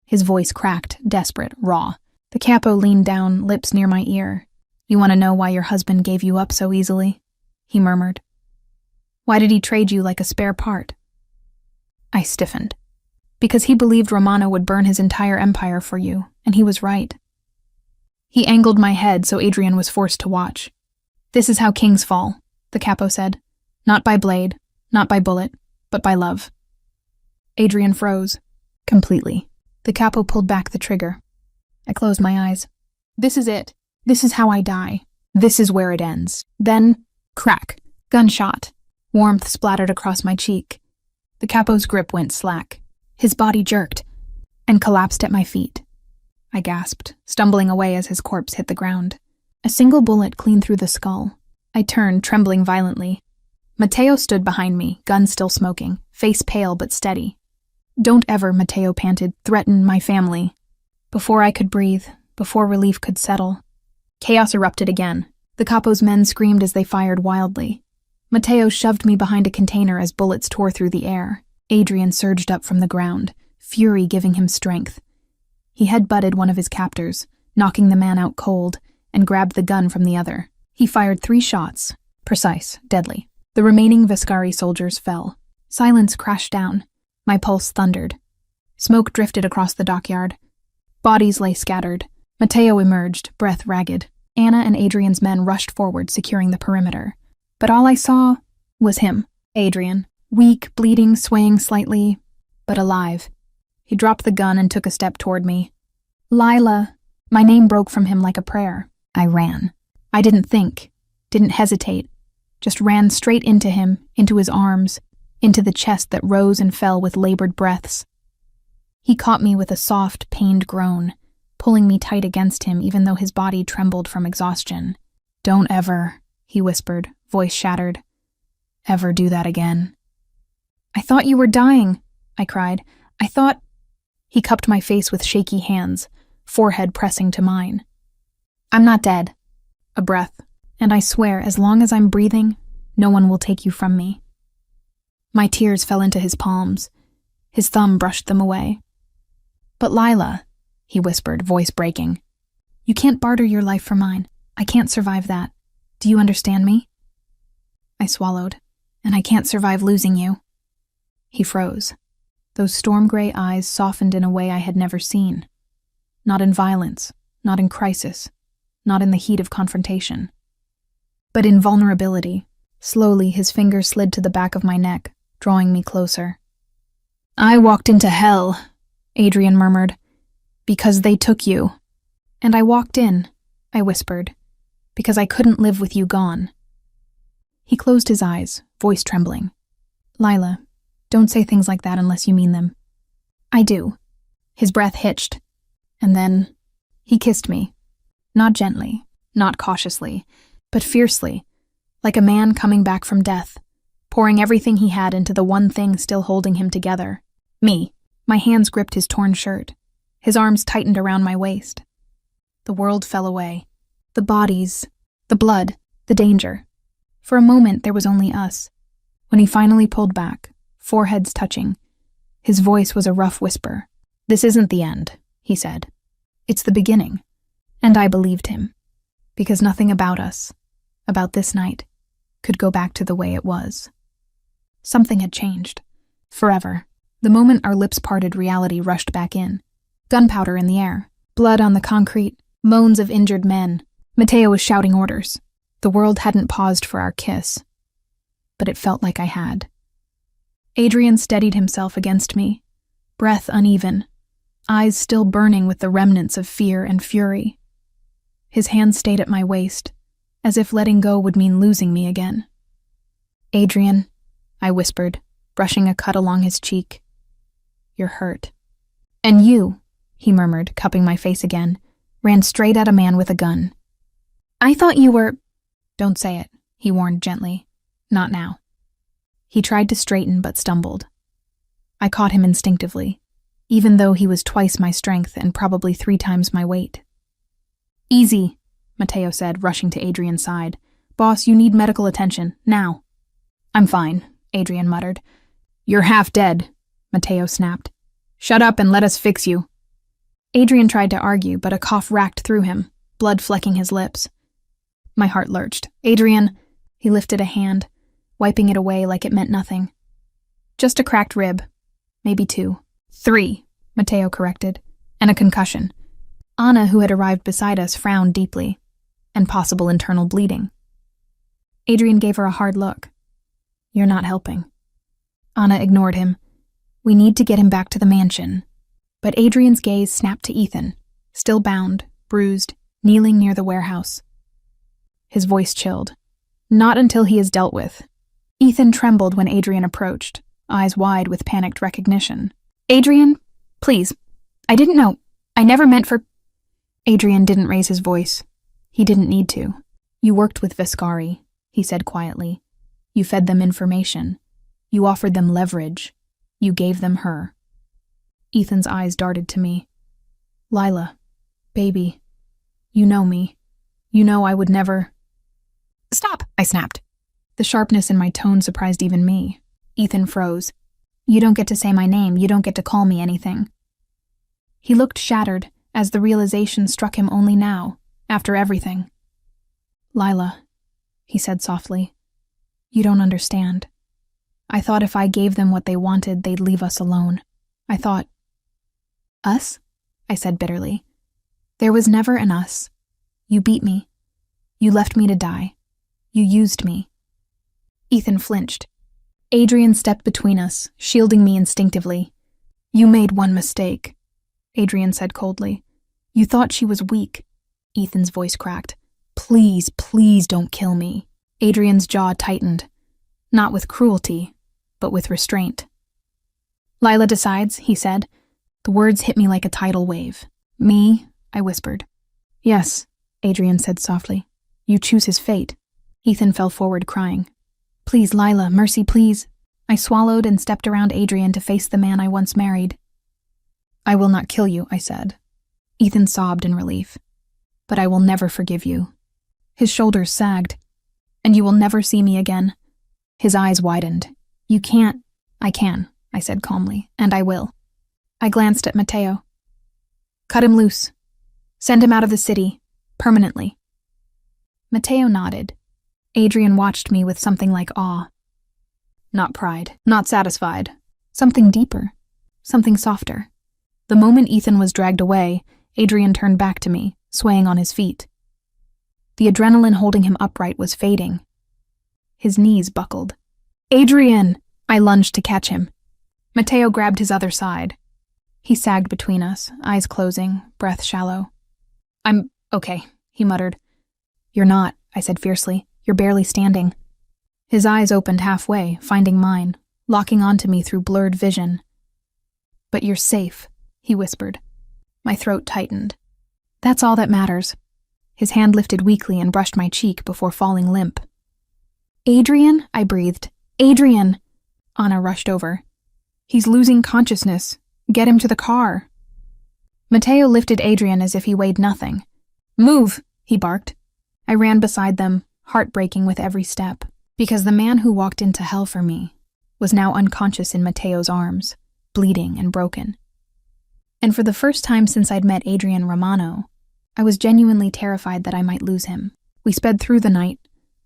His voice cracked, desperate, raw. The capo leaned down, lips near my ear. "You want to know why your husband gave you up so easily?" he murmured. "Why did he trade you like a spare part?" I stiffened. "Because he believed Romano would burn his entire empire for you, and he was right." He angled my head so Adrian was forced to watch. "This is how kings fall," the capo said. "Not by blade, not by bullet, but by love." Adrian froze. Completely. The capo pulled back the trigger. I closed my eyes. "This is it. This is how I die. This is where it ends." Then, crack, gunshot. Warmth splattered across my cheek. The capo's grip went slack. His body jerked and collapsed at my feet. I gasped, stumbling away as his corpse hit the ground. A single bullet clean through the skull. I turned, trembling violently. Mateo stood behind me, gun still smoking, face pale but steady. "Don't ever," Mateo panted, "threaten my family." Before I could breathe, before relief could settle, chaos erupted again. The capo's men screamed as they fired wildly. Mateo shoved me behind a container as bullets tore through the air. Adrian surged up from the ground, fury giving him strength. He head-butted one of his captors, knocking the man out cold, and grabbed the gun from the other. He fired 3 shots, precise, deadly. The remaining Viscari soldiers fell. Silence crashed down. My pulse thundered. Smoke drifted across the dockyard. Bodies lay scattered. Mateo emerged, breath ragged. Anna and Adrian's men rushed forward, securing the perimeter. But all I saw was him, Adrian, weak, bleeding, swaying slightly, but alive. He dropped the gun and took a step toward me. "Lila." My name broke from him like a prayer. I ran. I didn't think, didn't hesitate, just ran straight into him, into his arms, into the chest that rose and fell with labored breaths. He caught me with a soft, pained groan, pulling me tight against him even though his body trembled from exhaustion. "Don't ever," he whispered, voice shattered. Ever do that again? I thought you were dying, I cried. I thought... He cupped my face with shaky hands, forehead pressing to mine. I'm not dead. A breath, and I swear as long as I'm breathing, no one will take you from me. My tears fell into his palms. His thumb brushed them away. But Lila, he whispered, voice breaking. You can't barter your life for mine. I can't survive that. Do you understand me? I swallowed. And I can't survive losing you. He froze. Those storm-gray eyes softened in a way I had never seen. Not in violence, not in crisis, not in the heat of confrontation. But in vulnerability. Slowly, his fingers slid to the back of my neck, drawing me closer. I walked into hell, Adrian murmured, because they took you. And I walked in, I whispered, because I couldn't live with you gone. He closed his eyes, voice trembling. Lila, don't say things like that unless you mean them. I do. His breath hitched. And then he kissed me. Not gently, not cautiously, but fiercely, like a man coming back from death, pouring everything he had into the one thing still holding him together. Me. My hands gripped his torn shirt. His arms tightened around my waist. The world fell away. The bodies, the blood, the danger. For a moment, there was only us. When he finally pulled back, foreheads touching, his voice was a rough whisper. This isn't the end, he said. It's the beginning. And I believed him. Because nothing about us, about this night, could go back to the way it was. Something had changed. Forever. The moment our lips parted, reality rushed back in. Gunpowder in the air, blood on the concrete, moans of injured men. Mateo was shouting orders. The world hadn't paused for our kiss. But it felt like I had. Adrian steadied himself against me, breath uneven, eyes still burning with the remnants of fear and fury. His hand stayed at my waist, as if letting go would mean losing me again. Adrian, I whispered, brushing a cut along his cheek. You're hurt. And you, he murmured, cupping my face again, ran straight at a man with a gun. I thought you were... Don't say it, he warned gently. Not now. He tried to straighten but stumbled. I caught him instinctively, even though he was twice my strength and probably 3 times my weight. Easy, Mateo said, rushing to Adrian's side. Boss, you need medical attention, now. I'm fine, Adrian muttered. You're half dead, Mateo snapped. Shut up and let us fix you. Adrian tried to argue, but a cough racked through him, blood flecking his lips. My heart lurched. Adrian, he lifted a hand, wiping it away like it meant nothing. Just a cracked rib. Maybe 2. 3, Mateo corrected, and a concussion. Anna, who had arrived beside us, frowned deeply, and possible internal bleeding. Adrian gave her a hard look. You're not helping. Anna ignored him. We need to get him back to the mansion. But Adrian's gaze snapped to Ethan, still bound, bruised, kneeling near the warehouse. His voice chilled. Not until he is dealt with. Ethan trembled when Adrian approached, eyes wide with panicked recognition. Adrian, please. I didn't know. I never meant for... Adrian didn't raise his voice. He didn't need to. You worked with Viscari, he said quietly. You fed them information. You offered them leverage. You gave them her. Ethan's eyes darted to me. Lila, baby, you know me. You know I would never... Stop, I snapped. The sharpness in my tone surprised even me. Ethan froze. You don't get to say my name. You don't get to call me anything. He looked shattered as the realization struck him only now, after everything. Lila, he said softly, you don't understand. I thought if I gave them what they wanted, they'd leave us alone. I thought... Us? I said bitterly. There was never an us. You beat me. You left me to die. You used me. Ethan flinched. Adrian stepped between us, shielding me instinctively. You made one mistake, Adrian said coldly. You thought she was weak. Ethan's voice cracked. Please, please don't kill me. Adrian's jaw tightened. Not with cruelty, but with restraint. Lila decides, he said. The words hit me like a tidal wave. Me? I whispered. Yes, Adrian said softly. You choose his fate. Ethan fell forward crying. Please, Lila, mercy, please. I swallowed and stepped around Adrian to face the man I once married. I will not kill you, I said. Ethan sobbed in relief. But I will never forgive you. His shoulders sagged. And you will never see me again. His eyes widened. You can't. I can, I said calmly, and I will. I glanced at Mateo. Cut him loose. Send him out of the city. Permanently. Mateo nodded. Adrian watched me with something like awe. Not pride, not satisfied. Something deeper. Something softer. The moment Ethan was dragged away, Adrian turned back to me, swaying on his feet. The adrenaline holding him upright was fading. His knees buckled. Adrian! I lunged to catch him. Mateo grabbed his other side. He sagged between us, eyes closing, breath shallow. I'm okay, he muttered. You're not, I said fiercely. You're barely standing. His eyes opened halfway, finding mine, locking onto me through blurred vision. But you're safe, he whispered. My throat tightened. That's all that matters. His hand lifted weakly and brushed my cheek before falling limp. Adrian, I breathed. Adrian! Anna rushed over. He's losing consciousness. Get him to the car. Mateo lifted Adrian as if he weighed nothing. Move, he barked. I ran beside them, heartbreaking with every step, because the man who walked into hell for me was now unconscious in Mateo's arms, bleeding and broken. And for the first time since I'd met Adrian Romano, I was genuinely terrified that I might lose him. We sped through the night,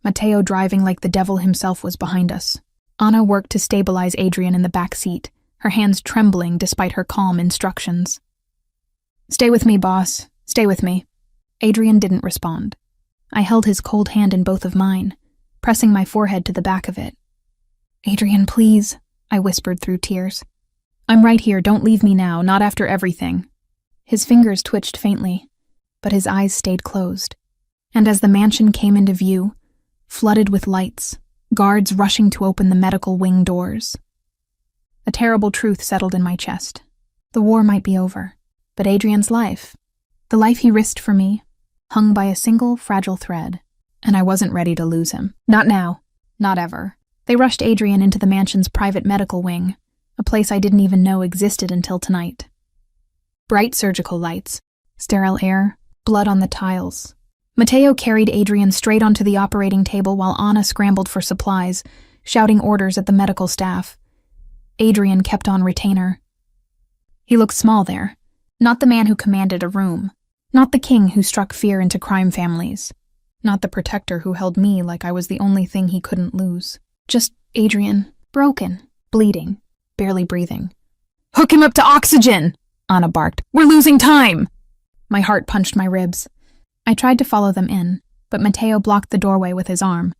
Mateo driving like the devil himself was behind us. Anna worked to stabilize Adrian in the back seat, her hands trembling despite her calm instructions. Stay with me, boss. Stay with me. Adrian didn't respond. I held his cold hand in both of mine, pressing my forehead to the back of it. Adrian, please, I whispered through tears. I'm right here, don't leave me now, not after everything. His fingers twitched faintly, but his eyes stayed closed. And as the mansion came into view, flooded with lights, guards rushing to open the medical wing doors, a terrible truth settled in my chest. The war might be over, but Adrian's life, the life he risked for me, hung by a single fragile thread, and I wasn't ready to lose him. Not now. Not ever. They rushed Adrian into the mansion's private medical wing, a place I didn't even know existed until tonight. Bright surgical lights, sterile air, blood on the tiles. Mateo carried Adrian straight onto the operating table while Anna scrambled for supplies, shouting orders at the medical staff. Adrian kept on retainer. He looked small there, not the man who commanded a room. Not the king who struck fear into crime families. Not the protector who held me like I was the only thing he couldn't lose. Just Adrian, broken, bleeding, barely breathing. Hook him up to oxygen! Anna barked. We're losing time! My heart punched my ribs. I tried to follow them in, but Mateo blocked the doorway with his arm.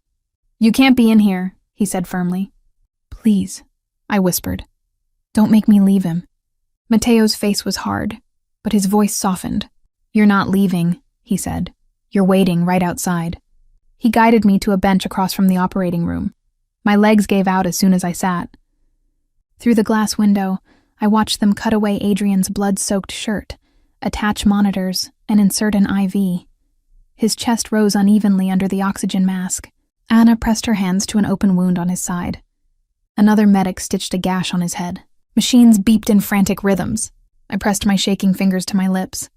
You can't be in here, he said firmly. Please, I whispered. Don't make me leave him. Mateo's face was hard, but his voice softened. You're not leaving, he said. You're waiting right outside. He guided me to a bench across from the operating room. My legs gave out as soon as I sat. Through the glass window, I watched them cut away Adrian's blood-soaked shirt, attach monitors, and insert an IV. His chest rose unevenly under the oxygen mask. Anna pressed her hands to an open wound on his side. Another medic stitched a gash on his head. Machines beeped in frantic rhythms. I pressed my shaking fingers to my lips.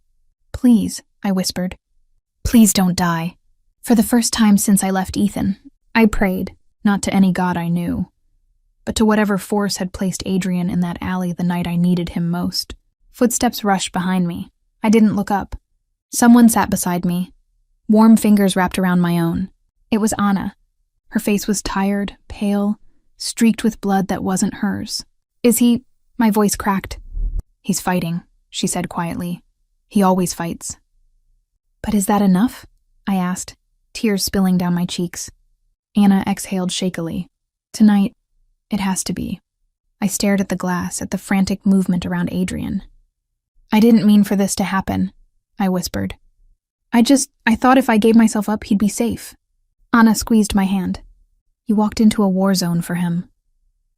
Please, I whispered. Please don't die. For the first time since I left Ethan, I prayed, not to any god I knew, but to whatever force had placed Adrian in that alley the night I needed him most. Footsteps rushed behind me. I didn't look up. Someone sat beside me. Warm fingers wrapped around my own. It was Anna. Her face was tired, pale, streaked with blood that wasn't hers. Is he? My voice cracked. He's fighting, she said quietly. He always fights. But is that enough? I asked, tears spilling down my cheeks. Anna exhaled shakily. Tonight, it has to be. I stared at the glass, at the frantic movement around Adrian. I didn't mean for this to happen, I whispered. I thought if I gave myself up, he'd be safe. Anna squeezed my hand. You walked into a war zone for him,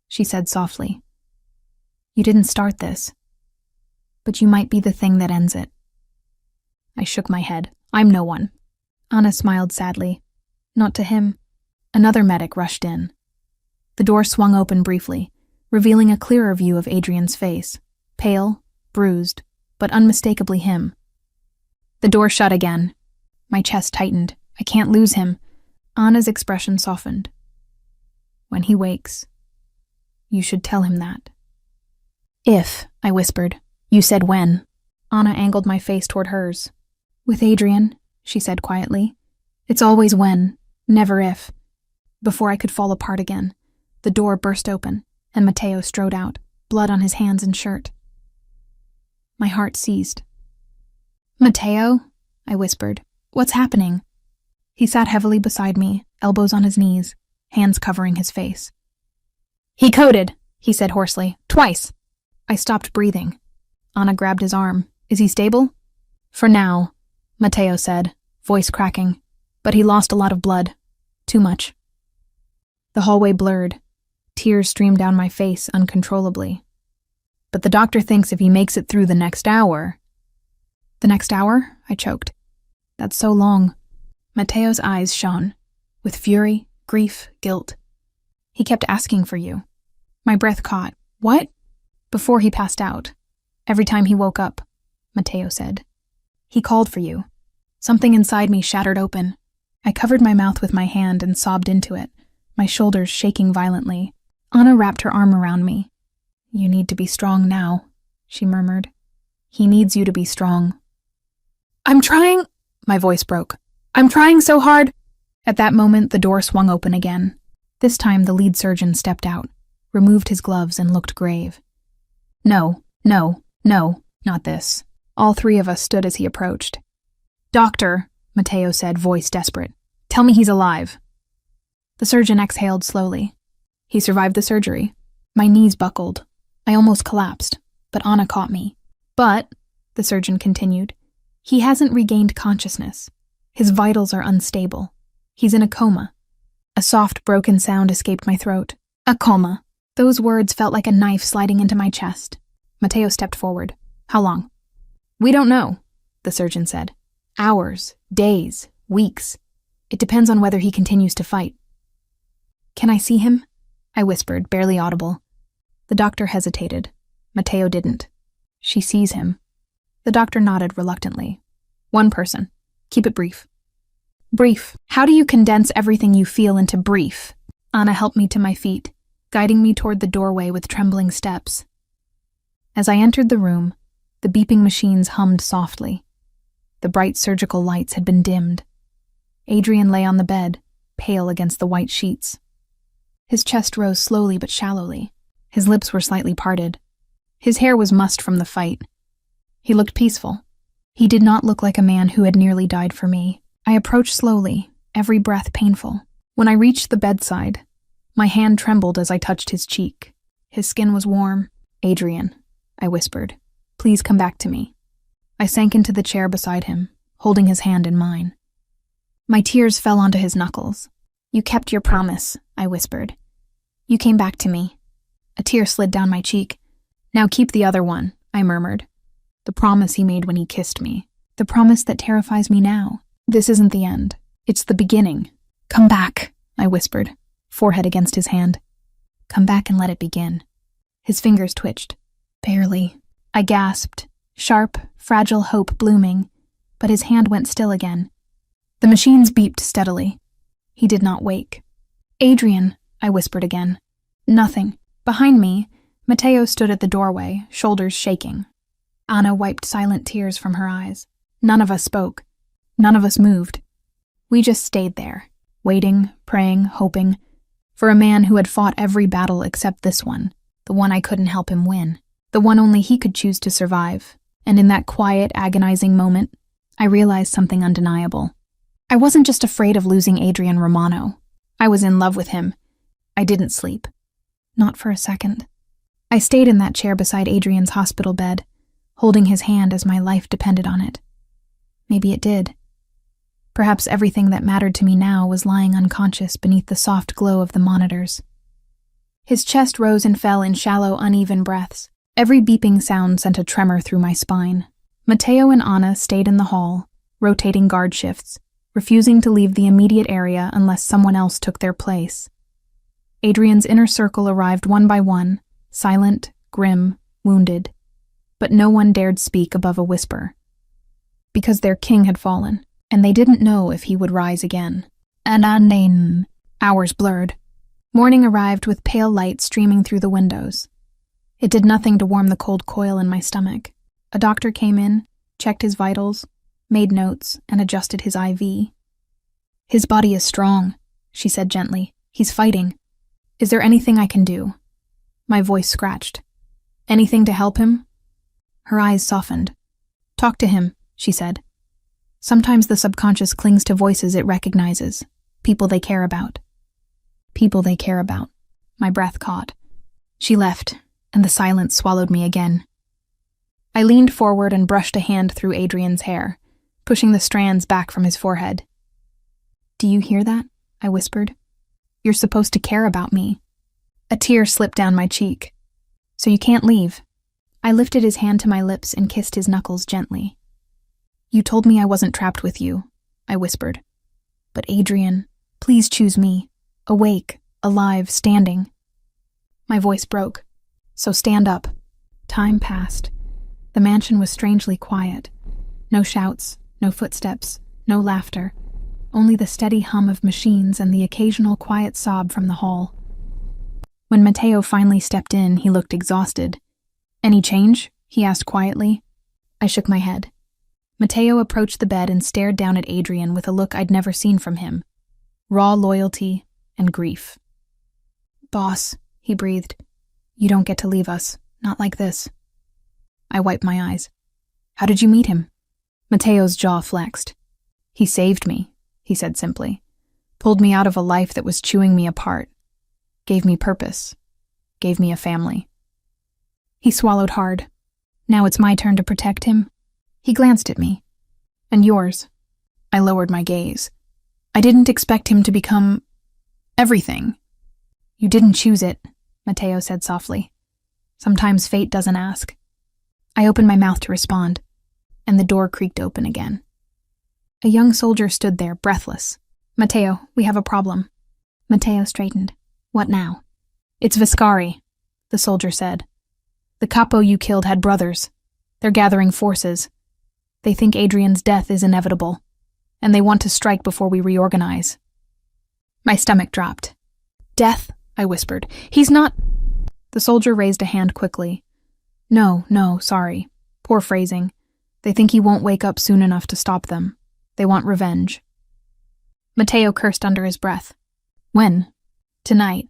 she said softly. You didn't start this, but you might be the thing that ends it. I shook my head. I'm no one. Anna smiled sadly. Not to him. Another medic rushed in. The door swung open briefly, revealing a clearer view of Adrian's face, pale, bruised, but unmistakably him. The door shut again. My chest tightened. I can't lose him. Anna's expression softened. When he wakes, you should tell him that. If, I whispered. You said when. Anna angled my face toward hers. With Adrian, she said quietly. It's always when, never if. Before I could fall apart again, the door burst open, and Mateo strode out, blood on his hands and shirt. My heart seized. Mateo? I whispered. What's happening? He sat heavily beside me, elbows on his knees, hands covering his face. He coded, he said hoarsely. Twice. I stopped breathing. Anna grabbed his arm. Is he stable? For now, Mateo said, voice cracking. But he lost a lot of blood. Too much. The hallway blurred. Tears streamed down my face uncontrollably. But the doctor thinks if he makes it through the next hour... The next hour? I choked. That's so long. Mateo's eyes shone, with fury, grief, guilt. He kept asking for you. My breath caught. What? Before he passed out. Every time he woke up, Mateo said. He called for you. Something inside me shattered open. I covered my mouth with my hand and sobbed into it, my shoulders shaking violently. Anna wrapped her arm around me. You need to be strong now, she murmured. He needs you to be strong. I'm trying, my voice broke. I'm trying so hard. At that moment, the door swung open again. This time, the lead surgeon stepped out, removed his gloves, and looked grave. No, not this. All three of us stood as he approached. Doctor, Mateo said, voice desperate. Tell me he's alive. The surgeon exhaled slowly. He survived the surgery. My knees buckled. I almost collapsed, but Anna caught me. But, the surgeon continued, he hasn't regained consciousness. His vitals are unstable. He's in a coma. A soft, broken sound escaped my throat. A coma. Those words felt like a knife sliding into my chest. Mateo stepped forward. How long? We don't know, the surgeon said. Hours, days, weeks. It depends on whether he continues to fight. Can I see him? I whispered, barely audible. The doctor hesitated. Mateo didn't. She sees him. The doctor nodded reluctantly. One person. Keep it brief. Brief. How do you condense everything you feel into brief? Anna helped me to my feet, guiding me toward the doorway with trembling steps. As I entered the room, the beeping machines hummed softly. The bright surgical lights had been dimmed. Adrian lay on the bed, pale against the white sheets. His chest rose slowly but shallowly. His lips were slightly parted. His hair was mussed from the fight. He looked peaceful. He did not look like a man who had nearly died for me. I approached slowly, every breath painful. When I reached the bedside, my hand trembled as I touched his cheek. His skin was warm. Adrian, I whispered, please come back to me. I sank into the chair beside him, holding his hand in mine. My tears fell onto his knuckles. You kept your promise, I whispered. You came back to me. A tear slid down my cheek. Now keep the other one, I murmured. The promise he made when he kissed me. The promise that terrifies me now. This isn't the end. It's the beginning. Come back, I whispered, forehead against his hand. Come back and let it begin. His fingers twitched. Barely. I gasped, sharp, fragile hope blooming, but his hand went still again. The machines beeped steadily. He did not wake. Adrian, I whispered again. Nothing. Behind me, Mateo stood at the doorway, shoulders shaking. Anna wiped silent tears from her eyes. None of us spoke. None of us moved. We just stayed there, waiting, praying, hoping, for a man who had fought every battle except this one, the one I couldn't help him win, the one only he could choose to survive. And in that quiet, agonizing moment, I realized something undeniable. I wasn't just afraid of losing Adrian Romano. I was in love with him. I didn't sleep. Not for a second. I stayed in that chair beside Adrian's hospital bed, holding his hand as my life depended on it. Maybe it did. Perhaps everything that mattered to me now was lying unconscious beneath the soft glow of the monitors. His chest rose and fell in shallow, uneven breaths. Every beeping sound sent a tremor through my spine. Mateo and Anna stayed in the hall, rotating guard shifts, refusing to leave the immediate area unless someone else took their place. Adrian's inner circle arrived one by one, silent, grim, wounded, but no one dared speak above a whisper. Because their king had fallen, and they didn't know if he would rise again. And hours blurred. Morning arrived with pale light streaming through the windows. It did nothing to warm the cold coil in my stomach. A doctor came in, checked his vitals, made notes, and adjusted his IV. "His body is strong," she said gently. "He's fighting. Is there anything I can do?" My voice scratched. "Anything to help him?" Her eyes softened. "Talk to him," she said. "Sometimes the subconscious clings to voices it recognizes, people they care about." People they care about. My breath caught. She left, and the silence swallowed me again. I leaned forward and brushed a hand through Adrian's hair, pushing the strands back from his forehead. "Do you hear that?" I whispered. "You're supposed to care about me." A tear slipped down my cheek. "So you can't leave." I lifted his hand to my lips and kissed his knuckles gently. "You told me I wasn't trapped with you," I whispered. "But Adrian, please choose me. Awake, alive, standing." My voice broke. "So stand up." Time passed. The mansion was strangely quiet. No shouts, no footsteps, no laughter. Only the steady hum of machines and the occasional quiet sob from the hall. When Mateo finally stepped in, he looked exhausted. "Any change?" he asked quietly. I shook my head. Mateo approached the bed and stared down at Adrian with a look I'd never seen from him. Raw loyalty and grief. "Boss," he breathed, "you don't get to leave us. Not like this." I wiped my eyes. "How did you meet him?" Mateo's jaw flexed. "He saved me," he said simply. "Pulled me out of a life that was chewing me apart. Gave me purpose. Gave me a family." He swallowed hard. "Now it's my turn to protect him." He glanced at me. "And yours." I lowered my gaze. "I didn't expect him to become everything." "You didn't choose it," Mateo said softly. "Sometimes fate doesn't ask." I opened my mouth to respond, and the door creaked open again. A young soldier stood there, breathless. "Mateo, we have a problem." Mateo straightened. "What now?" "It's Viscari," the soldier said. "The capo you killed had brothers. They're gathering forces. They think Adrian's death is inevitable, and they want to strike before we reorganize." My stomach dropped. "Death?" I whispered. "He's not—" The soldier raised a hand quickly. No, sorry. Poor phrasing. They think he won't wake up soon enough to stop them. They want revenge." Mateo cursed under his breath. "When?" "Tonight."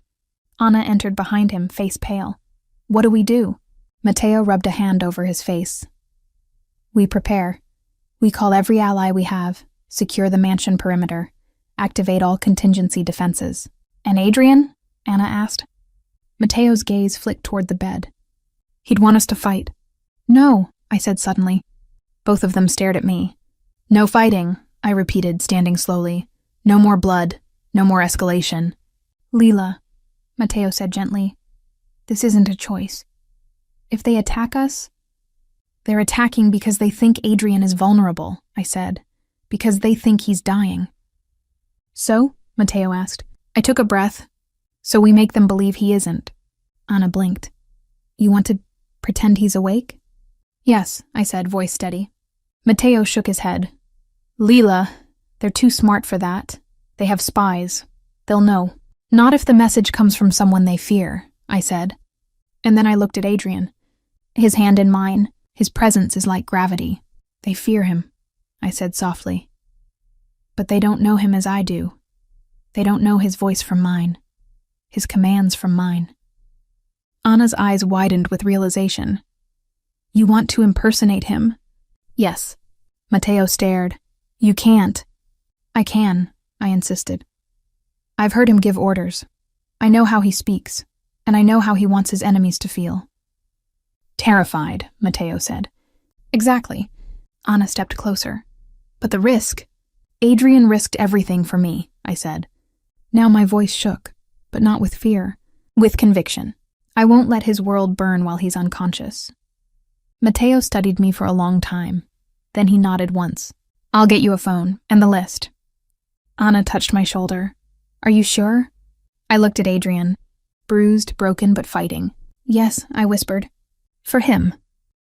Anna entered behind him, face pale. "What do we do?" Mateo rubbed a hand over his face. "We prepare. We call every ally we have, secure the mansion perimeter, activate all contingency defenses." "And Adrian?" Anna asked. Mateo's gaze flicked toward the bed. "He'd want us to fight." "No," I said suddenly. Both of them stared at me. "No fighting," I repeated, standing slowly. "No more blood. No more escalation." "Leela," Mateo said gently, "this isn't a choice. If they attack us—" "They're attacking because they think Adrian is vulnerable," I said, "because they think he's dying." "So?" Mateo asked. I took a breath. "So we make them believe he isn't." Anna blinked. "You want to pretend he's awake?" "Yes," I said, voice steady. Mateo shook his head. "Leela, they're too smart for that. They have spies. They'll know." "Not if the message comes from someone they fear," I said. And then I looked at Adrian. His hand in mine, his presence is like gravity. "They fear him," I said softly. "But they don't know him as I do. They don't know his voice from mine, his commands from mine." Anna's eyes widened with realization. "You want to impersonate him?" "Yes." Mateo stared. "You can't." "I can," I insisted. "I've heard him give orders. I know how he speaks, and I know how he wants his enemies to feel." "Terrified," Mateo said. "Exactly." Anna stepped closer. "But the risk—" "Adrian risked everything for me," I said. Now my voice shook, but not with fear, with conviction. "I won't let his world burn while he's unconscious." Mateo studied me for a long time. Then he nodded once. "I'll get you a phone, and the list. Anna touched my shoulder. Are you sure? I looked at Adrian. Bruised, broken, but fighting. Yes, I whispered. For him.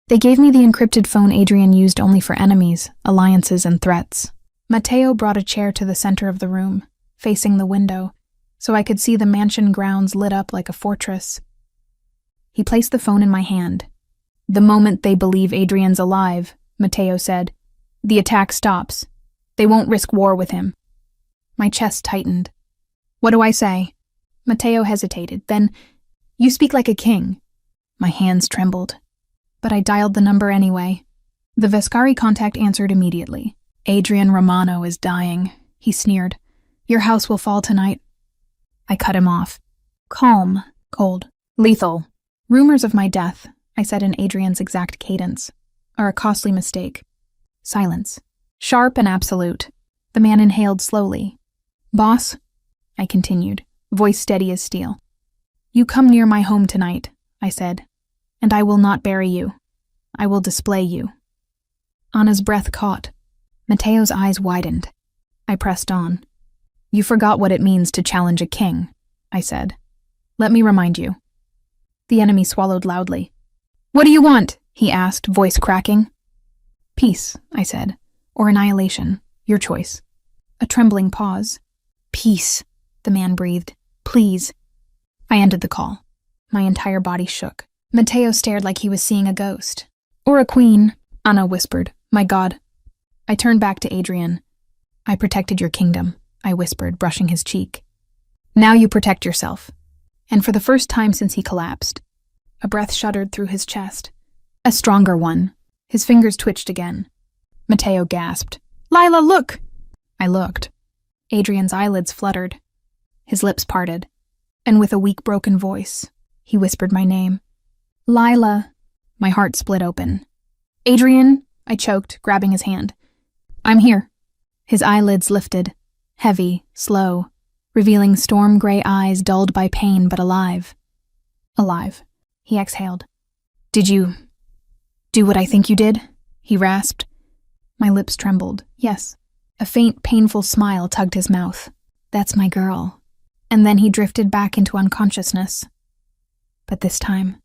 They gave me the encrypted phone Adrian used only for enemies, alliances, and threats. Matteo brought a chair to the center of the room, facing the window, so I could see the mansion grounds lit up like a fortress. He placed the phone in my hand. The moment they believe Adrian's alive, Matteo said, the attack stops. They won't risk war with him. My chest tightened. What do I say? Matteo hesitated. Then, you speak like a king. My hands trembled. But I dialed the number anyway. The Vescari contact answered immediately. Adrian Romano is dying, he sneered. Your house will fall tonight. I cut him off. Calm, cold, lethal. Rumors of my death, I said in Adrian's exact cadence, are a costly mistake. Silence. Sharp and absolute. The man inhaled slowly. Boss, I continued, voice steady as steel. You come near my home tonight, I said, and I will not bury you. I will display you. Anna's breath caught. Matteo's eyes widened. I pressed on. You forgot what it means to challenge a king, I said. Let me remind you. The enemy swallowed loudly. What do you want? He asked, voice cracking. Peace, I said, or annihilation, your choice. A trembling pause. Peace, the man breathed. Please. I ended the call. My entire body shook. Matteo stared like he was seeing a ghost. Or a queen, Anna whispered. My God. I turned back to Adrian. I protected your kingdom, I whispered, brushing his cheek. Now you protect yourself. And for the first time since he collapsed, a breath shuddered through his chest. A stronger one. His fingers twitched again. Matteo gasped. Lila, look! I looked. Adrian's eyelids fluttered. His lips parted. And with a weak, broken voice, he whispered my name. Lila. My heart split open. Adrian, I choked, grabbing his hand. I'm here. His eyelids lifted, heavy, slow, revealing storm-gray eyes dulled by pain but alive. Alive, he exhaled. Did you do what I think you did? He rasped. My lips trembled. Yes. A faint, painful smile tugged his mouth. That's my girl. And then he drifted back into unconsciousness. But this time,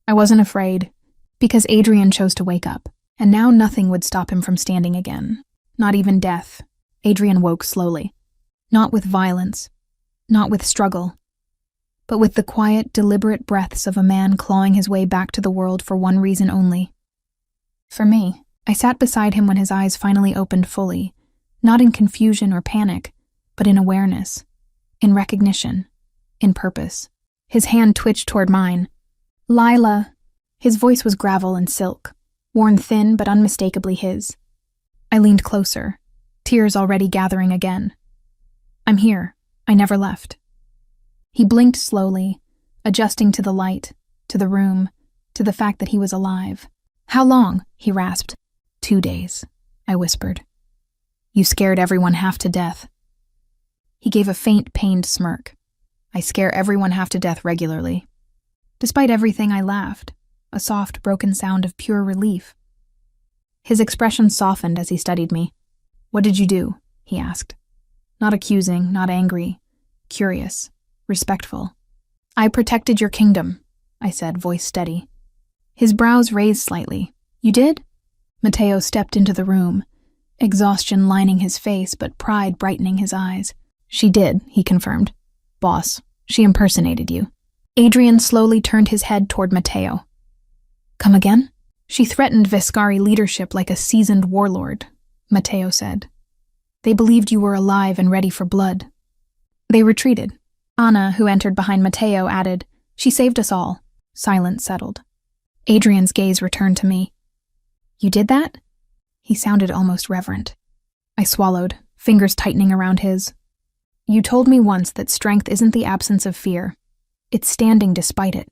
I wasn't afraid, because Adrian chose to wake up, and now nothing would stop him from standing again. Not even death. Adrian woke slowly. Not with violence, not with struggle, but with the quiet, deliberate breaths of a man clawing his way back to the world for one reason only. For me, I sat beside him when his eyes finally opened fully, not in confusion or panic, but in awareness, in recognition, in purpose. His hand twitched toward mine. Lila. His voice was gravel and silk, worn thin but unmistakably his. I leaned closer, tears already gathering again. I'm here. I never left. He blinked slowly, adjusting to the light, to the room, to the fact that he was alive. How long? He rasped. 2 days, I whispered. You scared everyone half to death. He gave a faint, pained smirk. I scare everyone half to death regularly. Despite everything, I laughed, a soft, broken sound of pure relief. His expression softened as he studied me. What did you do? He asked. Not accusing, not angry, curious, respectful. I protected your kingdom, I said, voice steady. His brows raised slightly. You did? Matteo stepped into the room, exhaustion lining his face but pride brightening his eyes. She did, he confirmed. Boss, she impersonated you. Adrian slowly turned his head toward Matteo. Come again? She threatened Vescari leadership like a seasoned warlord, Matteo said. They believed you were alive and ready for blood. They retreated. Anna, who entered behind Matteo, added, She saved us all. Silence settled. Adrian's gaze returned to me. You did that? He sounded almost reverent. I swallowed, fingers tightening around his. You told me once that strength isn't the absence of fear. It's standing despite it.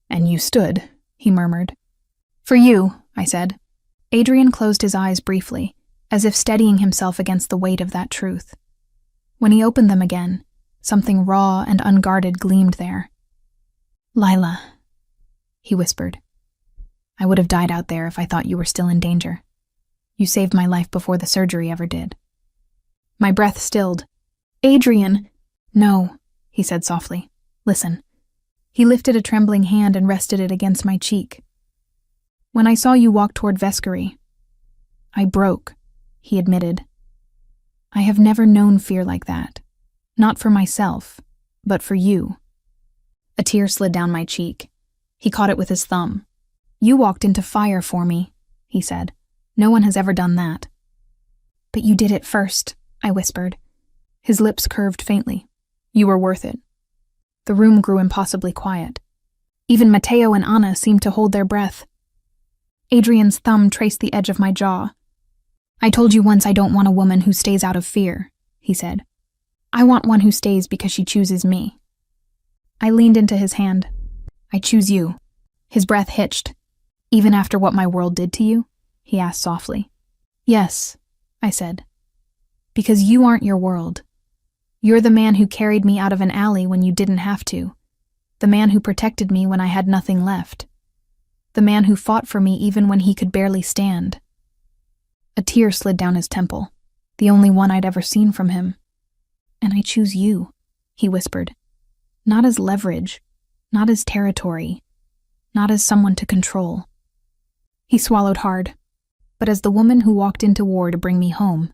And you stood, he murmured. For you, I said. Adrian closed his eyes briefly, as if steadying himself against the weight of that truth. When he opened them again, something raw and unguarded gleamed there. Lila, he whispered. I would have died out there if I thought you were still in danger. You saved my life before the surgery ever did. My breath stilled. "Adrian!" "No," he said softly. "Listen." He lifted a trembling hand and rested it against my cheek. "When I saw you walk toward Vescary, I broke," he admitted. "I have never known fear like that. Not for myself, but for you." A tear slid down my cheek. He caught it with his thumb. "You walked into fire for me," he said. "No one has ever done that." "But you did it first," I whispered. His lips curved faintly. "You were worth it." The room grew impossibly quiet. Even Matteo and Anna seemed to hold their breath. Adrian's thumb traced the edge of my jaw. "I told you once I don't want a woman who stays out of fear," he said. "I want one who stays because she chooses me." I leaned into his hand. "I choose you." His breath hitched. "Even after what my world did to you?" he asked softly. "Yes," I said. "Because you aren't your world. You're the man who carried me out of an alley when you didn't have to. The man who protected me when I had nothing left. The man who fought for me even when he could barely stand." A tear slid down his temple, the only one I'd ever seen from him. "And I choose you," he whispered. "Not as leverage, not as territory, not as someone to control." He swallowed hard, but as the woman who walked into war to bring me home.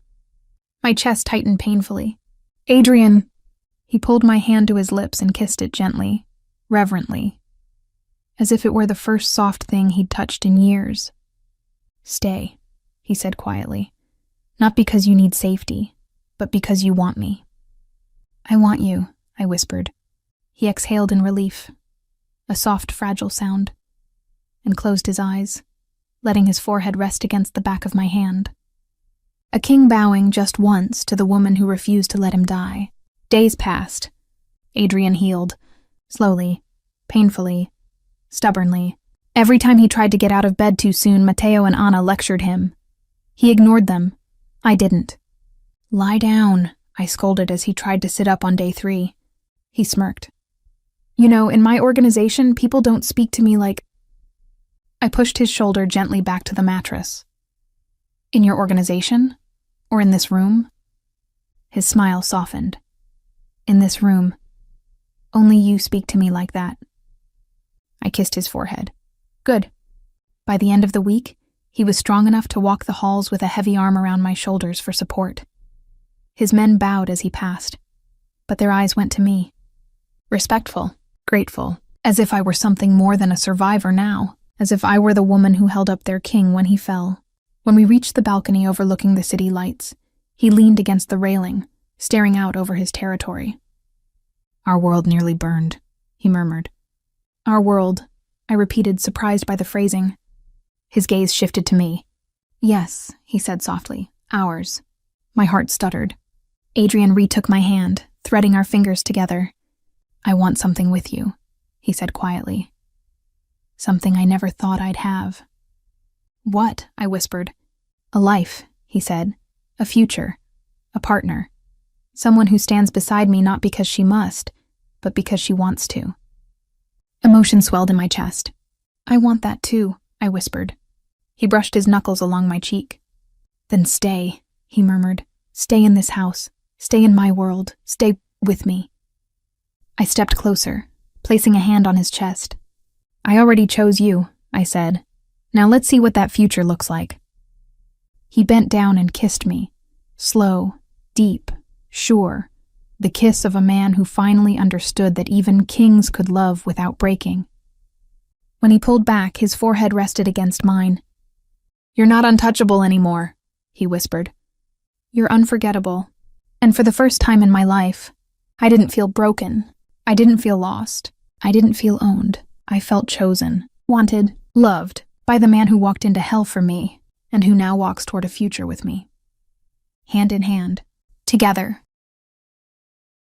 My chest tightened painfully. "Adrian!" He pulled my hand to his lips and kissed it gently, reverently, as if it were the first soft thing he'd touched in years. "Stay," he said quietly. "Not because you need safety, but because you want me." "I want you," I whispered. He exhaled in relief, a soft, fragile sound, and closed his eyes, letting his forehead rest against the back of my hand. A king bowing just once to the woman who refused to let him die. Days passed. Adrian healed, slowly, painfully, stubbornly. Every time he tried to get out of bed too soon, Matteo and Anna lectured him. He ignored them. I didn't. "Lie down," I scolded as he tried to sit up on day 3. He smirked. "You know, in my organization, people don't speak to me like—" I pushed his shoulder gently back to the mattress. "In your organization? Or in this room?" His smile softened. "In this room. Only you speak to me like that." I kissed his forehead. "Good." By the end of the week, he was strong enough to walk the halls with a heavy arm around my shoulders for support. His men bowed as he passed, but their eyes went to me. Respectful, grateful, as if I were something more than a survivor now, as if I were the woman who held up their king when he fell. When we reached the balcony overlooking the city lights, he leaned against the railing, staring out over his territory. "Our world nearly burned," he murmured. "Our world," I repeated, surprised by the phrasing. His gaze shifted to me. "Yes," he said softly, "ours." My heart stuttered. Adrian retook my hand, threading our fingers together. "I want something with you," he said quietly. "Something I never thought I'd have." "What?" I whispered. "A life," he said. "A future. A partner. Someone who stands beside me not because she must, but because she wants to." Emotion swelled in my chest. "I want that too," I whispered. He brushed his knuckles along my cheek. "Then stay," he murmured. "Stay in this house. Stay in my world. Stay with me." I stepped closer, placing a hand on his chest. "I already chose you," I said. "Now let's see what that future looks like." He bent down and kissed me. Slow, deep, sure. The kiss of a man who finally understood that even kings could love without breaking. When he pulled back, his forehead rested against mine. "You're not untouchable anymore," he whispered. "You're unforgettable." And for the first time in my life, I didn't feel broken. I didn't feel lost. I didn't feel owned. I felt chosen, wanted, loved by the man who walked into hell for me and who now walks toward a future with me. Hand in hand, together,